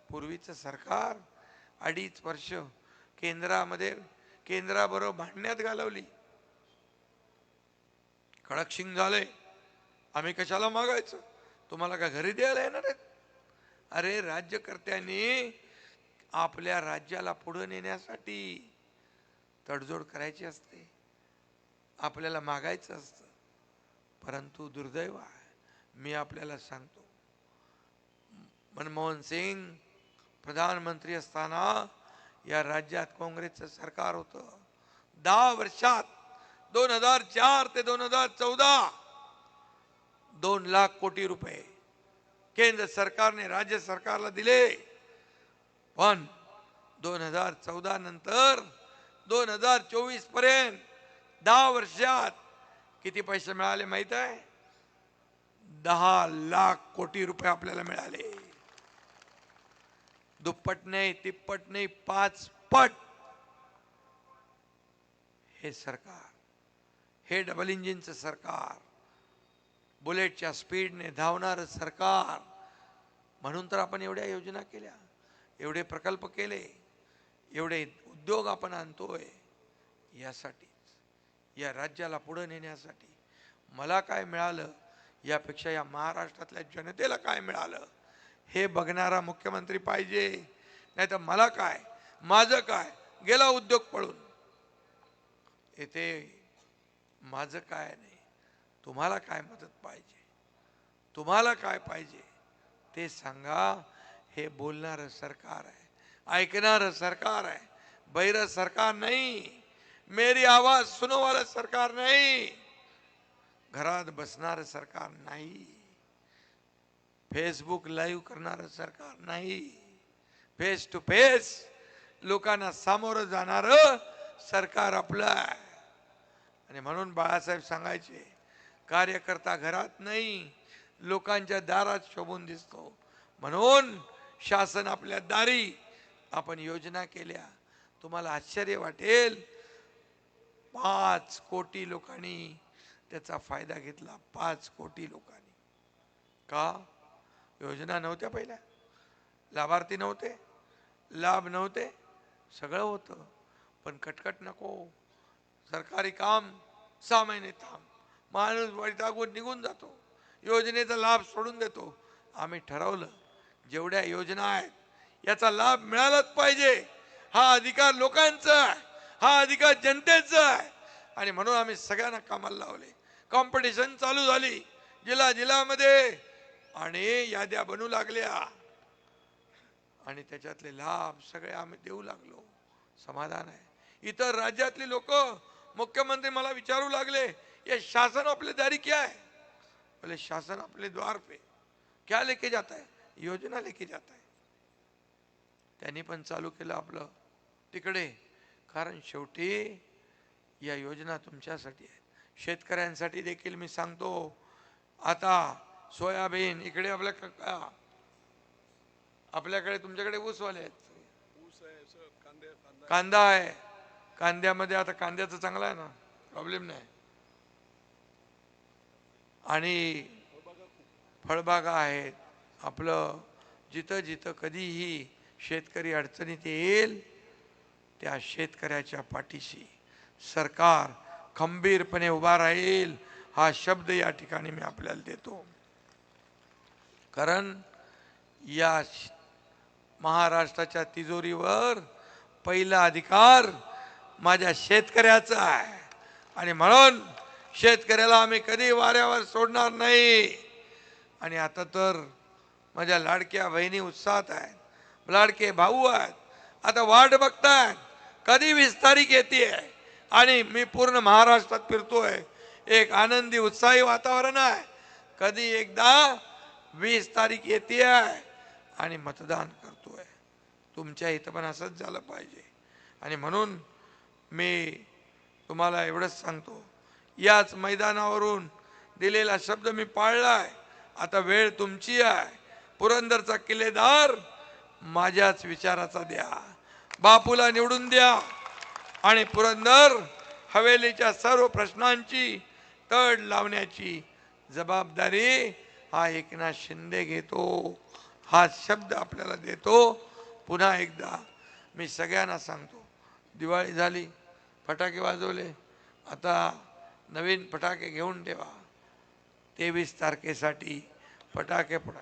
पूर्वीचं सरकार 2.5 वर्ष केंद्रामध्ये केंद्राबरोबर भांडण्यात घालवली. खडकशिंग झाले, आम्ही कशाला मागायचं, तुम्हाला का घरी द्यायला येणार आहेत? अरे राज्यकर्त्यांनी आपल्या राज्याला पुढे नेण्यासाठी तडजोड करायची असते, आपल्याला मागायचं असतं. परंतु दुर्दैव आहे, मी आपल्याला सांगतो, मनमोहन सिंग प्रधानमंत्री असताना या राज्यात काँग्रेसचं सरकार होतं. 10 वर्षात 2004 ते 2014 2 लाख कोटी रुपये केंद्र सरकारने राज्य सरकारला दिले. पण 2014 नंतर 2024 पर्यंत 10 वर्षात किती पैसे मिळाले माहित आहे? 10 लाख कोटी रुपये आपल्याला मिळाले. दुप्पट नाही, तिप्पट नाही, 5 पट. हे सरकार, हे डबल इंजिनचं सरकार, बुलेटच्या स्पीडने धावणारं सरकार. म्हणून तर आपण एवढ्या योजना केल्या, एवढे प्रकल्प केले, एवढे उद्योग आपण आणतोय. यासाठीच, या राज्याला पुढे नेण्यासाठी. मला काय मिळालं यापेक्षा या महाराष्ट्रातल्या जनतेला काय मिळालं हे बघणारा मुख्यमंत्री पाहिजे. नाही तर मला काय, माझं काय, गेला उद्योग पळून. येथे माझं काय नाही, तुम्हाला काय मदत पाहिजे, तुम्हाला काय पाहिजे ते सांगा. हे बोलणारं सरकार आहे, ऐकणारं सरकार आहे, बहिरं सरकार नाही, मेरी आवाज सुनो वाला सरकार नाही, घरात बसणारं सरकार नाही, फेसबुक लाईव्ह करणारं सरकार नाही, फेस टू फेस लोकांना सामोरं जाणारं सरकार आपलं आहे. आणि म्हणून बाळासाहेब सांगायचे, कार्यकर्ता घरात नाही, लोकांच्या दारात शोभून दिसतो. म्हणून शासन आपल्या दारी आपण योजना केल्या. तुम्हाला आश्चर्य वाटेल, 5 कोटी लोकांनी त्याचा फायदा घेतला. 5 कोटी लोकांनी. का? योजना नव्हत्या पहिल्या, लाभार्थी नव्हते, लाभ नव्हते, सगळं होतं. पण कटकट नको, सरकारी काम 6 महिने थांब, माणूस वैतागून निघून जातो, योजनेचा लाभ सोडून देतो. आम्ही ठरवलं जेवढ्या योजना आहेत याचा लाभ मिळालाच पाहिजे. हा अधिकार लोकांचा आहे, हा अधिकार जनतेचा आहे. आणि म्हणून आम्ही सगळ्यांना कामाला लावले. कॉम्पिटिशन चालू झाली जिल्ह्यामध्ये, आणि याद्या बनू लागल्या, आणि त्याच्यातले लाभ सगळे आम्ही देऊ लागलो. समाधान आहे. इतर राज्यातले लोक, मुख्यमंत्री मला विचारू लागले, ये शासन आपले दारी क्या है? बोले शासन अपने द्वार पे. क्या लेके जाता है? योजना लेके जाता है. त्यांनी पण चालू केलं आपलं तिकडे. कारण शेवटी या योजना तुमच्यासाठी आहेत, शेतकऱ्यांसाठी देखील. मी सांगतो, आता सोयाबीन इकडे आपल्याकडे तुमच्याकडे ऊसवाले आहेत, कांदा आहे. कांद्यामध्ये आता कांद्याचं चांगलं आहे ना, प्रॉब्लेम नाही. आणि फळबागा आहेत. आपलं जिथं जिथं कधीही शेतकरी अडचणीत येईल त्या शेतकऱ्याच्या पाठीशी सरकार खंबीरपणे उभा राहील हा शब्द या ठिकाणी मी आपल्याला देतो. कारण या महाराष्ट्राच्या तिजोरीवर पहिला अधिकार माझ्या शेतकऱ्याचा आहे आणि म्हणून शेतकऱ्याला आम्ही कधी वाऱ्यावर सोडणार नाही. आणि आता तर माझ्या लाडक्या बहिणी उत्साहात आहेत, लाडके भाऊ आहेत, आता वाट बघतायत कधी 20 तारीख येते आणि मी पूर्ण महाराष्ट्रात फिरतोय. एक आनंदी उत्साही वातावरण आहे. कधी एकदा 20 तारीख येते आणि मतदान करतोय. तुमच्या इथं पण असंच झालं पाहिजे. आणि म्हणून मी तुम्हाला एवढंच सांगतो, याच मैदानावरून दिलेला शब्द मी पाळलाय. आता वेळ तुमची आहे. पुरंदरचा किल्लेदार माझ्याच विचाराचा द्या, बापूला निवडून द्या आणि पुरंदर हवेलीच्या सर्व प्रश्नांची तड लावण्याची जबाबदारी हा एकनाथ शिंदे घेतो. हा शब्द आपल्याला देतो. पुन्हा एकदा मी सगळ्यांना सांगतो, दिवाळी झाली, फटाके वाजवले, आता नवीन फटाके घेऊन ठेवा. 23 तारखेसाठी फटाके फोडा.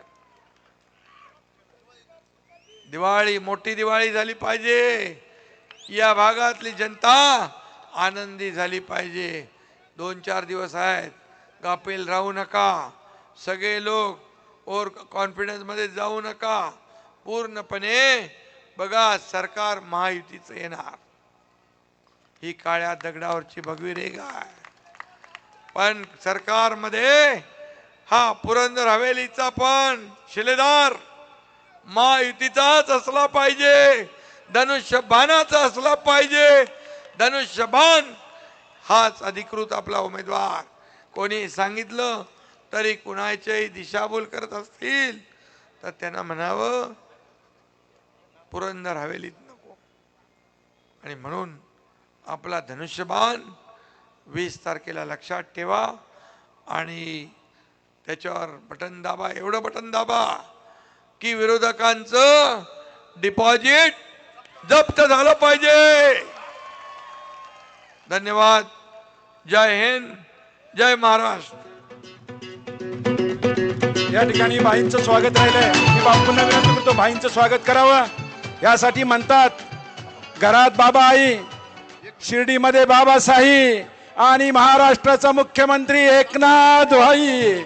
दिवाळी मोठी दिवाळी झाली पाहिजे. या भागातली जनता आनंदी झाली पाहिजे. 2-4 दिवस आहेत, गाफील राहू नका. सगळे लोक ओव्हर कॉन्फिडन्स मध्ये जाऊ नका. पूर्णपणे बघा, सरकार महायुतीचं येणार. ही काळ्या दगडावरची भगवी रेघ आहे. पण सरकारमध्ये हा पुरंदर हवेलीचा पण शिलेदार महायुतीचाच असला पाहिजे, धनुष्यबाणाचा असला पाहिजे. धनुष्यबाण हाच अधिकृत आपला उमेदवार. कोणी सांगितलं तरी कुणाच्याही दिशाभूल करत असतील तर त्यांना म्हणावं पुरंदर हवेलीत नको. आणि म्हणून आपला धनुष्यबाण 20 तारखेला लक्षात ठेवा आणि त्याच्यावर बटन दाबा. एवढं बटन दाबा की विरोधकांचं डिपॉझिट जप्त झालं पाहिजे. धन्यवाद. जय हिंद, जय महाराष्ट्र. या ठिकाणी भाईंचं स्वागत राहिलंय. मी बापूंना विनंती करतो, भाईंचं स्वागत करावं. यासाठी म्हणतात, घरात बाबा आई, शिर्डीमध्ये बाबासाही आणि महाराष्ट्राचा मुख्यमंत्री एकनाथ भाई.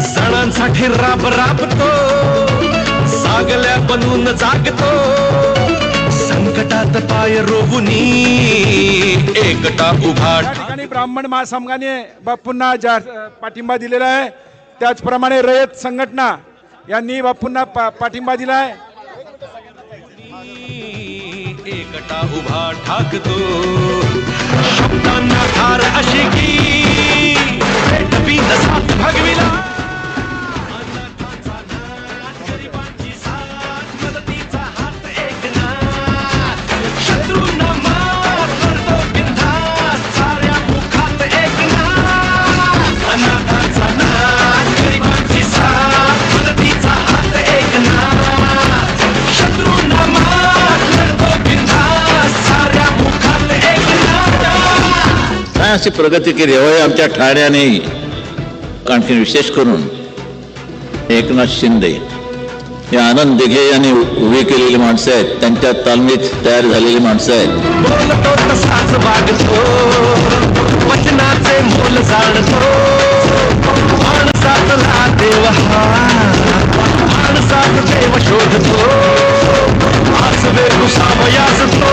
सणांसाठी राब राबतो, सागल्या बनून जागतो, संकटात पाय रोवुनी एकटा उभा. या ठिकाणी ब्राह्मण महासंघाने बापूंना पाठिंबा दिलेला आहे. त्याचप्रमाणे रयत संघटना यांनी बापूंना पाठिंबा दिला आहे. एकटा उभा ठाकतो, शब्दांना धार अशी की पेटवीन साथ भगविला. अशी प्रगती केली होय आमच्या ठाण्याने. आणखी विशेष करून एकनाथ शिंदे हे आनंद दिघे यांनी उभी केलेली माणसं आहेत, त्यांच्या तालमीत तयार झालेली माणसं आहेत. बोलतो तसाच वागतो, वचनाचे मोल जाणतो, माणसातला देव हा माणसात देव शोधतो, आज वेगू सावयास तो